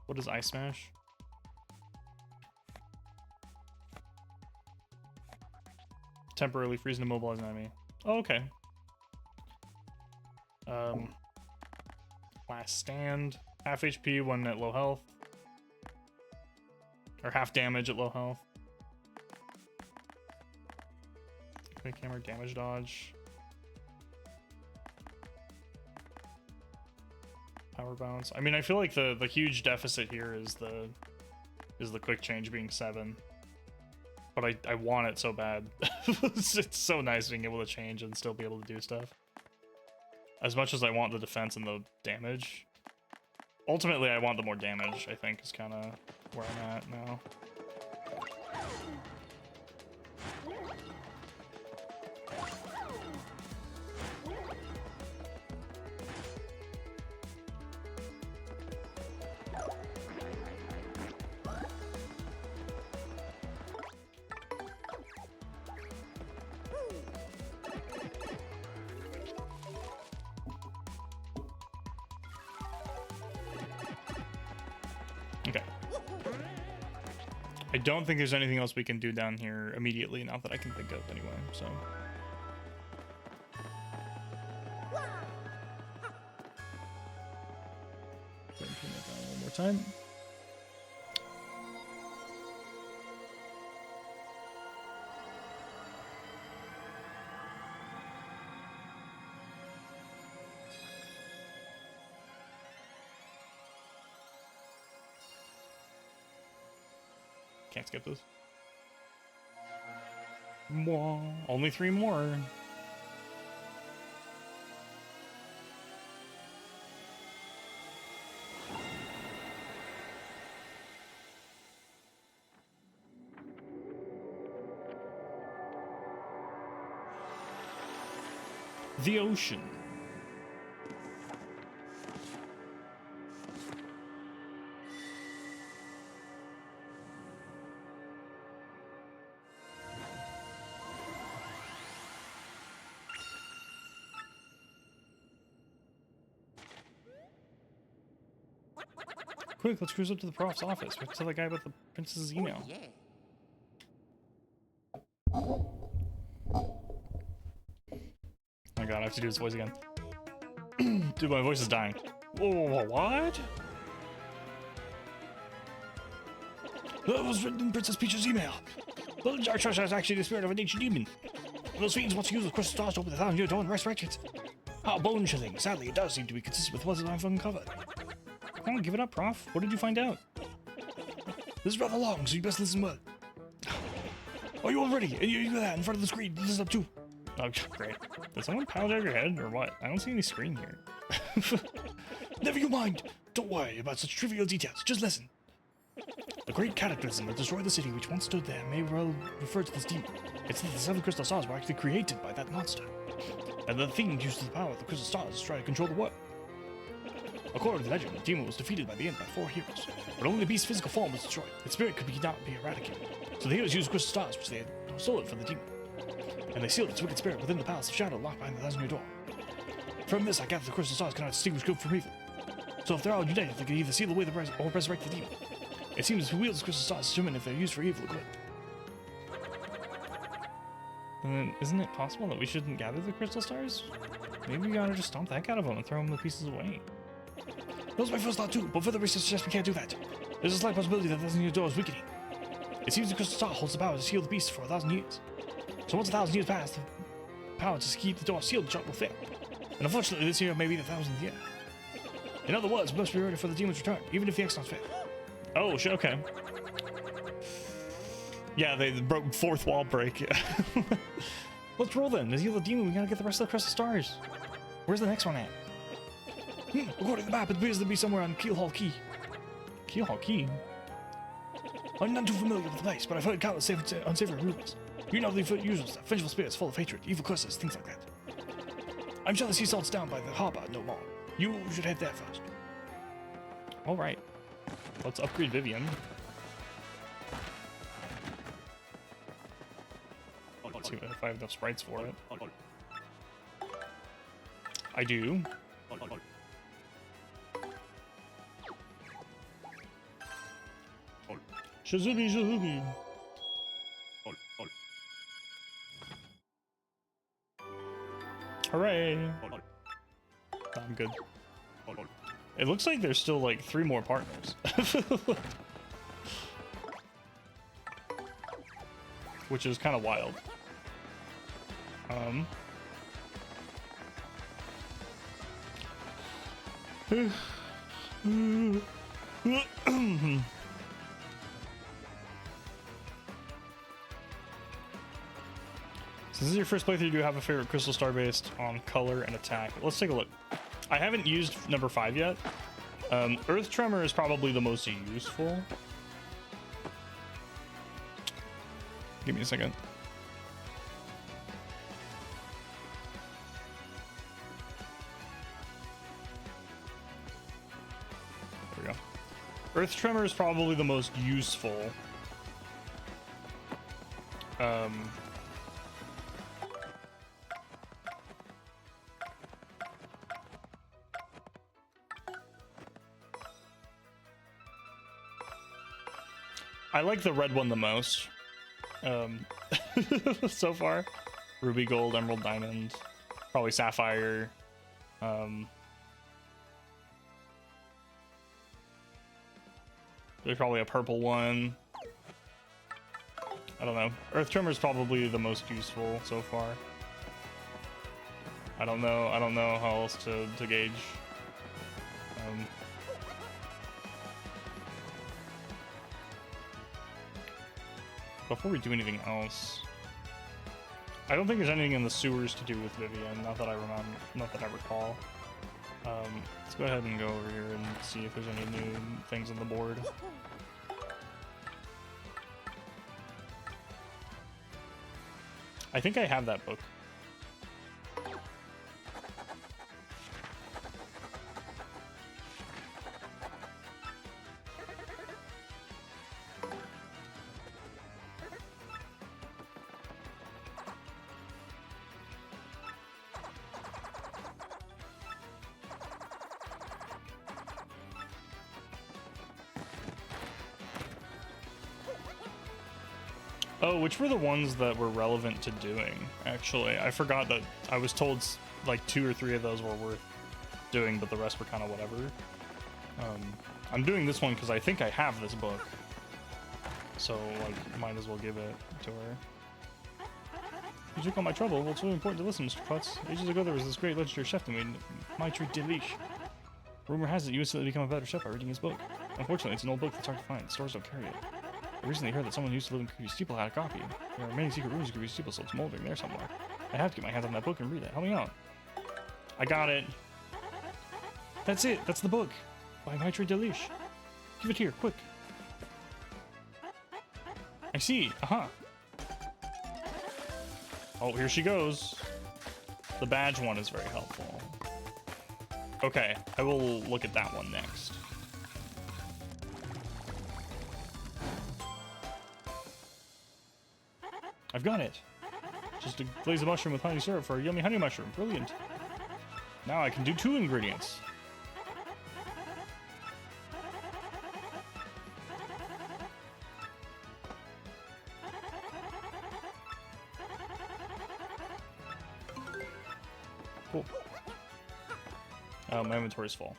What is Ice Smash? Temporarily freeze and immobilize an enemy. Oh, okay. Last stand. Half HP when at low health. Or half damage at low health. Quick hammer damage dodge. Power bounce. I mean, I feel like the huge deficit here is the quick change being 7. But I want it so bad. It's so nice being able to change and still be able to do stuff. As much as I want the defense and the damage. Ultimately, I want the more damage, I think, is kind of where I'm at now. Okay. I don't think there's anything else we can do down here immediately, not that I can think of anyway, so. Go ahead and turn that down one more time. Can't skip this. More. Only 3 more. The ocean. Quick, let's cruise up to the prof's office. We have to tell the guy about the princess's email. Yeah. Oh my god, I have to do his voice again. Dude, my voice is dying. Whoa, what? That was written in Princess Peach's email. The dark treasure is actually the spirit of an ancient demon. Those fiends want to use the crystal stars to open the 1,000-year door and resurrect it. How bone-chilling. Sadly, it does seem to be consistent with what I've uncovered. Come on, give it up, Prof. What did you find out? This is rather long, so you best listen well. Are you all ready? And you there in front of the screen. Listen up too. Oh, great. Did someone pound out your head or what? I don't see any screen here. Never you mind. Don't worry about such trivial details. Just listen. The great cataclysm that destroyed the city which once stood there may well refer to this demon. It's that the 7 crystal stars were actually created by that monster. And the thing used the power of the crystal stars to try to control the world. According to the legend, the demon was defeated by the end by 4 heroes, but only the beast's physical form was destroyed. Its spirit could not be eradicated. So the heroes used crystal stars, which they had stolen from the demon. And they sealed its wicked spirit within the palace of shadow locked behind the 1,000-year door. From this, I gather the crystal stars cannot distinguish good from evil. So if they're all united, they can either seal away or resurrect the demon. It seems who wields crystal stars determine if they're used for evil or good. Then isn't it possible that we shouldn't gather the crystal stars? Maybe we gotta just stomp the heck out of them and throw them the pieces away. That was my first thought too, but further research suggests we can't do that. There's a slight possibility that the 1,000-year door is weakening. It seems the crystal star holds the power to seal the beast for 1,000 years. So once 1,000 years pass, the power to keep the door sealed shut will fail. And unfortunately, this year may be the 1000th year. In other words, we must be ready for the demon's return, even if the X-Nots fail. Oh, shit, okay. Yeah, they broke fourth wall break. Let's roll then. To heal the demon, we gotta get the rest of the Crystal Stars. Where's the next one at? According to the map, it appears to be somewhere on Keelhaul Key. Keelhaul Key? I'm not too familiar with the place, but I've heard countless unsavory rumors. You know the usual stuff. Vengeful spirits full of hatred, evil curses, things like that. I'm sure the sea salt's down by the harbor no more. You should head there first. Alright. Let's upgrade Vivian. Let's see if I have enough sprites for it. I do. Shazubi, shazubi. Hooray! I'm good. It looks like there's still like 3 more partners. Which is kind of wild. Since this is your first playthrough, do you have a favorite crystal star based on color and attack? Let's take a look. I haven't used number 5 yet. Earth Tremor is probably the most useful. Give me a second. There we go. Earth Tremor is probably the most useful. I like the red one the most. So far. Ruby, gold, emerald, diamond, probably sapphire. There's probably a purple one. I don't know. Earth Tremor is probably the most useful so far. I don't know how else to gauge. Before we do anything else, I don't think there's anything in the sewers to do with Vivian. Not that I remember. Not that I recall. Let's go ahead and go over here and see if there's any new things on the board. I think I have that book. Oh, which were the ones that were relevant to doing, actually? I forgot that I was told like 2 or 3 of those were worth doing, but the rest were kind of whatever. I'm doing this one because I think I have this book. So, like, might as well give it to her. You took all my trouble. Well, it's really important to listen, Mr. Putz. Ages ago, there was this great legendary chef named Maitri Delish. Rumor has it you instantly become a better chef by reading his book. Unfortunately, it's an old book that's hard to find. Stores don't carry it. I recently heard that someone who used to live in Kirby's Steeple had a copy. There are many secret rooms in Kirby's Steeple, so it's moldering there somewhere. I have to get my hands on that book and read it. Help me out. I got it. That's it. That's the book. By Maitri Delish. Give it here, quick. I see. Uh-huh. Oh, here she goes. The badge one is very helpful. Okay, I will look at that one next. I've got it. Just a glaze of mushroom with honey syrup for a yummy honey mushroom. Brilliant. Now I can do 2 ingredients. Cool. Oh, my inventory's full.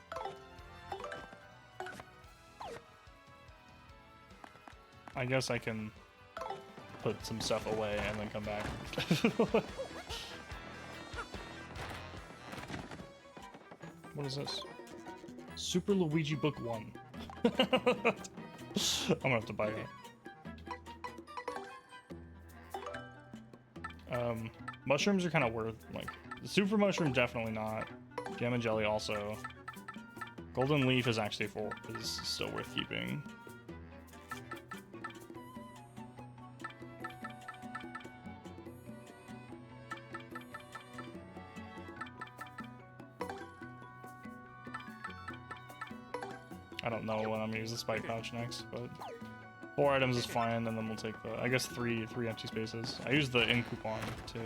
I guess I can put some stuff away and then come back. What is this? Super Luigi Book 1. I'm gonna have to buy it. Mushrooms are kind of worth, like, the super mushroom definitely not. Jam and jelly also. Golden leaf is actually is still worth keeping. I don't know when I'm gonna use the spike pouch next, but 4 items is fine, and then we'll take the, I guess three empty spaces. I use the in coupon too.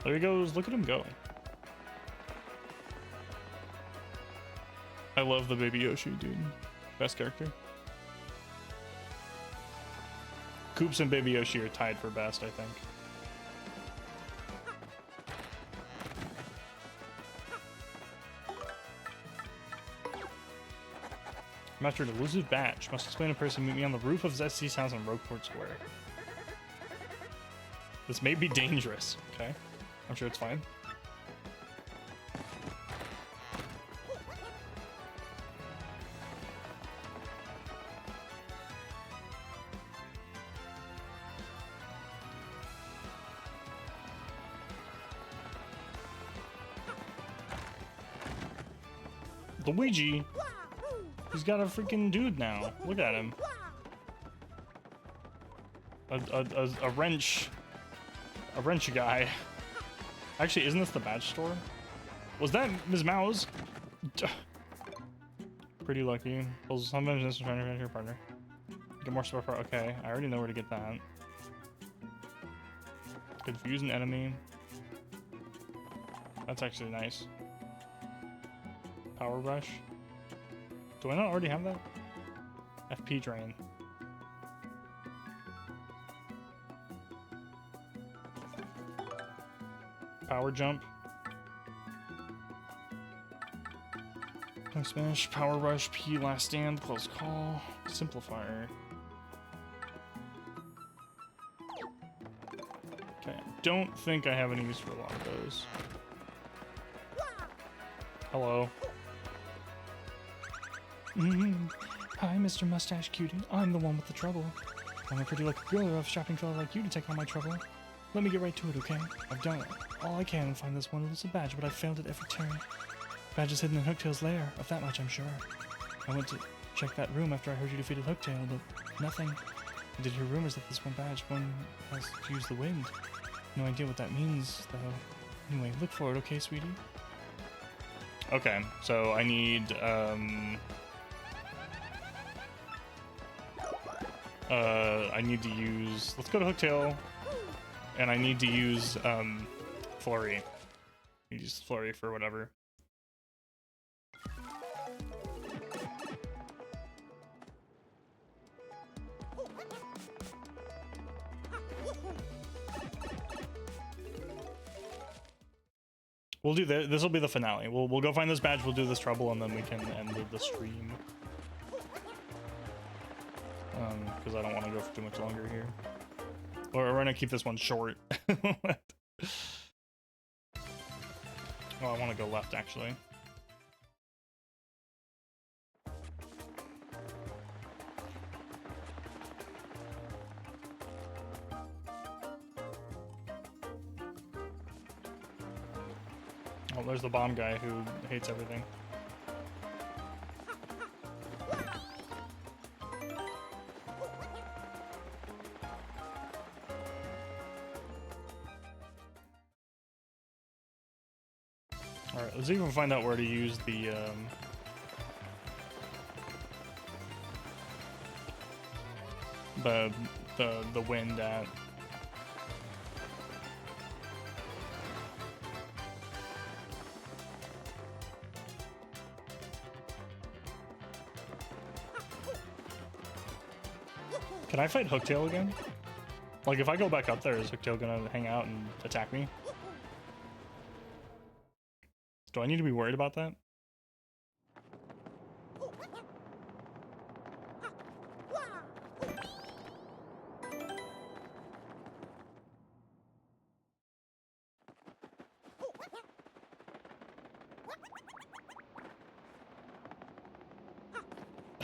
There he goes, look at him go. I love the Baby Yoshi, dude. Best character. Koops and Baby Yoshi are tied for best, I think. Master, an elusive badge. Must explain in person. Meet me on the roof of ZC's house in Rogueport Square. This may be dangerous, okay? I'm sure it's fine. Luigi, he's got a freaking dude now. Look at him. A wrench guy. Actually, isn't this the badge store? Was that Ms. Mouse? Pretty lucky. Pulls sometimes this trying to find your partner. Get more support. Okay, I already know where to get that. Confuse an enemy. That's actually nice. Power brush. Do I not already have that? FP drain. Power jump. Quick smash. Power rush. P last stand. Close call. Simplifier. Okay. Don't think I have any use for a lot of those. Hello. Hi, Mr. Mustache Cutie. I'm the one with the trouble. I'm a pretty lucky girl of shopping fella like you to take on my trouble. Let me get right to it, okay? I've done it. All I can and find this one elusive badge, but I failed at every turn. Badge is hidden in Hooktail's lair, of that much I'm sure. I went to check that room after I heard you defeated Hooktail, but nothing. I did hear rumors that this one badge has to use the wind. No idea what that means, though. Anyway, look for it, okay, sweetie? Okay, so I need, I need to use, let's go to Hooktail, and I need to use, Flurry. Use Flurry for whatever. We'll do this. This will be the finale. We'll go find this badge. We'll do this trouble, and then we can end the stream. Because I don't want to go for too much longer here. Or we're gonna keep this one short. Oh, I want to go left actually. Oh, there's the bomb guy who hates everything. Alright, let's even find out where to use the wind at. Can I fight Hooktail again? Like, if I go back up there, is Hooktail gonna hang out and attack me? Do I need to be worried about that?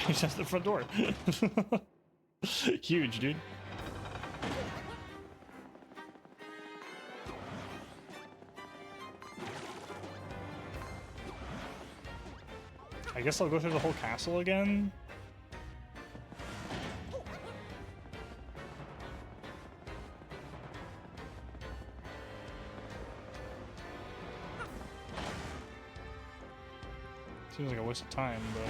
He's at the front door. Huge, dude. I guess I'll go through the whole castle again. Seems like a waste of time, but...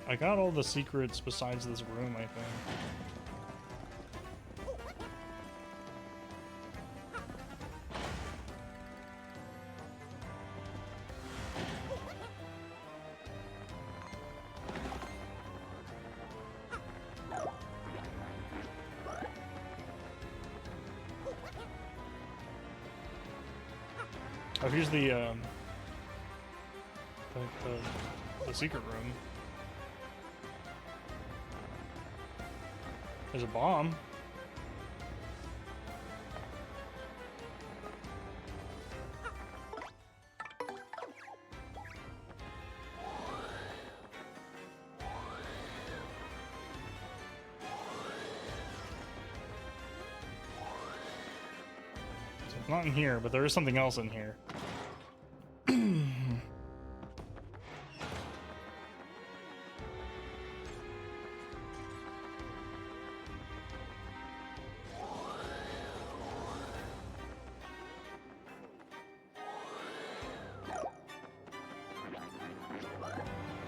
I got all the secrets besides this room, I think. Oh, here's the secret room. There's a bomb. So it's not in here, but there is something else in here.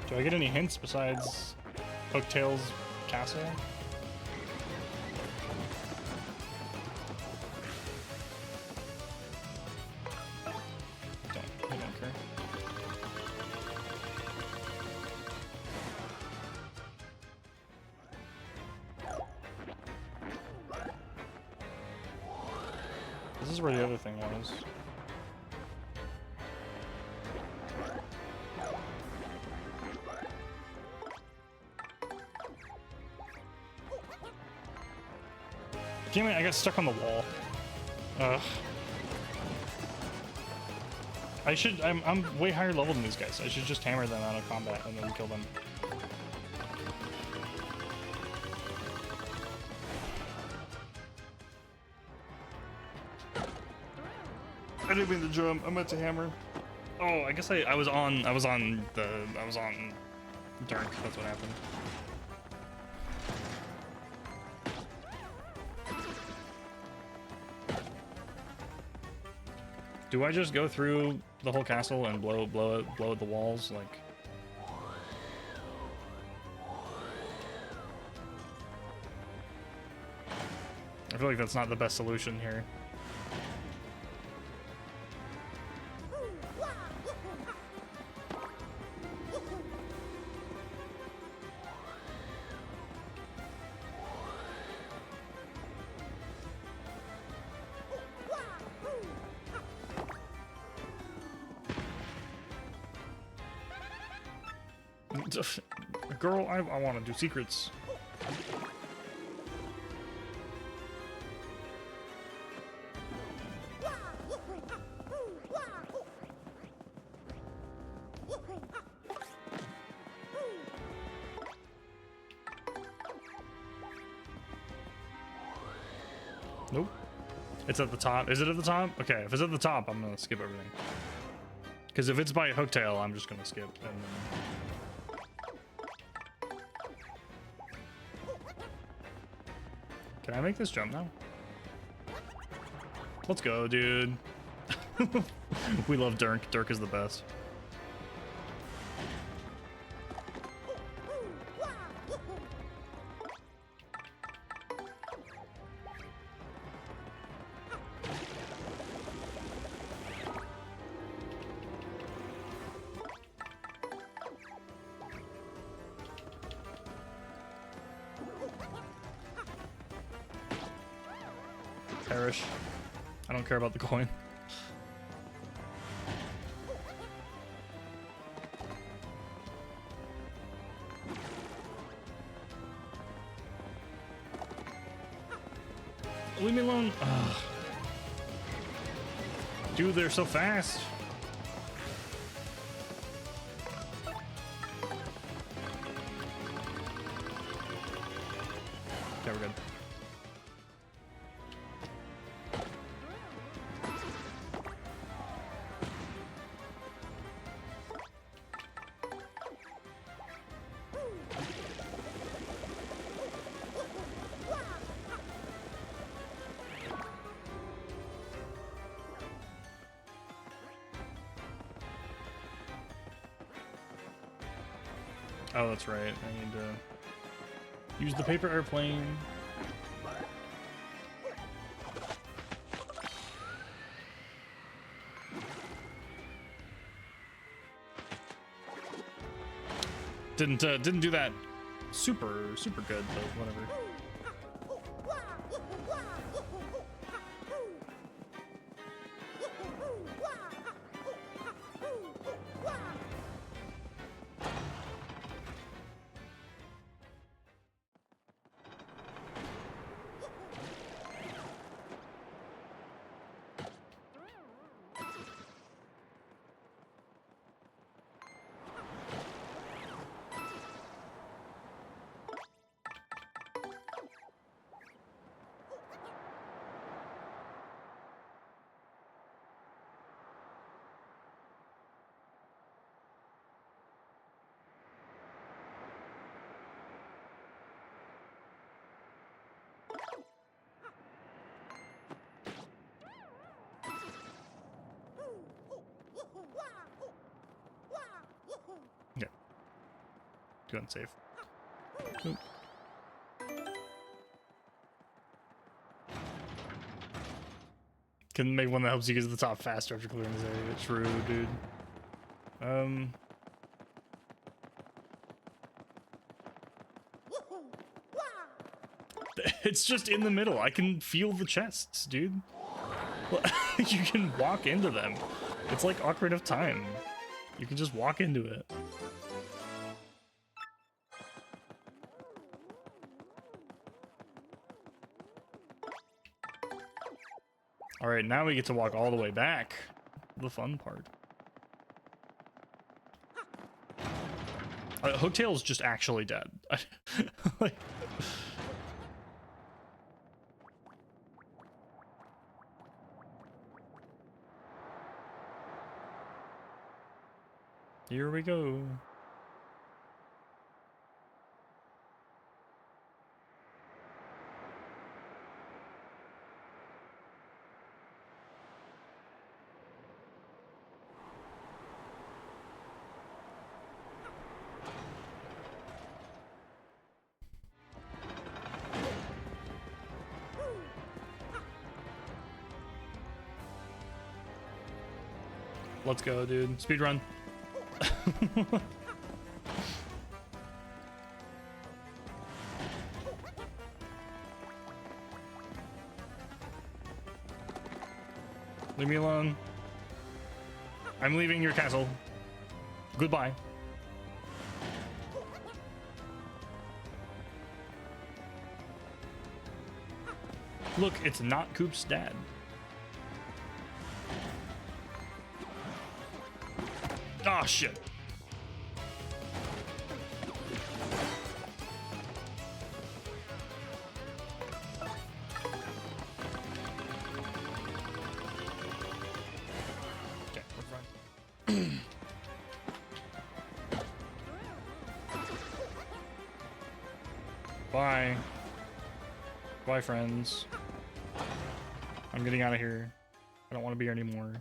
Do I get any hints besides Hooktail's castle? I don't care. This is where the other thing was. Damn it, I got stuck on the wall. Ugh. I'm way higher level than these guys. I should just hammer them out of combat and then kill them. I didn't mean to jump. I meant to hammer. Oh, I guess I was on Dark. That's what happened. Do I just go through the whole castle and blow at the walls like? I feel like that's not the best solution here. Girl, I want to do secrets. Nope. It's at the top. Is it at the top? Okay, if it's at the top, I'm gonna skip everything. Because if it's by Hooktail, I'm just gonna skip. And then... Can I make this jump now? Let's go, dude. We love Dirk. Dirk is the best. Perish. I don't care about the coin. Leave me alone. Ugh. Dude, they're so fast. Okay, we're good. Oh, that's right. I need to use the paper airplane. Didn't do that super good, but whatever. Yeah. Go and save. Oop. Can make one that helps you get to the top faster after clearing this area. True, dude. It's just in the middle. I can feel the chests, dude. You can walk into them. It's like Ocarina of Time. You can just walk into it. All right, now we get to walk all the way back. The fun part. Hooktail's just actually dead. Like, here we go. Let's go, dude. Speed run. Leave me alone. I'm leaving your castle. Goodbye. Look, it's not Coop's dad. Oh shit. Okay, we're fine. Bye. Bye, friends. I'm getting out of here. I don't want to be here anymore.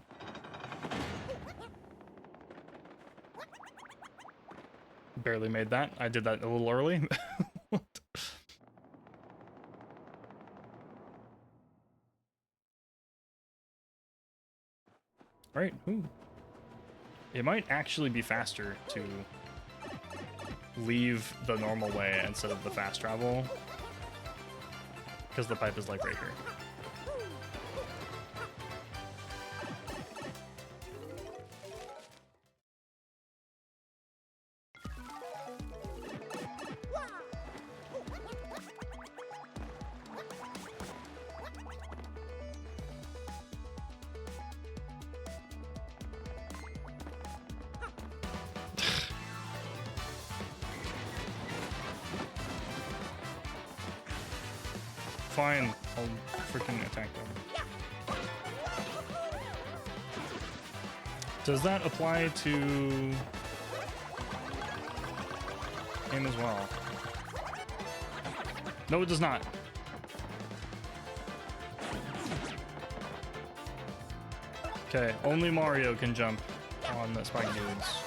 Barely made that. I did that a little early. Right. Ooh. It might actually be faster to leave the normal way instead of the fast travel, because the pipe is like right here. Fine, I'll freaking attack them. Does that apply to him as well? No, it does not. Okay, only Mario can jump on the spike dudes.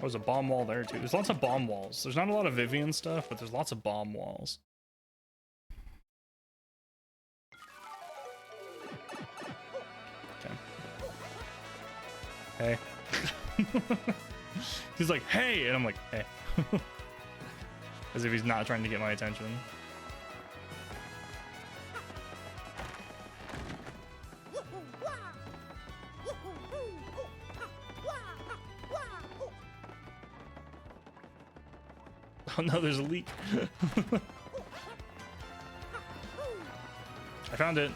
Oh, there's a bomb wall there too. There's lots of bomb walls. There's not a lot of Vivian stuff, but there's lots of bomb walls. Okay. Hey. He's like, hey! And I'm like, hey. As if he's not trying to get my attention. Oh no, there's a leak. I found it.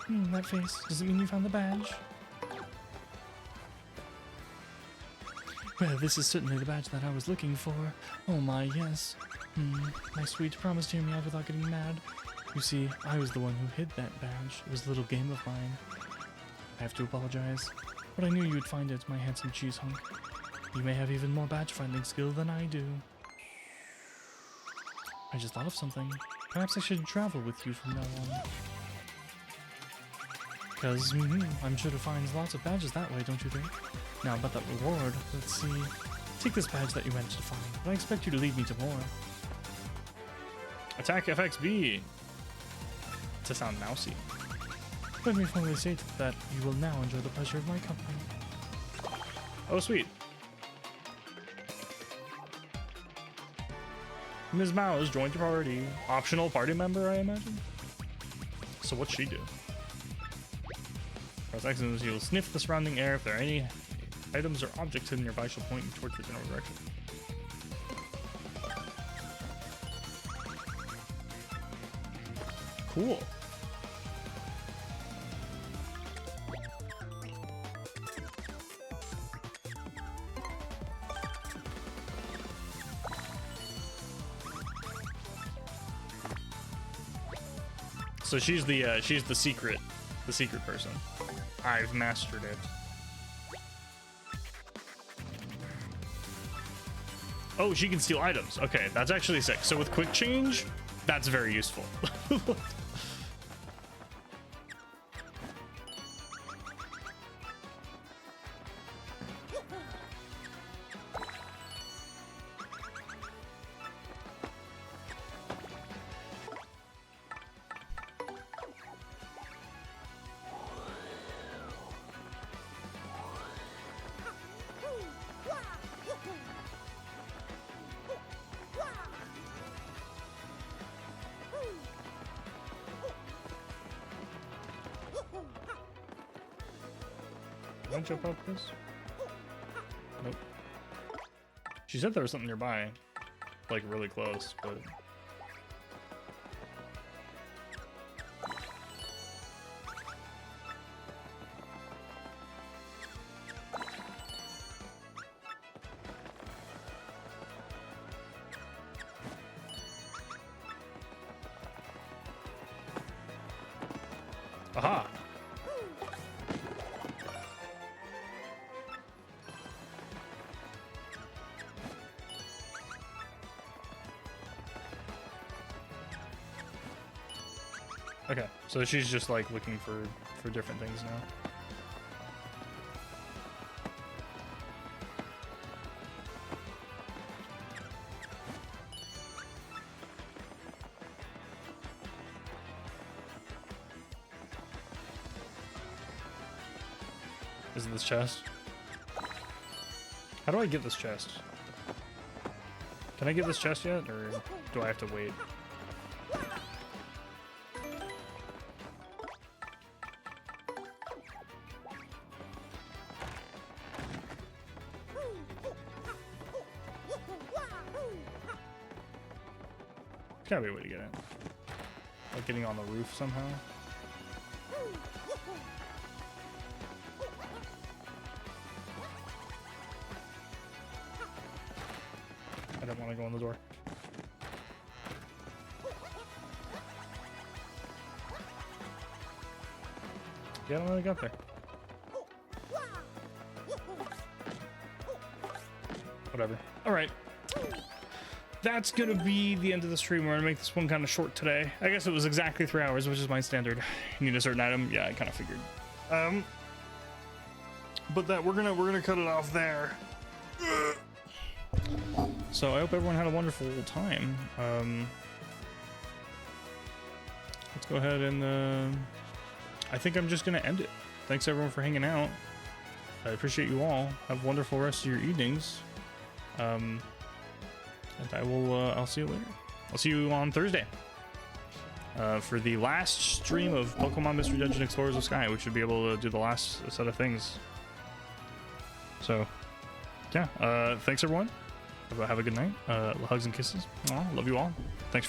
That face. Does it mean you found the badge? Well, this is certainly the badge that I was looking for. Oh my, yes. My sweet promise to hear me out without getting mad. You see, I was the one who hid that badge. It was a little game of mine. I have to apologize. But I knew you'd find it, my handsome cheese hunk. You may have even more badge finding skill than I do. I just thought of something. Perhaps I should travel with you from now on. Because, I'm sure to find lots of badges that way, don't you think? Now, about that reward, let's see. Take this badge that you managed to find, but I expect you to lead me to more. Attack FXB! To sound mousy. Let me formally state that you will now enjoy the pleasure of my company. Oh, sweet. Ms. Mao has joined your party. Optional party member, I imagine? So what's she do? Press X and you'll sniff the surrounding air. If there are any items or objects hidden nearby, she'll point you towards the general direction. Cool. So she's the secret person. I've mastered it. Oh, she can steal items. Okay, that's actually sick. So with quick change, that's very useful. Can I jump up this? Nope. She said there was something nearby. Like, really close, but... Aha! Okay, so she's just like looking for different things now. Is it this chest? How do I get this chest? Can I get this chest yet, or do I have to wait? gotta be a way to get in. Like getting on the roof somehow. I don't want to go in the door. Yeah, I don't really got there. Whatever. All right. That's gonna be the end of the stream. We're gonna make this one kind of short today. I guess it was exactly 3 hours, which is my standard. Need a certain item. Yeah, I kind of figured. But that we're gonna cut it off there. So I hope everyone had a wonderful time. Let's go ahead and I think I'm just gonna end it. Thanks everyone for hanging out. I appreciate you all. Have a wonderful rest of your evenings. And I will I'll see you later. I'll see you on Thursday for the last stream of Pokemon Mystery Dungeon Explorers of Sky. We should be able to do the last set of things. So yeah, thanks everyone. Have a good night. Hugs and kisses. Aw, love you all. Thanks for the